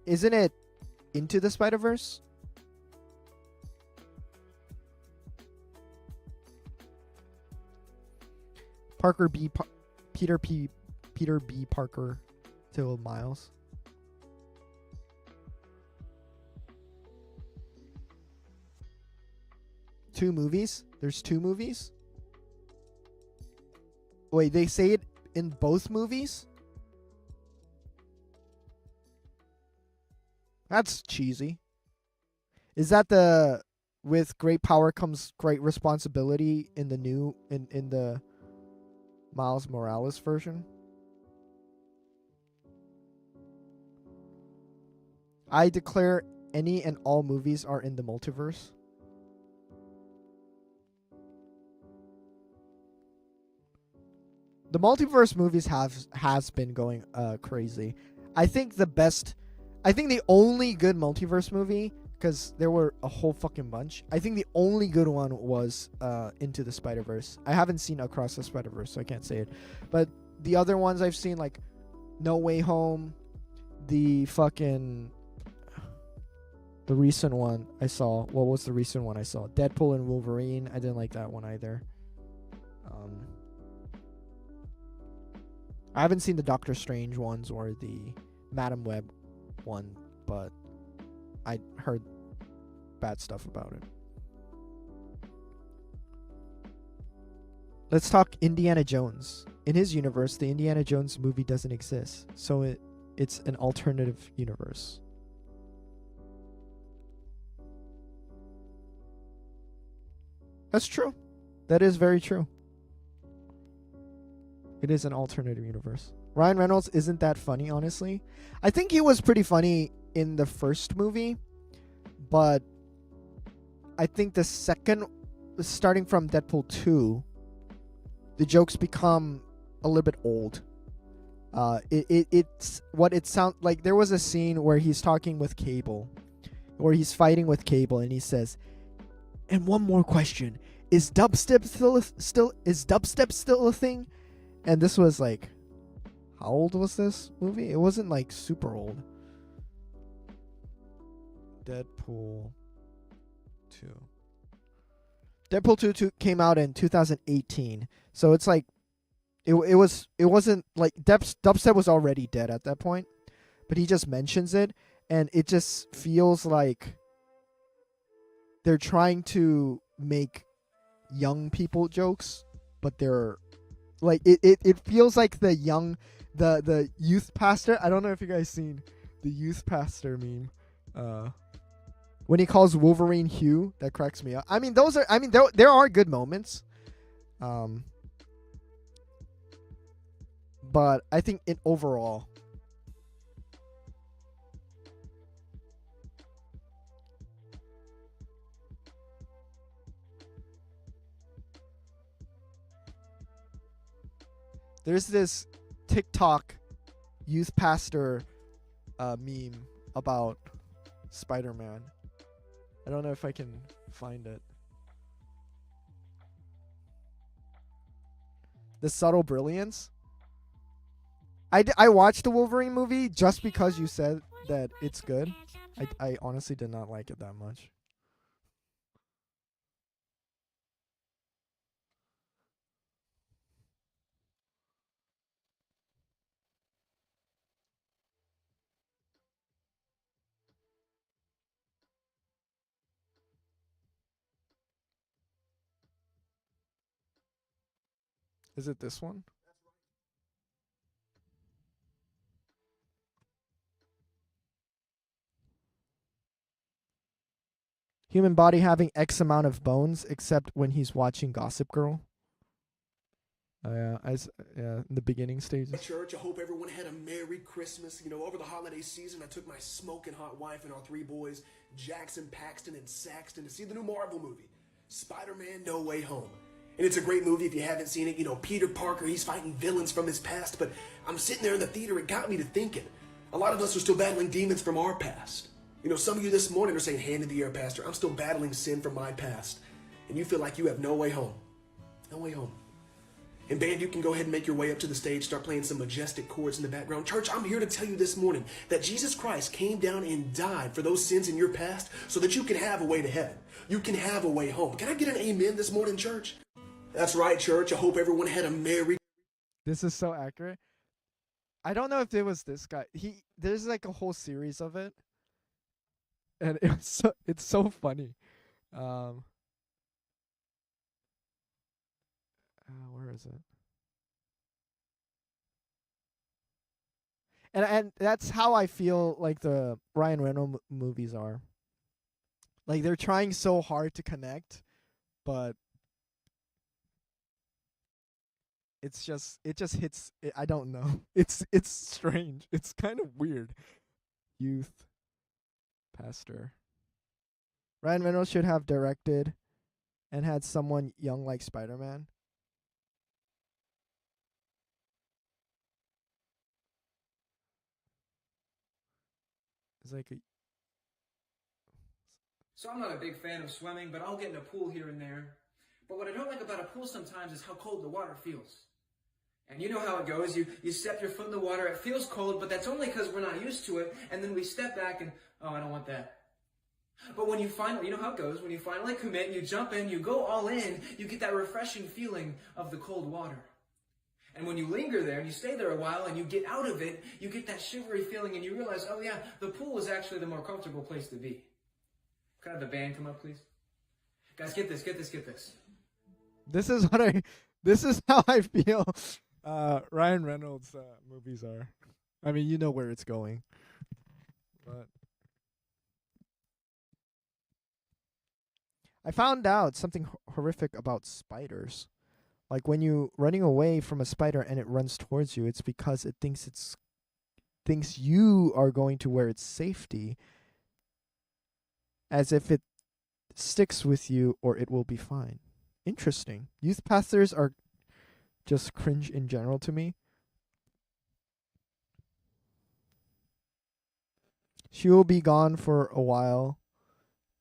Isn't it Into the Spider-Verse? Peter B. Parker to Miles. Two movies? There's two movies? Wait, they say it in both movies? That's cheesy. Is that the with great power comes great responsibility in the new in the Miles Morales version? I declare any and all movies are in the multiverse. The multiverse movies has been going crazy. I think the only good multiverse movie, because there were a whole fucking bunch. I think the only good one was Into the Spider-Verse. I haven't seen Across the Spider-Verse, so I can't say it. But the other ones I've seen, like No Way Home, the recent one I saw. What was the recent one I saw? Deadpool and Wolverine. I didn't like that one either. I haven't seen the Doctor Strange ones or the Madam Web one, but I heard bad stuff about it. Let's talk Indiana Jones. In his universe, the Indiana Jones movie doesn't exist, so it's an alternative universe. That's true. That is very true. It is an alternative universe. Ryan Reynolds isn't that funny, honestly. I think he was pretty funny in the first movie, but I think the second, starting from Deadpool 2, the jokes become a little bit old. It's what it sounds like. There was a scene where he's talking with Cable, where he's fighting with Cable, and he says, "And one more question: is dubstep still a thing?" And this was like, how old was this movie? It wasn't like super old. Deadpool 2. Deadpool 2 came out in 2018. So it's like it wasn't like dubstep was already dead at that point, but he just mentions it, and it just feels like they're trying to make young people jokes, but they're like it feels like the youth pastor. I don't know if you guys seen the youth pastor meme. When he calls Wolverine Hugh, that cracks me up. I mean, there are good moments. but I think in overall, there's this TikTok youth pastor meme about Spider-Man. I don't know if I can find it. The Subtle Brilliance. I watched the Wolverine movie just because you said that it's good. I honestly did not like it that much. Is it this one? Human body having X amount of bones, except when he's watching Gossip Girl. Yeah, in the beginning stages. Church, I hope everyone had a Merry Christmas. You know, over the holiday season, I took my smoking hot wife and our 3 boys, Jackson, Paxton, and Saxton, to see the new Marvel movie, Spider-Man No Way Home. And it's a great movie if you haven't seen it. You know, Peter Parker, he's fighting villains from his past, but I'm sitting there in the theater, it got me to thinking. A lot of us are still battling demons from our past. You know, some of you this morning are saying, hand in the air, Pastor, I'm still battling sin from my past. And you feel like you have no way home. No way home. And band, you can go ahead and make your way up to the stage, start playing some majestic chords in the background. Church, I'm here to tell you this morning that Jesus Christ came down and died for those sins in your past so that you can have a way to heaven. You can have a way home. Can I get an amen this morning, church? That's right, church. I hope everyone had a Merry... This is so accurate. I don't know if it was this guy. There's like a whole series of it. And it's so funny. Where is it? And that's how I feel like the Ryan Reynolds movies are. Like they're trying so hard to connect, but it just hits. I don't know. It's strange. It's kind of weird. Youth pastor. Ryan Reynolds should have directed and had someone young like Spider-Man. It's like So I'm not a big fan of swimming, but I'll get in a pool here and there. But what I don't like about a pool sometimes is how cold the water feels. And you know how it goes. You step your foot in the water, it feels cold, but that's only because we're not used to it. And then we step back and, oh, I don't want that. But when you finally, you know how it goes, when you finally commit and you jump in, you go all in, you get that refreshing feeling of the cold water. And when you linger there and you stay there a while and you get out of it, you get that shivery feeling and you realize, oh yeah, the pool is actually the more comfortable place to be. Can I have the band come up, please? Guys, get this. This is how I feel Ryan Reynolds movies are. I mean, you know where it's going. But I found out something horrific about spiders. Like when you running away from a spider and it runs towards you, it's because it thinks you are going to where it's safety, as if it sticks with you or it will be fine. Interesting. Youth pastors are just cringe in general to me. She will be gone for a while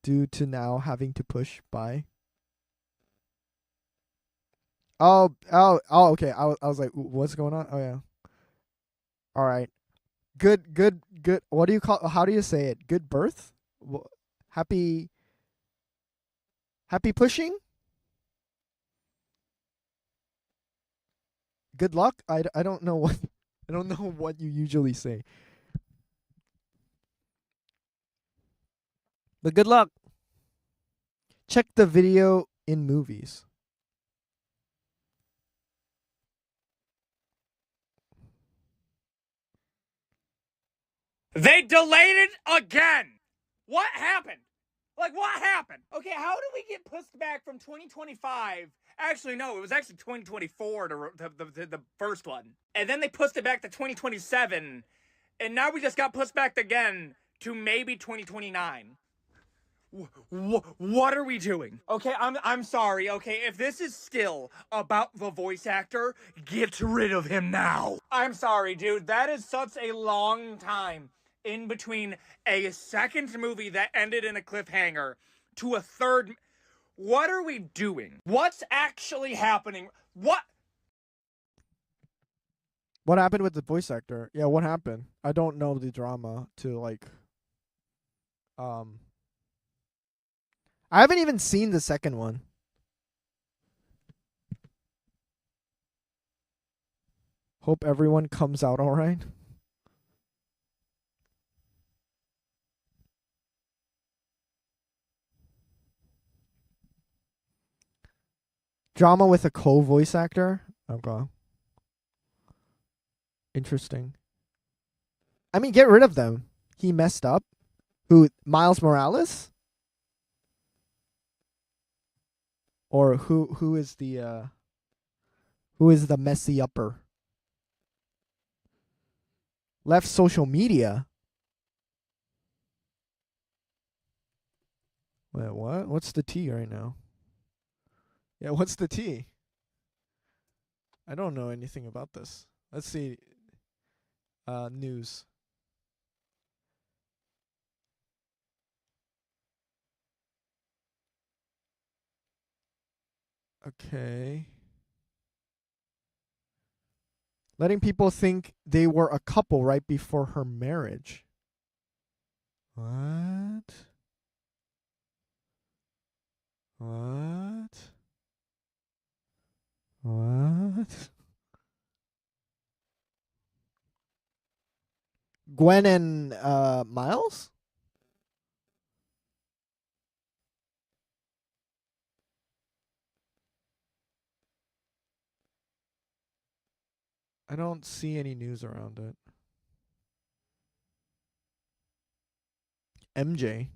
due to now having to push by. Oh, okay. I was like, what's going on? Oh, yeah. All right. Good. What do you call, how do you say it? Good birth? Happy pushing? Good luck? I don't know what, I don't know what you usually say. But good luck. Check the video in movies. They delayed it again. What happened? Like, what happened? Okay, how do we get pushed back from 2025 Actually, no, it was actually 2024, the first one. And then they pushed it back to 2027. And now we just got pushed back again to maybe 2029. What are we doing? Okay, I'm sorry. Okay, if this is still about the voice actor, get rid of him now. I'm sorry, dude. That is such a long time in between a second movie that ended in a cliffhanger to a third. What are we doing? What's actually happening? What happened with the voice actor? Yeah, what happened? I don't know the drama to like. I haven't even seen the second one. Hope everyone comes out all right. Drama with a co-voice actor? Okay. Interesting. I mean, get rid of them. He messed up. Who? Miles Morales? Or who is the messy upper? Left social media. Wait, what? What's the T right now? Yeah, what's the T? I don't know anything about this. Let's see. News. Okay. Letting people think they were a couple right before her marriage. What? What? What? Gwen and Miles? I don't see any news around it. MJ.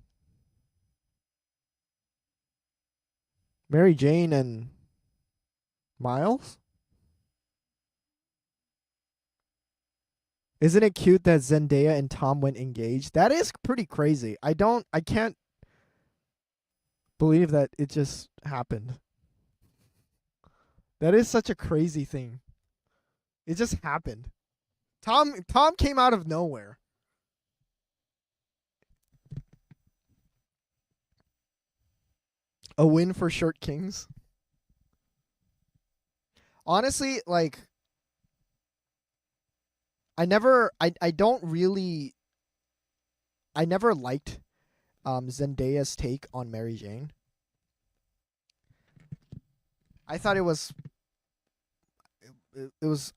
Mary Jane and Miles? Isn't it cute that Zendaya and Tom went engaged? That is pretty crazy. I can't believe that it just happened. That is such a crazy thing. It just happened. Tom came out of nowhere. A win for Shirt Kings. Honestly, like I never liked Zendaya's take on Mary Jane. I thought it was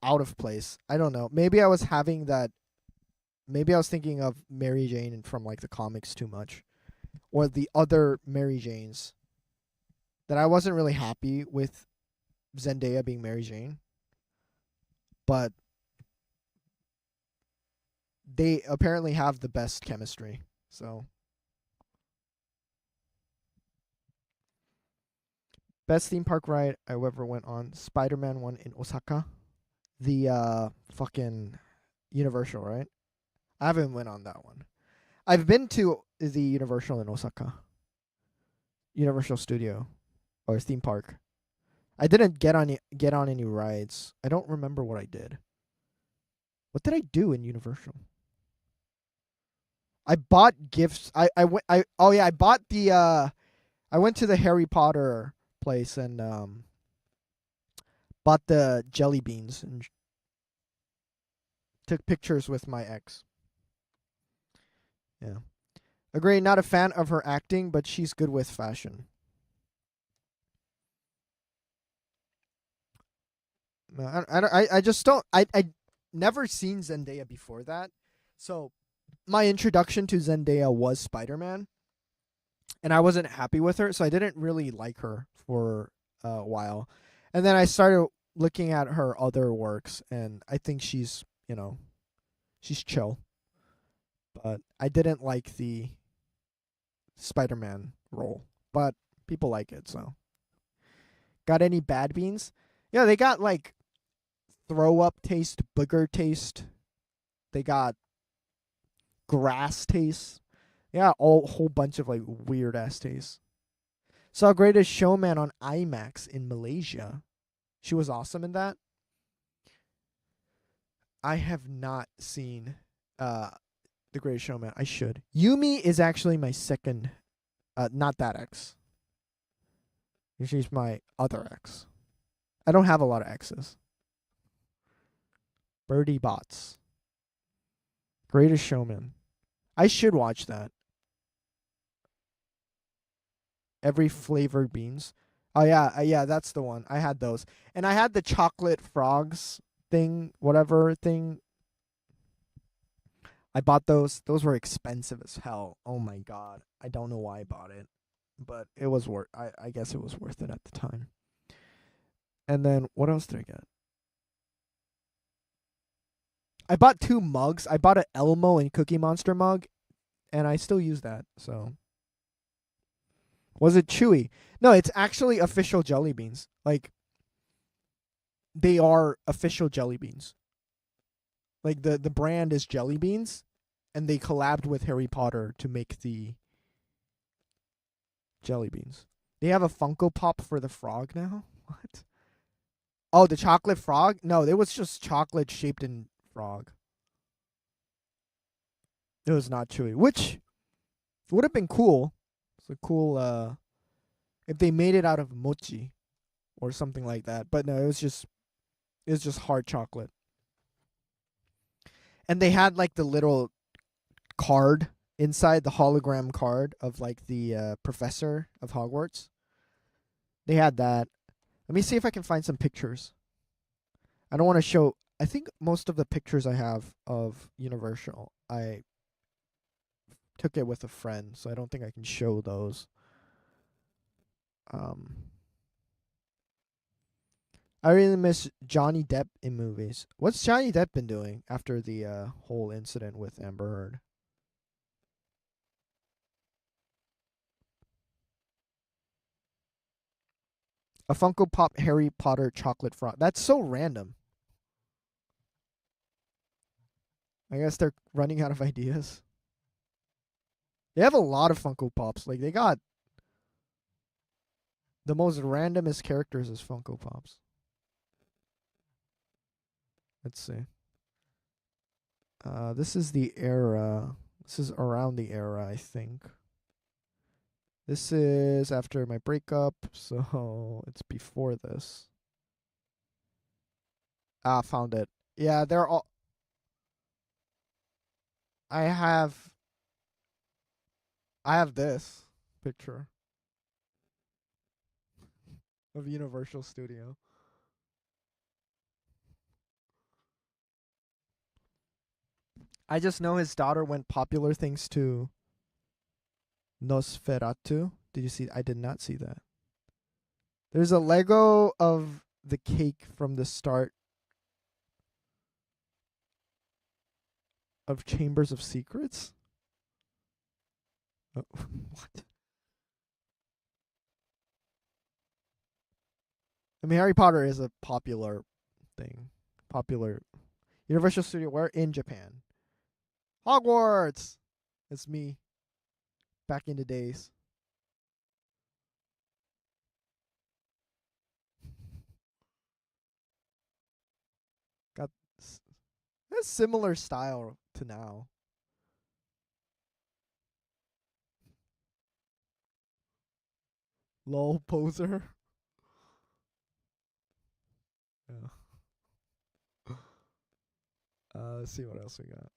out of place. I don't know. Maybe I was thinking of Mary Jane from like the comics too much, or the other Mary Janes. That I wasn't really happy with Zendaya being Mary Jane, but they apparently have the best chemistry. So, best theme park ride I ever went on: Spider-Man one in Osaka, the fucking Universal, right? I haven't went on that one. I've been to the Universal in Osaka, Universal Studio, or theme park. I didn't get on any rides. I don't remember what I did. What did I do in Universal? I bought gifts. I bought the I went to the Harry Potter place and bought the jelly beans and took pictures with my ex. Yeah. Agree, not a fan of her acting, but she's good with fashion. No, I just don't. I never seen Zendaya before that, so my introduction to Zendaya was Spider-Man, and I wasn't happy with her, so I didn't really like her for a while, and then I started looking at her other works, and I think she's she's chill, but I didn't like the Spider-Man role, but people like it, so. Got any bad beans? Yeah, they got like throw up taste, booger taste. They got grass taste. Yeah, a whole bunch of like weird ass tastes. Saw Greatest Showman on IMAX in Malaysia. She was awesome in that. I have not seen The Greatest Showman. I should. Yumi is actually my second, not that ex. She's my other ex. I don't have a lot of exes. Birdie Bots. Greatest Showman. I should watch that. Every flavored beans. Oh yeah, yeah, that's the one. I had those. And I had the chocolate frogs thing, whatever thing. I bought those. Those were expensive as hell. Oh my god. I don't know why I bought it. But it was worth I guess it was worth it at the time. And then what else did I get? I bought 2 mugs. I bought an Elmo and Cookie Monster mug, and I still use that. So, was it chewy? No, it's actually official jelly beans. Like, they are official jelly beans. Like the brand is Jelly Beans, and they collabed with Harry Potter to make the jelly beans. They have a Funko Pop for the frog now. What? Oh, the chocolate frog? No, it was just chocolate shaped in frog. It was not chewy, which would have been cool. It's a cool if they made it out of mochi or something like that. But no, it was just hard chocolate. And they had like the little card inside, the hologram card of like the professor of Hogwarts. They had that. Let me see if I can find some pictures. I don't want to show. I think most of the pictures I have of Universal, I took it with a friend, so I don't think I can show those. I really miss Johnny Depp in movies. What's Johnny Depp been doing after the whole incident with Amber Heard? A Funko Pop Harry Potter chocolate frog. That's so random. I guess they're running out of ideas. They have a lot of Funko Pops. Like, they got the most randomest characters as Funko Pops. Let's see. This is the era. This is around the era, I think. This is after my breakup, so it's before this. Ah, found it. Yeah, they're all... I have this picture of Universal Studio. I just know his daughter went popular thanks to Nosferatu. Did you see? I did not see that. There's a Lego of the cake from the start of Chambers of Secrets. Oh, what? I mean, Harry Potter is a popular thing. Popular. Universal Studio, where? In Japan. Hogwarts! It's me. Back in the days. Got a similar style to now. Lol poser. Yeah. Let's see what else we got.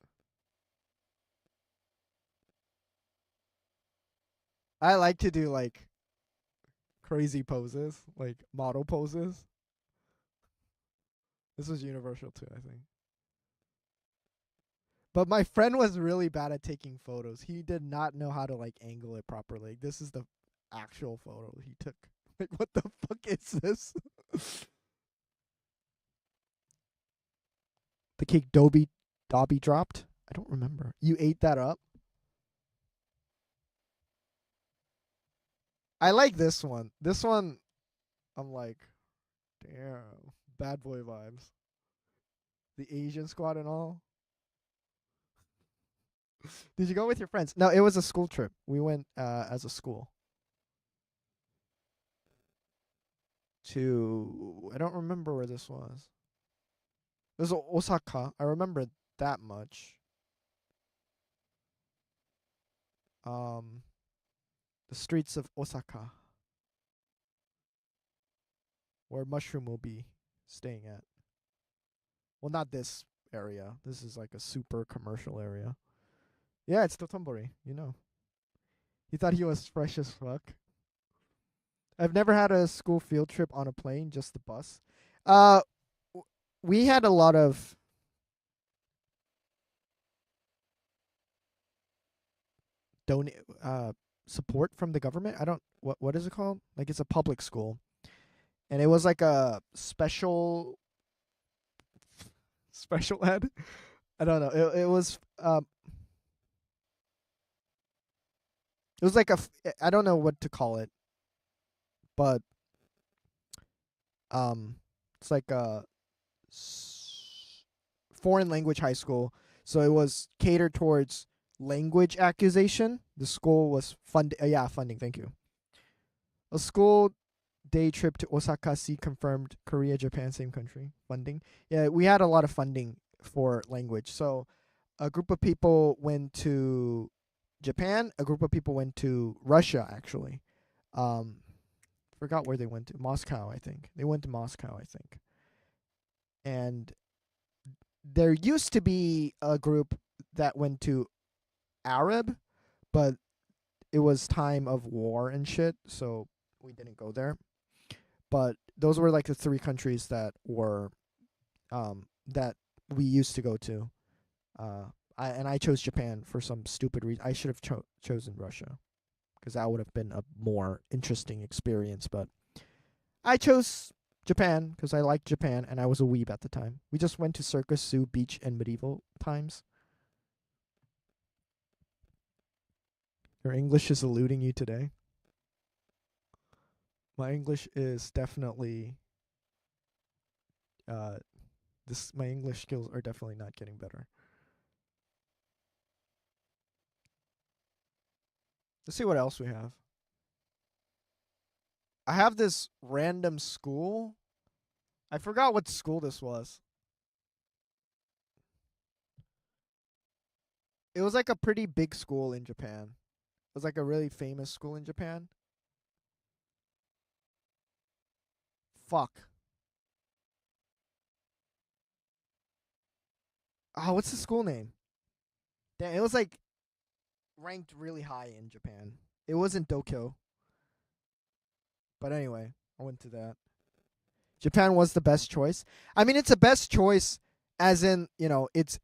I like to do like crazy poses, like model poses. This was Universal too, I think. But my friend was really bad at taking photos. He did not know how to like angle it properly. This is the actual photo he took. Like, what the fuck is this? The cake Dobby dropped? I don't remember. You ate that up? I like this one. This one I'm like, damn, bad boy vibes. The Asian squad and all. Did you go with your friends? No, it was a school trip. We went as a school to. I don't remember where this was. It was Osaka. I remember that much. The streets of Osaka, where Mushroom will be staying at. Well, not this area. This is like a super commercial area. Yeah, it's Dotonbori, you know. He thought he was fresh as fuck. I've never had a school field trip on a plane, just the bus. We had a lot of support from the government. I don't what is it called? Like it's a public school. And it was like a special ed. I don't know. It was like I don't know what to call it, but it's like a foreign language high school. So it was catered towards language acquisition. The school was funding. Thank you. A school day trip to Osaka. See confirmed. Korea, Japan, same country. Funding. Yeah, we had a lot of funding for language. So a group of people went to Japan. A group of people went to Russia. Actually, forgot where they went to. Moscow, I think. They went to Moscow, I think. And there used to be a group that went to Arab, but it was time of war and shit, so we didn't go there. But those were like the three countries that were that we used to go to. I chose Japan for some stupid reason. I should have chosen Russia, because that would have been a more interesting experience. But I chose Japan because I liked Japan and I was a weeb at the time. We just went to circus, zoo, beach, and medieval times. Your English is eluding you today. My English is definitely my English skills are definitely not getting better. Let's see what else we have. I have this random school. I forgot what school this was. It was like a pretty big school in Japan. It was like a really famous school in Japan. Fuck. Oh, what's the school name? Damn, it was like ranked really high in Japan. It wasn't Dokyo. But anyway, I went to that. Japan was the best choice. I mean, it's a best choice as in, you know, it's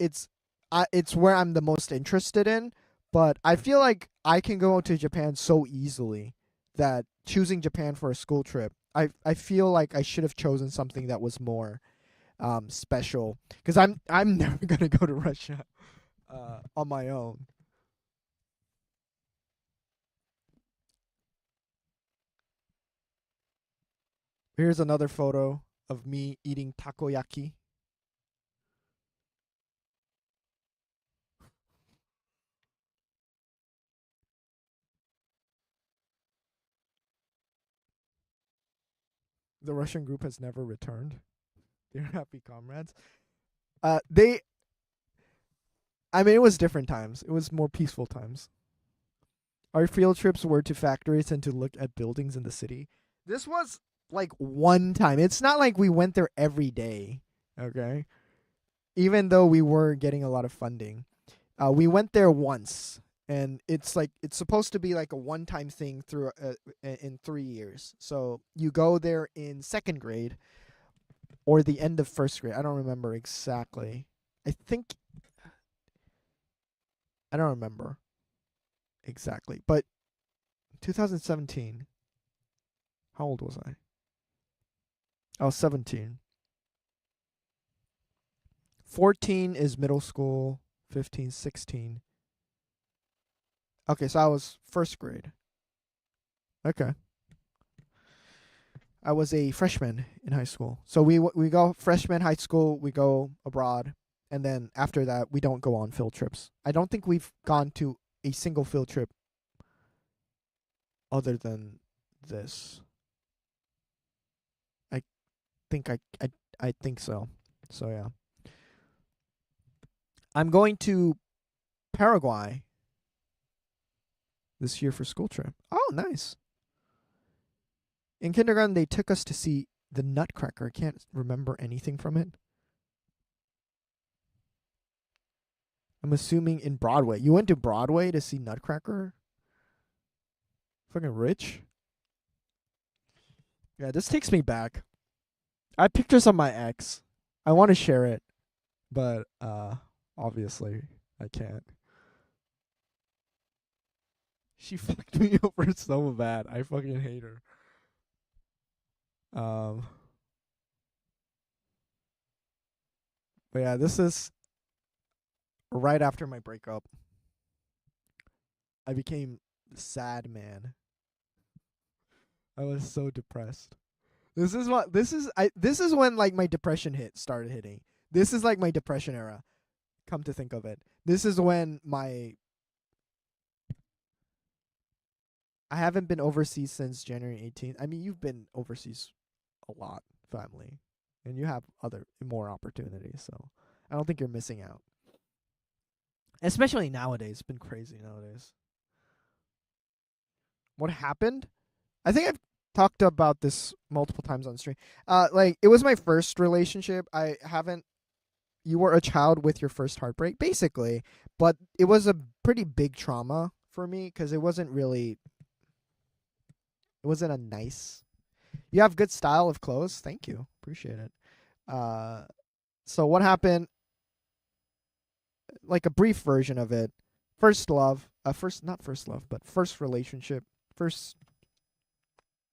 where I'm the most interested in, but I feel like I can go to Japan so easily that choosing Japan for a school trip, I feel like I should have chosen something that was more special, because I'm never going to go to Russia on my own. Here's another photo of me eating takoyaki. The Russian group has never returned. They're happy comrades. I mean, it was different times. It was more peaceful times. Our field trips were to factories and to look at buildings in the city. This was like one time. It's not like we went there every day, okay? Even though we were getting a lot of funding. We went there once, and it's supposed to be like a one-time thing through in 3 years. So you go there in second grade or the end of first grade. I don't remember exactly. I don't remember exactly. But 2017, how old was I? I was 17. 14 is middle school. 15, 16. Okay, so I was first grade. Okay. I was a freshman in high school. So we go freshman high school, we go abroad, and then after that we don't go on field trips. I don't think we've gone to a single field trip other than this. I think I think so. So yeah. I'm going to Paraguay this year for school trip. Oh, nice. In kindergarten, they took us to see the Nutcracker. I can't remember anything from it. I'm assuming in Broadway. You went to Broadway to see Nutcracker? Fucking rich. Yeah, this takes me back. I have pictures of my ex. I want to share it, but obviously I can't. She fucked me over so bad. I fucking hate her. But yeah, this is right after my breakup. I became sad man. I was so depressed. This is when like my depression started hitting. This is like my depression era. Come to think of it. This is when I haven't been overseas since January 18th. I mean, you've been overseas a lot, family, and you have more opportunities, so I don't think you're missing out. Especially nowadays. It's been crazy nowadays. What happened? I think I've talked about this multiple times on stream. Like, it was my first relationship. You were a child with your first heartbreak, basically, but it was a pretty big trauma for me because it wasn't a nice. You have good style of clothes. Thank you. Appreciate it. So what happened? Like a brief version of it. First relationship. First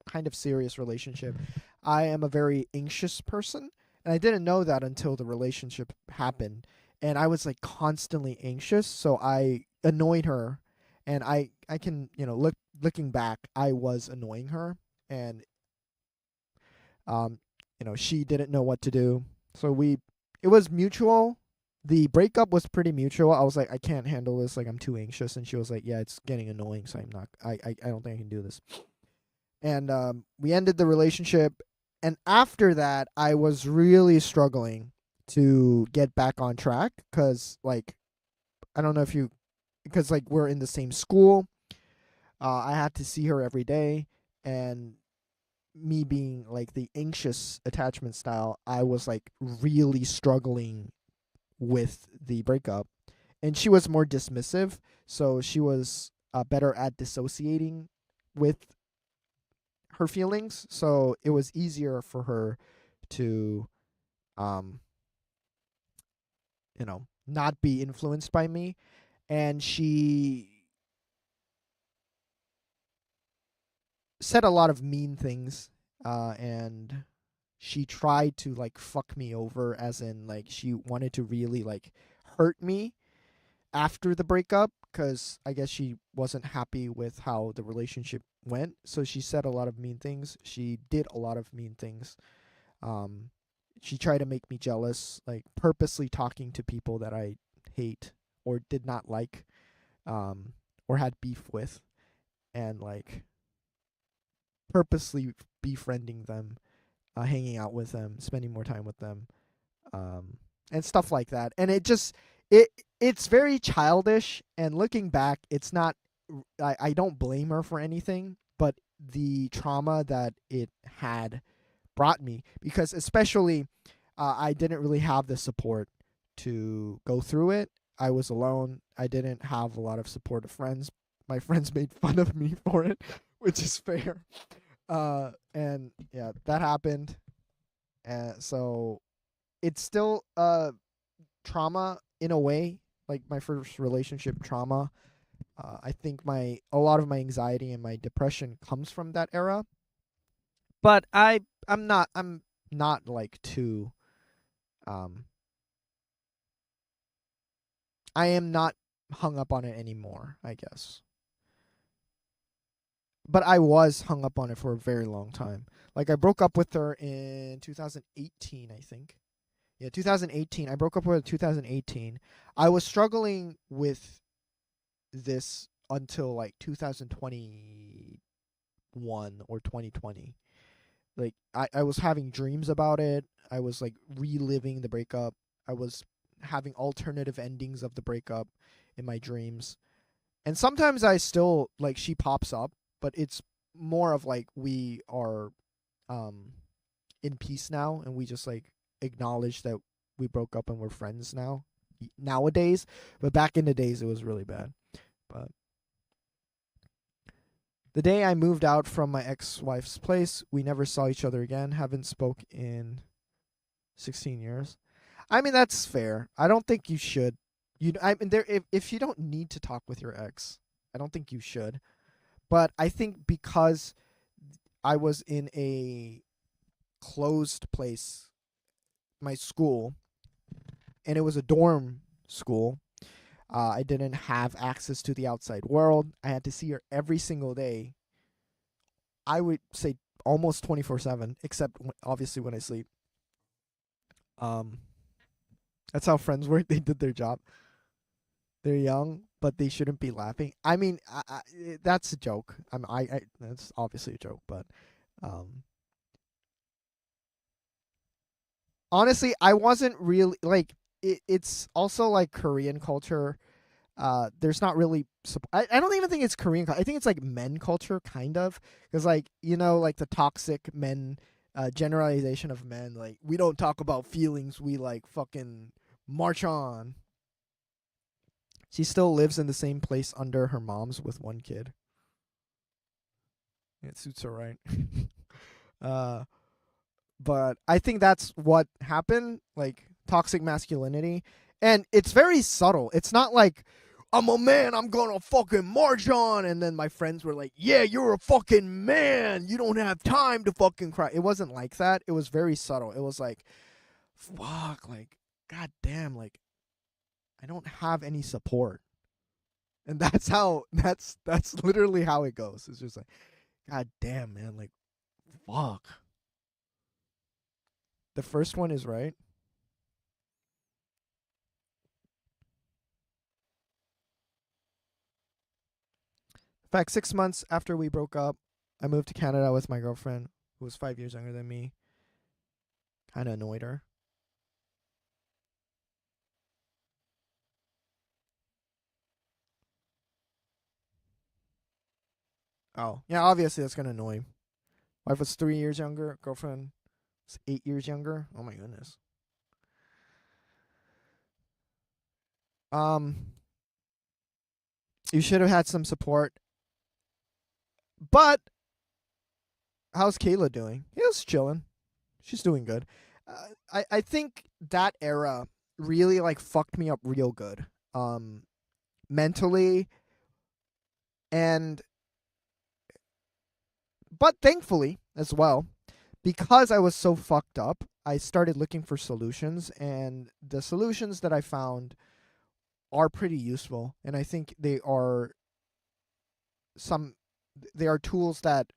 kind of serious relationship. I am a very anxious person, and I didn't know that until the relationship happened. And I was like constantly anxious, so I annoyed her, and I can, looking back, I was annoying her, and she didn't know what to do. So it was mutual. The breakup was pretty mutual. I was like, I can't handle this, like I'm too anxious, and she was like, yeah, it's getting annoying, so I don't think I can do this. And we ended the relationship, and after that I was really struggling to get back on track because, like, I don't know if you, because like we're in the same school. I had to see her every day, and me being like the anxious attachment style, I was like really struggling with the breakup, and she was more dismissive, so she was better at dissociating with her feelings, so it was easier for her to not be influenced by me. And she said a lot of mean things, and she tried to like fuck me over, as in like she wanted to really like hurt me after the breakup, because I guess she wasn't happy with how the relationship went. So she said a lot of mean things. She did a lot of mean things. She tried to make me jealous, like purposely talking to people that I hate or did not like, or had beef with, and like purposely befriending them, hanging out with them, spending more time with them, and stuff like that. And it's very childish, and looking back, it's not, I don't blame her for anything, but the trauma that it had brought me, because especially I didn't really have the support to go through it. I was alone. I didn't have a lot of supportive friends. My friends made fun of me for it, which is fair. And yeah, that happened. So it's still trauma in a way, like my first relationship trauma. I think a lot of my anxiety and my depression comes from that era. But I'm not like too I am not hung up on it anymore, I guess. but I was hung up on it for a very long time. Like I broke up with her in 2018, I think. Yeah, 2018. I broke up with her in 2018. I was struggling with this until like 2021 or 2020. Like I was having dreams about it. I was like reliving the breakup. I was having alternative endings of the breakup in my dreams. And sometimes I still like she pops up, but it's more of like we are um in peace now and we just like acknowledge that we broke up and we're friends nowadays. But back in the days it was really bad. But the day I moved out from my ex-wife's place, we never saw each other again. Haven't spoke in 16 years. I mean, that's fair. I don't think you should. I mean, if you don't need to talk with your ex, I don't think you should. But I think because I was in a closed place, my school, and it was a dorm school, I didn't have access to the outside world. I had to see her every single day. I would say almost 24/7, except obviously when I sleep. That's how friends work. They did their job. They're young, but they shouldn't be laughing. I mean, that's a joke. That's obviously a joke, but honestly, I wasn't really like it's also like Korean culture. There's not really I don't even think it's Korean. I think it's like men culture kind of, because like like the toxic men generalization of men, like we don't talk about feelings, we like fucking march on. She still lives in the same place under her mom's with one kid. It suits her right. uh but I think that's what happened, like toxic masculinity. And it's very subtle. It's not like I'm a man, I'm gonna fucking march on, and then my friends were like, yeah, you're a fucking man, you don't have time to fucking cry. It wasn't like that. It was very subtle. It was like, fuck, like, god damn, like I don't have any support. And that's literally how it goes. It's just like, god damn, man, like fuck. The first one is right. In fact, 6 months after we broke up, I moved to Canada with my girlfriend, who was 5 years younger than me. Kind of annoyed her. Oh, yeah, obviously that's going to annoy him. Wife was 3 years younger. Girlfriend was 8 years younger. Oh, my goodness. You should have had some support. But how's Kayla doing? Kayla's chilling. She's doing good. I think that era really like fucked me up real good. Mentally, and but thankfully as well, because I was so fucked up, I started looking for solutions, and the solutions that I found are pretty useful, and I think they are tools that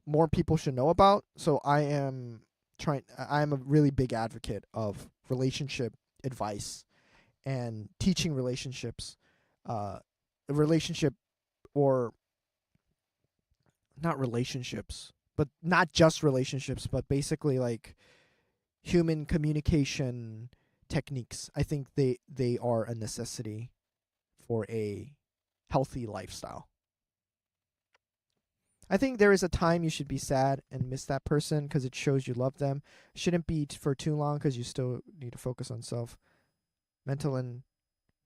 more people should know about. So I am a really big advocate of relationship advice and teaching relationships, relationship, or not relationships, but not just relationships, but basically like human communication techniques. I think they are a necessity for a healthy lifestyle. I think there is a time you should be sad and miss that person because it shows you love them. Shouldn't be for too long because you still need to focus on self. Mental and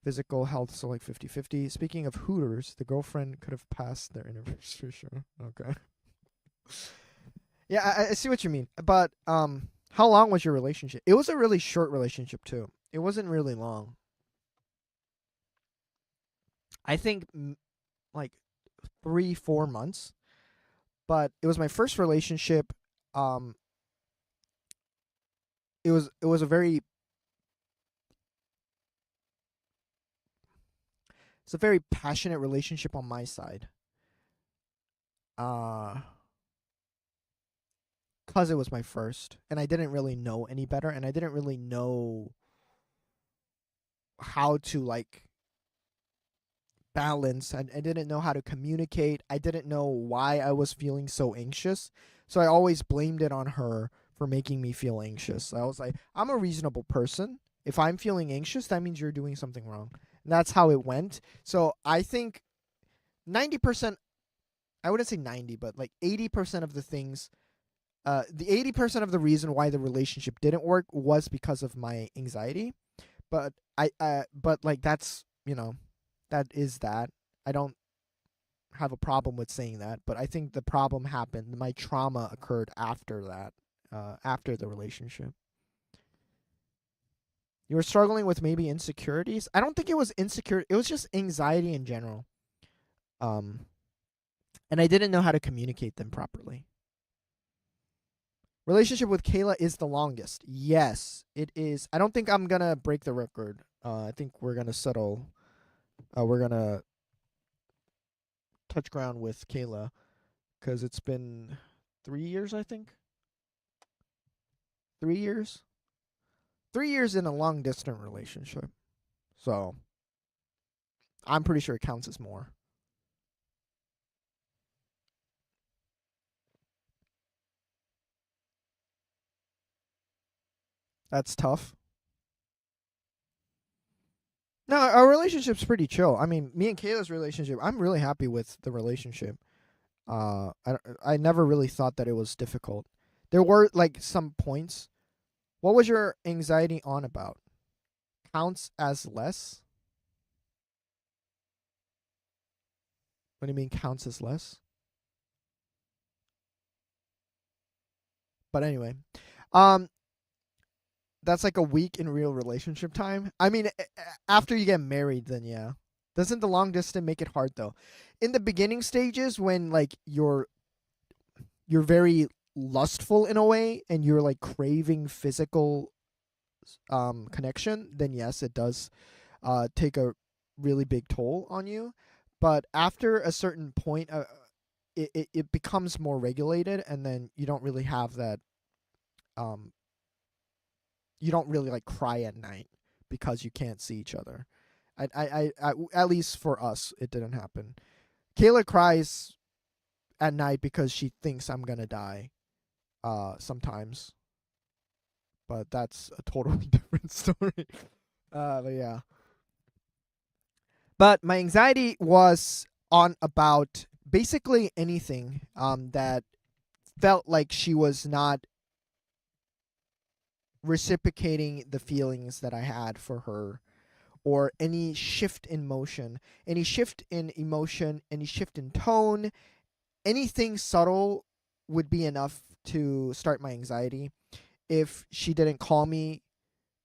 physical health, so like 50-50. Speaking of Hooters, the girlfriend could have passed their anniversary show. Okay. Yeah, I see what you mean. But how long was your relationship? It was a really short relationship too. It wasn't really long. I think like 3-4 months. But it was my first relationship. It was a very passionate relationship on my side. because it was my first, and I didn't really know any better, and I didn't really know how to like balance. I didn't know how to communicate. I didn't know why I was feeling so anxious. So I always blamed it on her for making me feel anxious. I was like, I'm a reasonable person. If I'm feeling anxious, that means you're doing something wrong. And that's how it went. So I think 90%, I wouldn't say 90, but like 80% of the things, the 80% of the reason why the relationship didn't work was because of my anxiety. But but like that's, that is that. I don't have a problem with saying that, but I think the problem happened. My trauma occurred after that, after the relationship. You were struggling with maybe insecurities. I don't think it was insecure. It was just anxiety in general. Um, and I didn't know how to communicate them properly. Relationship with Kayla is the longest. Yes, it is. I don't think I'm gonna break the record. I think we're gonna settle. We're gonna touch ground with Kayla because it's been 3 years, I think. 3 years. 3 years in a long distance relationship. So I'm pretty sure it counts as more. That's tough. No, our relationship's pretty chill. I mean, me and Kayla's relationship, I'm really happy with the relationship. I never really thought that it was difficult. There were like some points. What was your anxiety on about? Counts as less? What do you mean counts as less? But anyway, um, that's like a week in real relationship time. I mean, after you get married, then yeah. Doesn't the long distance make it hard though? In the beginning stages, when like you're very lustful in a way, and you're like craving physical connection, then yes, it does take a really big toll on you. But after a certain point, it becomes more regulated, and then you don't really have that. Um, you don't really like cry at night because you can't see each other. At least for us, it didn't happen. Kayla cries at night because she thinks I'm gonna die. Sometimes, but that's a totally different story. But yeah. But my anxiety was on about basically anything that felt like she was not reciprocating the feelings that I had for her, or any shift in motion, any shift in emotion, any shift in tone, anything subtle would be enough to start my anxiety. If she didn't call me,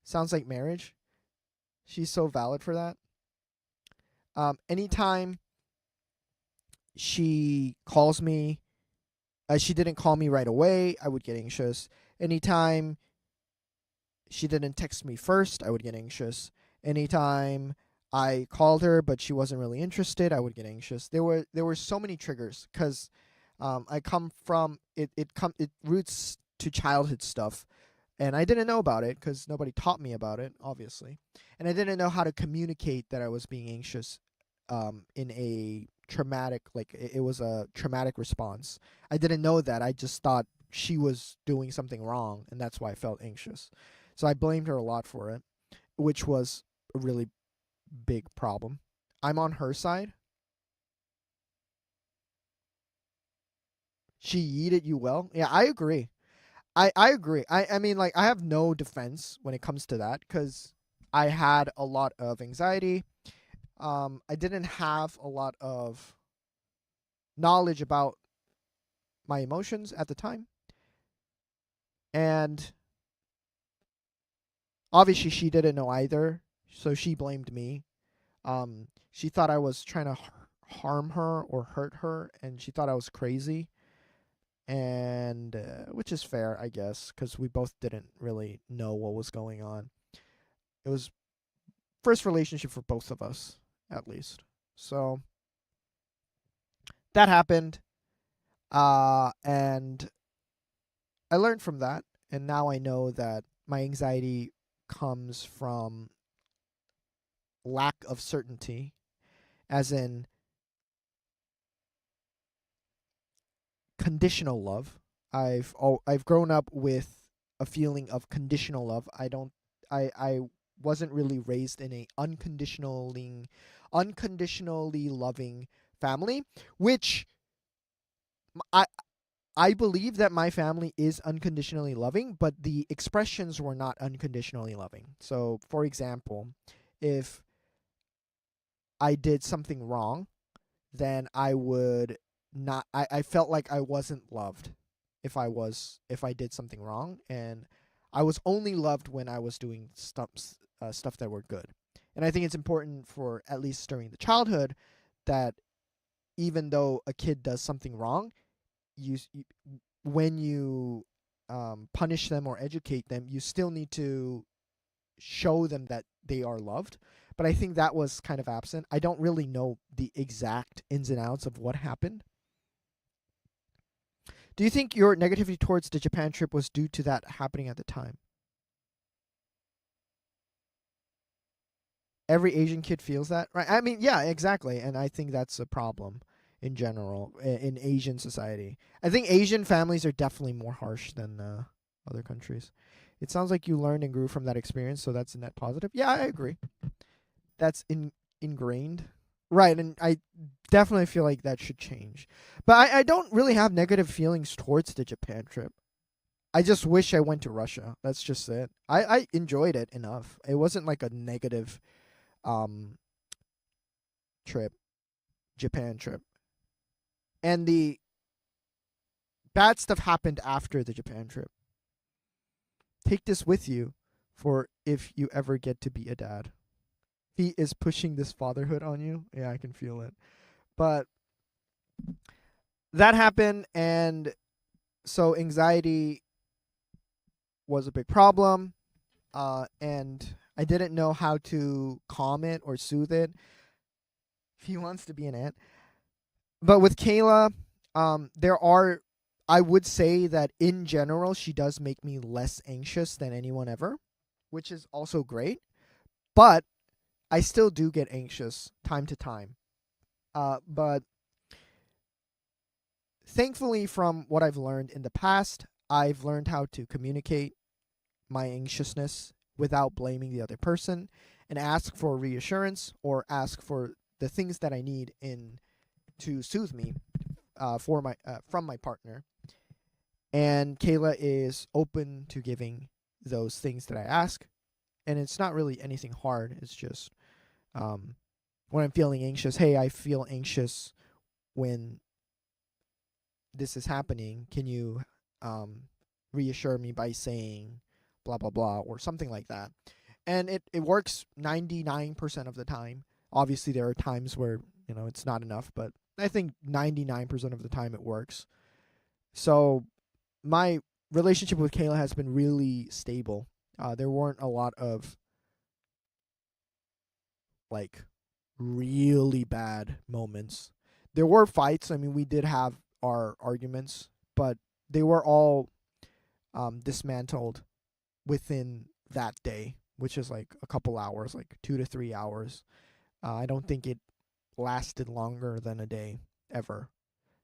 sounds like marriage. She's so valid for that. Anytime she calls me, she didn't call me right away, I would get anxious. Anytime she didn't text me first, I would get anxious. Anytime I called her but she wasn't really interested, I would get anxious. There were so many triggers because I come from it roots to childhood stuff, and I didn't know about it because nobody taught me about it, obviously, and I didn't know how to communicate that I was being anxious in a traumatic, like it was a traumatic response. I didn't know that. I just thought she was doing something wrong, and that's why I felt anxious. So I blamed her a lot for it, which was a really big problem. I'm on her side. She yeeted you well. Yeah, I agree. I agree. I mean, like, I have no defense when it comes to that because I had a lot of anxiety. I didn't have a lot of knowledge about my emotions at the time. And obviously she didn't know either, so she blamed me. She thought I was trying to harm her or hurt her, and she thought I was crazy. And which is fair, I guess, because we both didn't really know what was going on. It was first relationship for both of us, at least. So that happened. And I learned from that, and now I know that my anxiety comes from lack of certainty, as in conditional love. I've grown up with a feeling of conditional love. I wasn't really raised in a unconditionally loving family, which I I believe that my family is unconditionally loving, but the expressions were not unconditionally loving. So, for example, if I did something wrong, then I would not I felt like I wasn't loved if I did something wrong, and I was only loved when I was doing stuff that were good. And I think it's important for, at least during the childhood, that even though a kid does something wrong, you when you punish them or educate them, you still need to show them that they are loved. But I think that was kind of absent. I don't really know the exact ins and outs of what happened. Do you think your negativity towards the Japan trip was due to that happening at the time? Every Asian kid feels that, right? I mean, yeah, exactly. And I think that's a problem in general in Asian society. I think Asian families are definitely more harsh than other countries. It sounds like you learned and grew from that experience, so that's a net positive. Yeah, I agree. That's ingrained. Right, and I definitely feel like that should change. But I don't really have negative feelings towards the Japan trip. I just wish I went to Russia. That's just it. I enjoyed it enough. It wasn't like a negative um trip, Japan trip. And the bad stuff happened after the Japan trip. Take this with you for if you ever get to be a dad. He is pushing this fatherhood on you. Yeah, I can feel it. But that happened, and so anxiety was a big problem. And I didn't know how to calm it or soothe it. He wants to be an ant. But with Kayla, I would say that in general, she does make me less anxious than anyone ever, which is also great. But I still do get anxious time to time. But thankfully, from what I've learned in the past, I've learned how to communicate my anxiousness without blaming the other person, and ask for reassurance or ask for the things that I need in to soothe me from my partner. And Kayla is open to giving those things that I ask, and it's not really anything hard. It's just when I'm feeling anxious. Hey, I feel anxious when this is happening. Can you reassure me by saying blah blah blah or something like that? And it works 99% of the time. Obviously, there are times where it's not enough, but I think 99% of the time it works. So my relationship with Kayla has been really stable. There weren't a lot of like really bad moments. There were fights. I mean, we did have our arguments, but they were all dismantled within that day, which is like a couple hours, like 2 to 3 hours. I don't think it lasted longer than a day ever.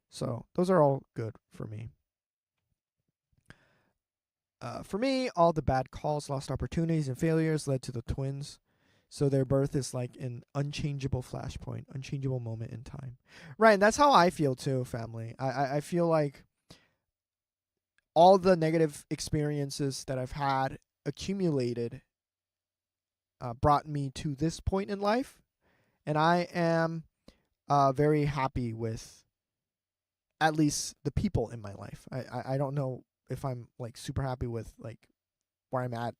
So those are all good for me. For me, all the bad calls, lost opportunities, and failures led to the twins. So their birth is like an unchangeable flashpoint, unchangeable moment in time. Right, and that's how I feel too, family. I feel like all the negative experiences that I've had accumulated brought me to this point in life. And I am very happy with at least the people in my life. I don't know if I'm like super happy with like where I'm at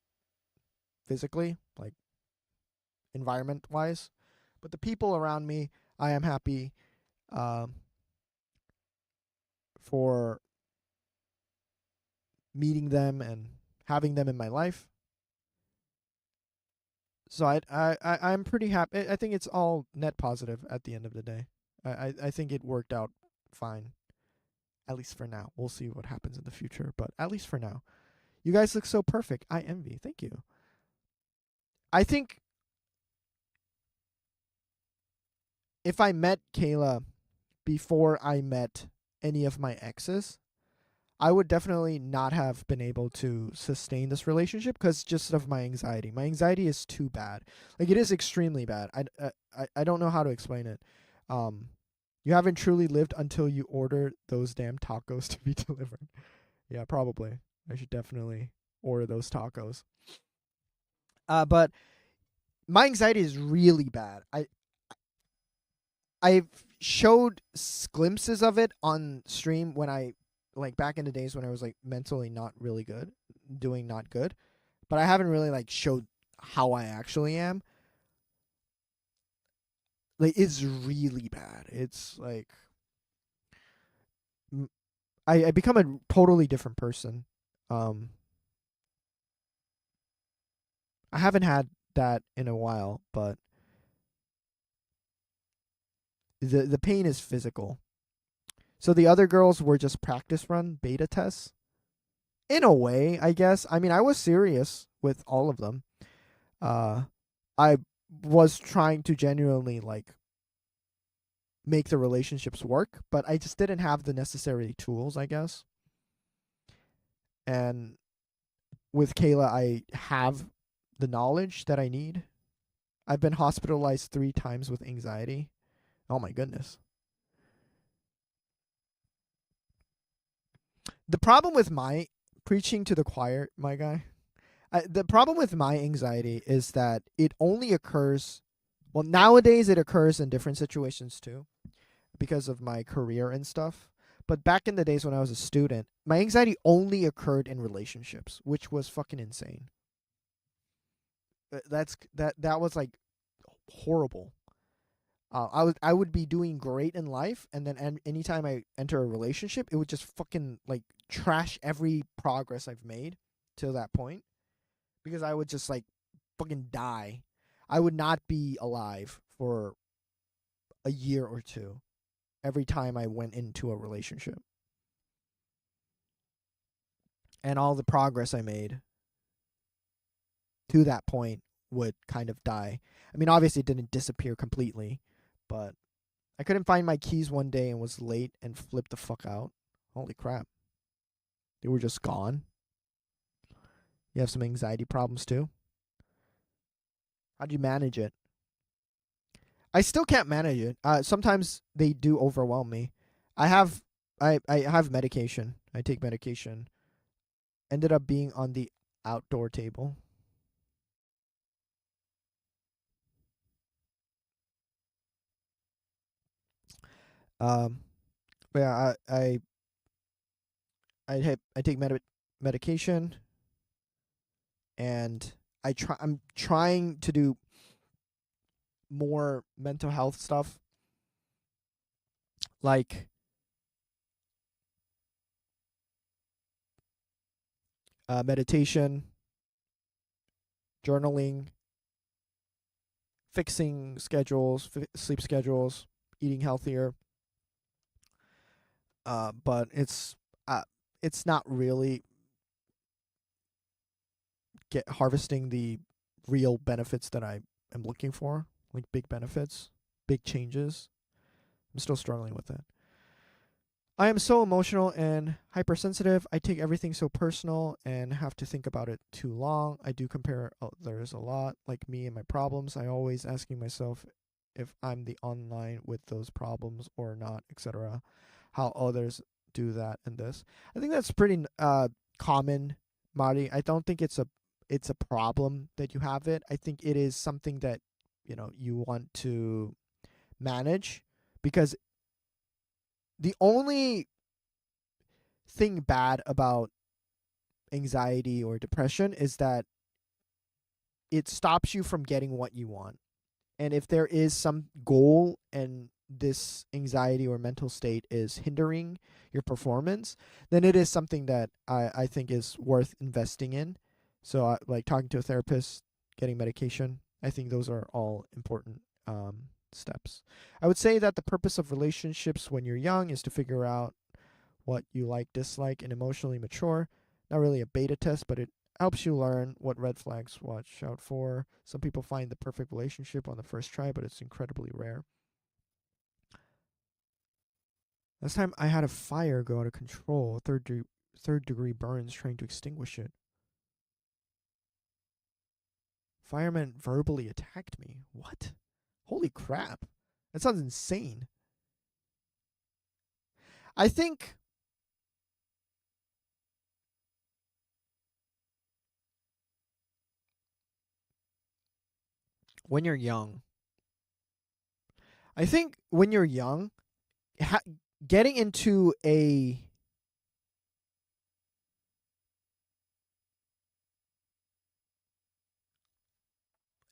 physically, like environment wise, but the people around me, I am happy for meeting them and having them in my life. So I'm pretty happy. I think it's all net positive at the end of the day. I think it worked out fine. At least for now. We'll see what happens in the future, but at least for now. You guys look so perfect. I envy. Thank you. I think if I met Kayla before I met any of my exes, I would definitely not have been able to sustain this relationship because just of my anxiety. My anxiety is too bad. Like, it is extremely bad. I don't know how to explain it. You haven't truly lived until you order those damn tacos to be delivered. Yeah, probably. I should definitely order those tacos. But my anxiety is really bad. I've showed glimpses of it on stream when I, like, back in the days when I was, like, mentally not really good, doing not good. But I haven't really, like, showed how I actually am. Like, it's really bad. It's, like, I become a totally different person. I haven't had that in a while, but the pain is physical. So the other girls were just practice run beta tests. In a way, I guess. I mean, I was serious with all of them. I was trying to genuinely, like, make the relationships work, but I just didn't have the necessary tools, I guess. And with Kayla, I have the knowledge that I need. I've been hospitalized 3 times with anxiety. Oh my goodness. The problem with my preaching to the choir, my guy, the problem with my anxiety is that it only occurs, well, nowadays it occurs in different situations too, because of my career and stuff. But back in the days when I was a student, my anxiety only occurred in relationships, which was fucking insane. That was, like, horrible. I would be doing great in life, and then anytime I enter a relationship, it would just fucking, like, trash every progress I've made till that point, because I would just, like, fucking die. I would not be alive for a year or two every time I went into a relationship, and all the progress I made to that point would kind of die. I mean, obviously it didn't disappear completely, but I couldn't find my keys one day and was late and flipped the fuck out. Holy crap. They were just gone. You have some anxiety problems too? How do you manage it? I still can't manage it. Sometimes they do overwhelm me. I have medication. I take medication. Ended up being on the outdoor table. But yeah, I take medication, and I'm trying to do more mental health stuff, like meditation, journaling, fixing schedules, sleep schedules, eating healthier. But it's not really harvesting the real benefits that I am looking for, like big benefits, big changes. I'm still struggling with that. I am so emotional and hypersensitive. I take everything so personal and have to think about it too long. I do compare others a lot, like me and my problems. I always asking myself if I'm the online with those problems or not, etc. How others do that and this. I think that's pretty common, Mari. I don't think it's a problem that you have it. I think it is something that, you know, you want to manage, because the only thing bad about anxiety or depression is that it stops you from getting what you want. And if there is some goal and this anxiety or mental state is hindering your performance, then it is something that I think is worth investing in. So like talking to a therapist, getting medication, I think those are all important steps. I would say that the purpose of relationships when you're young is to figure out what you like, dislike, and emotionally mature. Not really a beta test, but it helps you learn what red flags watch out for. Some people find the perfect relationship on the first try, but it's incredibly rare. Last time I had a fire go out of control, third degree burns trying to extinguish it. Firemen verbally attacked me. What? Holy crap. That sounds insane. I think when you're young, getting into a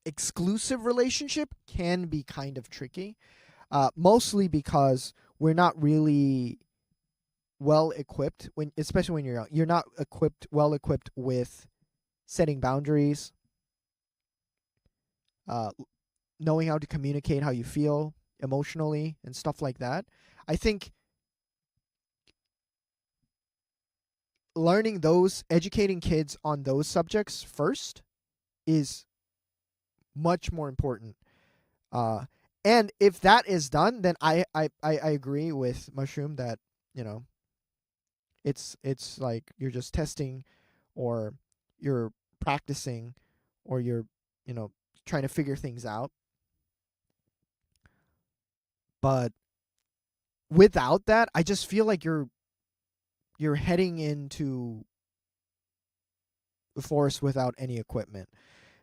exclusive relationship can be kind of tricky, mostly because we're not really well equipped especially when you're young. You're not well equipped with setting boundaries, knowing how to communicate how you feel emotionally and stuff like that. I think educating kids on those subjects first is much more important. And if that is done, then I agree with Mushroom that, it's like you're just testing, or you're practicing, or you're, trying to figure things out. But without that, I just feel like you're heading into the forest without any equipment.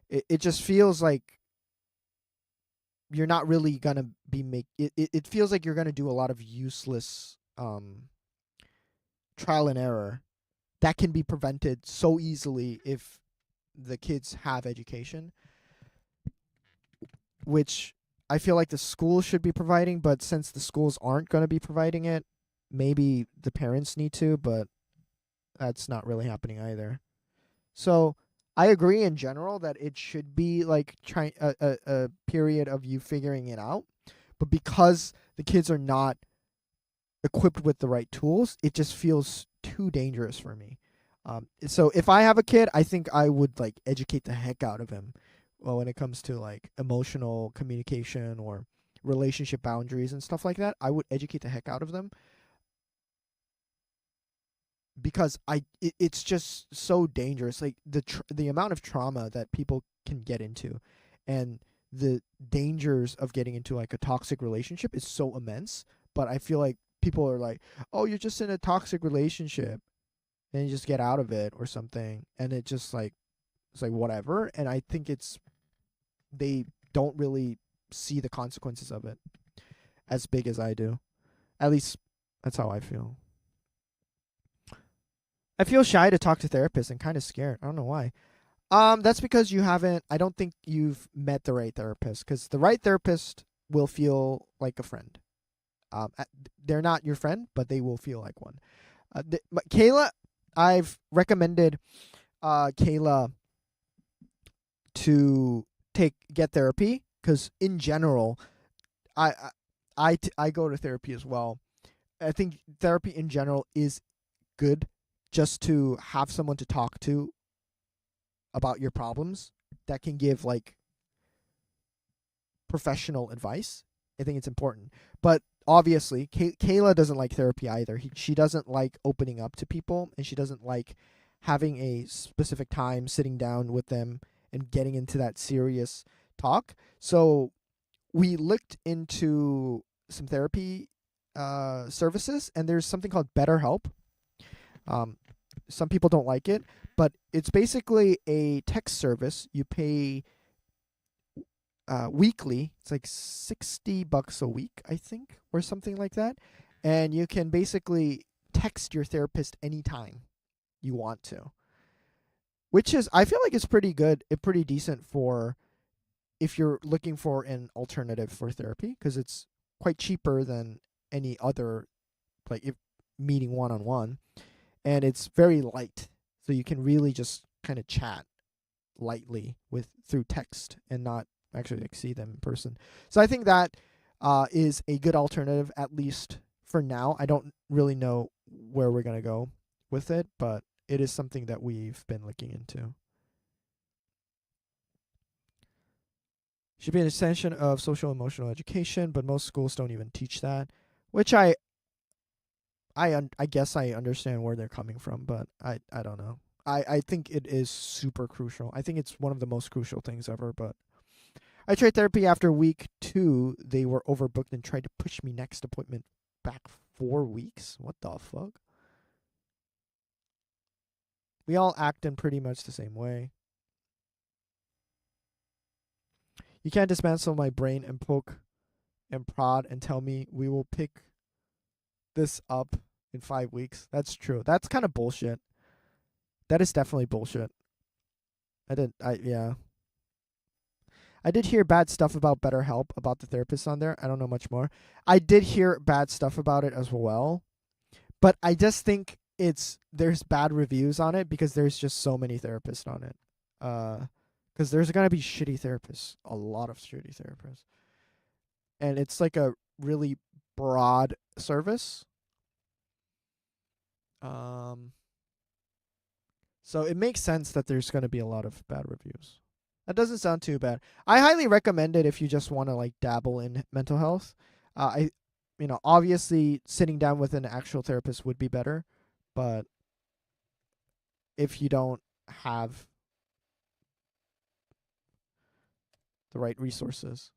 It just feels like you're not really gonna be it feels like you're gonna do a lot of useless trial and error that can be prevented so easily if the kids have education, which I feel like the schools should be providing. But since the schools aren't going to be providing it, maybe the parents need to, but that's not really happening either. So I agree in general that it should be like a period of you figuring it out. But because the kids are not equipped with the right tools, it just feels too dangerous for me. So if I have a kid, I think I would like educate the heck out of him. Well, when it comes to like emotional communication or relationship boundaries and stuff like that, I would educate the heck out of them, because it's just so dangerous. Like the amount of trauma that people can get into, and the dangers of getting into like a toxic relationship is so immense. But I feel like people are like, "Oh, you're just in a toxic relationship, and you just get out of it or something," and it's like whatever. And I think they don't really see the consequences of it as big as I do. At least that's how I feel. I feel shy to talk to therapists and kind of scared. I don't know why. That's because I don't think you've met the right therapist, because the right therapist will feel like a friend. They're not your friend, but they will feel like one. But Kayla, I've recommended Kayla to get therapy, because in general, I go to therapy as well. I think therapy in general is good, just to have someone to talk to about your problems that can give like professional advice. I think it's important. But obviously, Kayla doesn't like therapy either. She doesn't like opening up to people, and she doesn't like having a specific time sitting down with them and getting into that serious talk. So we looked into some therapy services, and there's something called BetterHelp. Some people don't like it, but it's basically a text service. You pay weekly. It's like $60 a week, I think, or something like that. And you can basically text your therapist anytime you want to, which is, I feel like it's pretty good, pretty decent for if you're looking for an alternative for therapy, because it's quite cheaper than any other, like if meeting one-on-one, and it's very light, so you can really just kind of chat lightly through text and not actually like see them in person. So I think that is a good alternative, at least for now. I don't really know where we're going to go with it, but it is something that we've been looking into. Should be an extension of social emotional education, but most schools don't even teach that, which I guess I understand where they're coming from, but I don't know. I think it is super crucial. I think it's one of the most crucial things ever, but I tried therapy after week 2. They were overbooked and tried to push me next appointment back 4 weeks. What the fuck? We all act in pretty much the same way. You can't dismantle my brain and poke and prod and tell me we will pick this up in 5 weeks. That's true. That's kind of bullshit. That is definitely bullshit. I did hear bad stuff about BetterHelp, about the therapist on there. I don't know much more. I did hear bad stuff about it as well. But I just think there's bad reviews on it because there's just so many therapists on it. Because there's going to be shitty therapists. A lot of shitty therapists. And it's like a really broad service. So it makes sense that there's going to be a lot of bad reviews. That doesn't sound too bad. I highly recommend it if you just want to like dabble in mental health. Obviously sitting down with an actual therapist would be better, but if you don't have the right resources.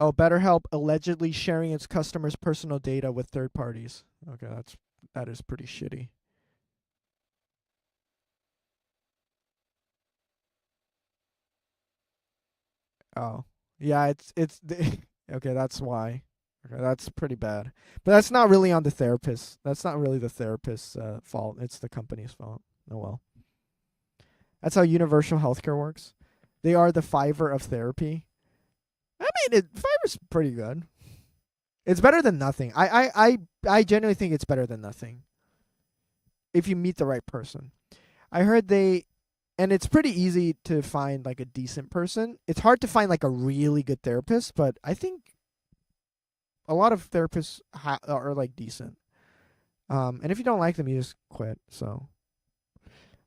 BetterHelp allegedly sharing its customers' personal data with third parties. Okay, that is pretty shitty. Oh, yeah, it's okay. That's why. Okay, that's pretty bad. But that's not really on the therapist. That's not really the therapist's fault. It's the company's fault. Oh well. That's how universal healthcare works. They are the Fiverr of therapy. I mean, Fiverr's pretty good. It's better than nothing. I genuinely think it's better than nothing. If you meet the right person. I heard and it's pretty easy to find like a decent person. It's hard to find like a really good therapist, but I think a lot of therapists are like decent. And if you don't like them, you just quit. So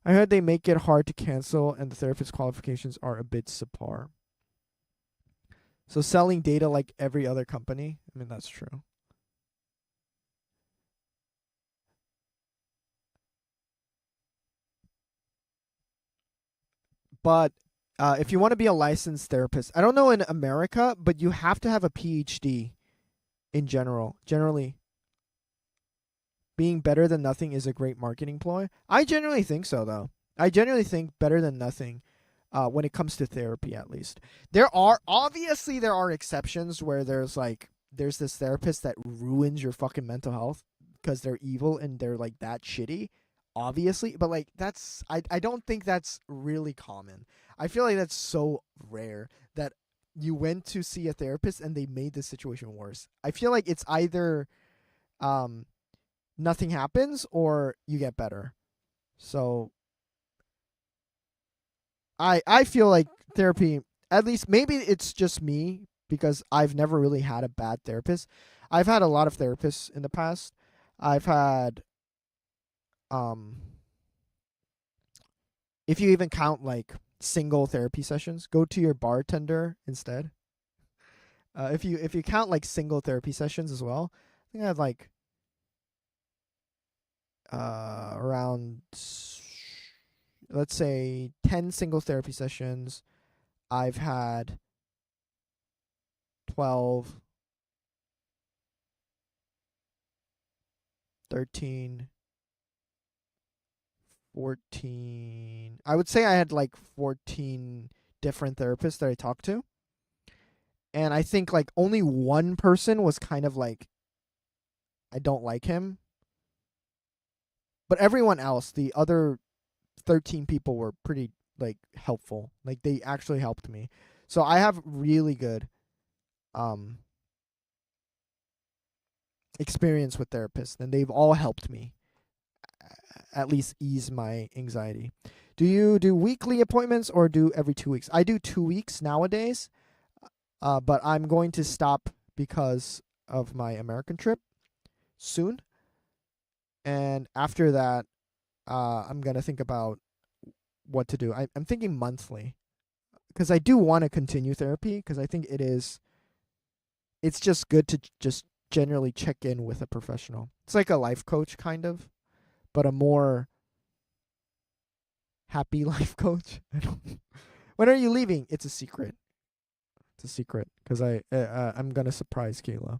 I heard they make it hard to cancel, and the therapist qualifications are a bit subpar. So selling data like every other company, I mean, that's true. But if you want to be a licensed therapist, I don't know in America, but you have to have a PhD in general. Generally, being better than nothing is a great marketing ploy. I genuinely think so, though. I genuinely think better than nothing when it comes to therapy, at least. There are exceptions where there's this therapist that ruins your fucking mental health because they're evil and they're like that shitty. Obviously, but like I don't think that's really common. I feel like that's so rare that you went to see a therapist and they made the situation worse. I feel like it's either nothing happens or you get better. So I feel like therapy, at least maybe it's just me because I've never really had a bad therapist. I've had a lot of therapists in the past. I've had if you even count like single therapy sessions, go to your bartender instead. If you count like single therapy sessions as well, I think I have like around, let's say, 10 single therapy sessions. I've had 12, 13, 14. I would say I had like 14 different therapists that I talked to. And I think like only one person was kind of like, I don't like him. But everyone else, the other 13 people were pretty like helpful. Like they actually helped me. So I have really good experience with therapists, and they've all helped me at least ease my anxiety. Do you do weekly appointments or do every 2 weeks? I do 2 weeks nowadays, but I'm going to stop because of my American trip soon. And after that, I'm going to think about what to do. I'm thinking monthly because I do want to continue therapy because I think it's just good to just generally check in with a professional. It's like a life coach kind of, but a more happy life coach. When are you leaving? It's a secret. It's a secret because I'm gonna surprise Kayla.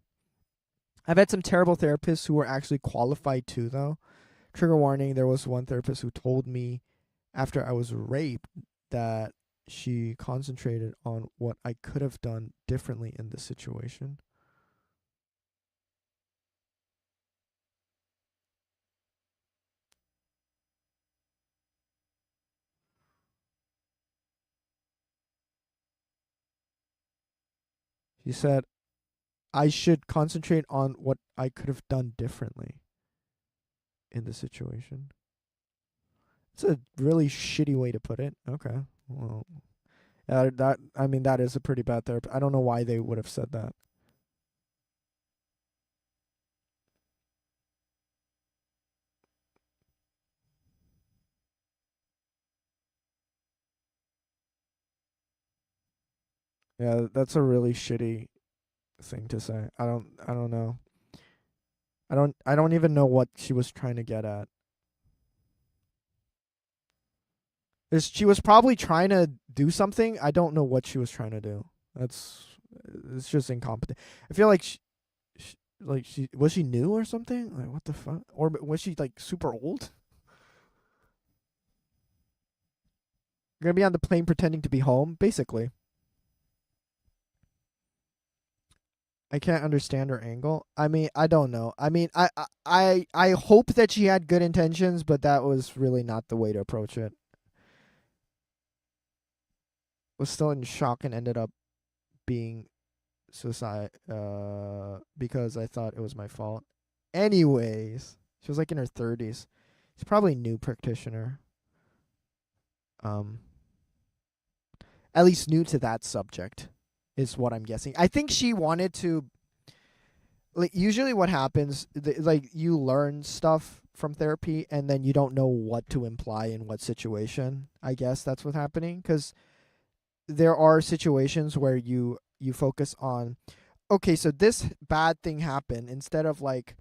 I've had some terrible therapists who were actually qualified too, though. Trigger warning: there was one therapist who told me after I was raped that she concentrated on what I could have done differently in the situation. She said, I should concentrate on what I could have done differently in the situation. It's a really shitty way to put it. Okay. Well, that is a pretty bad therapy. I don't know why they would have said that. Yeah, that's a really shitty thing to say. I don't know. I don't even know what she was trying to get at. She was probably trying to do something. I don't know what she was trying to do. It's just incompetent. I feel like she was she new or something? Like what the fuck? Or was she like super old? You're gonna be on the plane pretending to be home, basically. I can't understand her angle. I mean, I don't know. I mean, I hope that she had good intentions, but that was really not the way to approach it. Was still in shock and ended up being suicide because I thought it was my fault. Anyways, she was like in her 30s. She's probably a new practitioner. At least new to that subject is what I'm guessing. I think she wanted to, like, usually what happens, like, you learn stuff from therapy and then you don't know what to imply in what situation. I guess that's what's happening, because there are situations where you focus on, okay, so this bad thing happened. Instead of like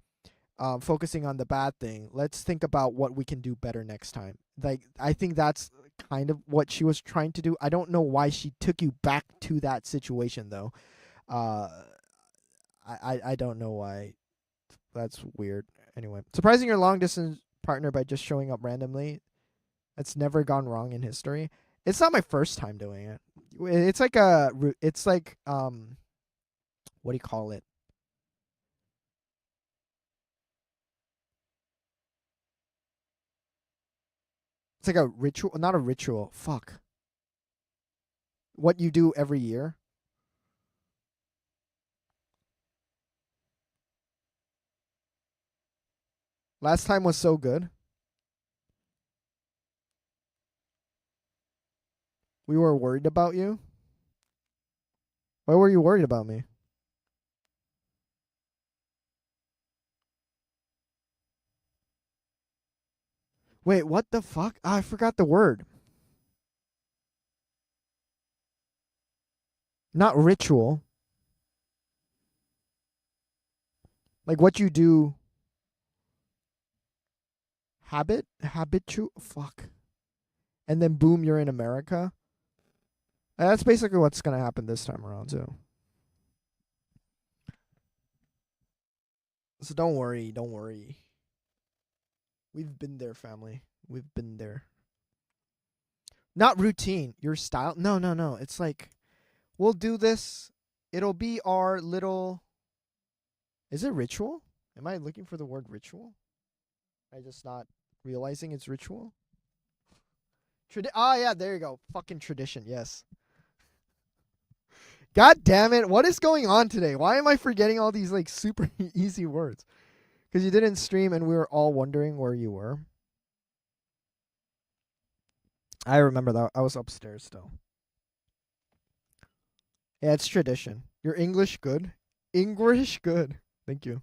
focusing on the bad thing, let's think about what we can do better next time. Like, I think that's kind of what she was trying to do. I don't know why she took you back to that situation though. I don't know why. That's weird. Anyway, surprising your long distance partner by just showing up randomly. That's never gone wrong in history. It's not my first time doing it. It's like what do you call it? It's like a ritual, not a ritual. Fuck. What you do every year. Last time was so good. We were worried about you. Why were you worried about me? Wait, what the fuck? I forgot the word. Not ritual. Like what you do. Habitual. Fuck. And then boom, you're in America. That's basically what's gonna happen this time around too. So don't worry. We've been there, family. We've been there. Not routine. Your style. No. It's like, we'll do this. It'll be our little. Is it ritual? Am I looking for the word ritual? I just not realizing it's ritual. Yeah, there you go. Fucking tradition. Yes. God damn it. What is going on today? Why am I forgetting all these like super easy words? Because you didn't stream and we were all wondering where you were. I remember that. I was upstairs still. Yeah, it's tradition. Your English good? English good. Thank you.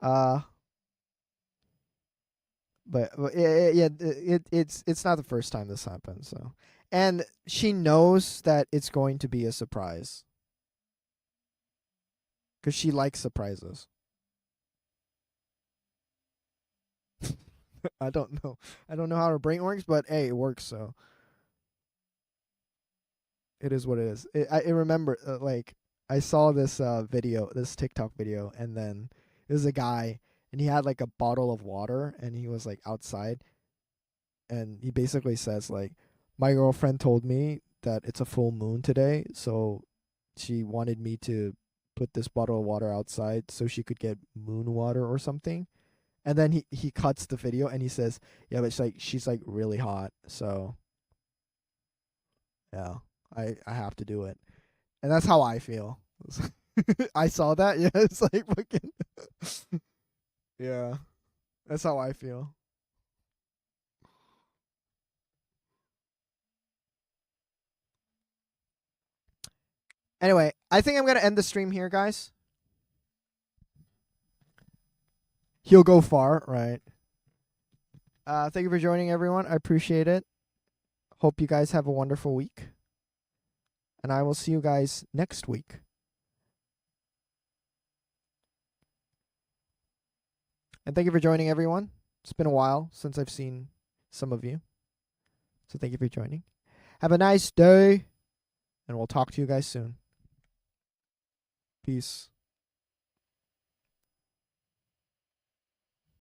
But it's not the first time this happened, so. And she knows that it's going to be a surprise. Cuz she likes surprises. I don't know. I don't know how her brain works, but hey, it works, so it is what it is. I remember like I saw this video, this TikTok video, and then it was a guy and he had like a bottle of water and he was like outside and he basically says like, my girlfriend told me that it's a full moon today, so she wanted me to put this bottle of water outside so she could get moon water or something. And then he cuts the video and he says, yeah, but she's like really hot, so yeah, I have to do it. And that's how I feel. I saw that, yeah, it's like fucking yeah. That's how I feel. Anyway, I think I'm gonna end the stream here, guys. He'll go far, right? Thank you for joining, everyone. I appreciate it. Hope you guys have a wonderful week. And I will see you guys next week. And thank you for joining, everyone. It's been a while since I've seen some of you. So thank you for joining. Have a nice day. And we'll talk to you guys soon. Peace.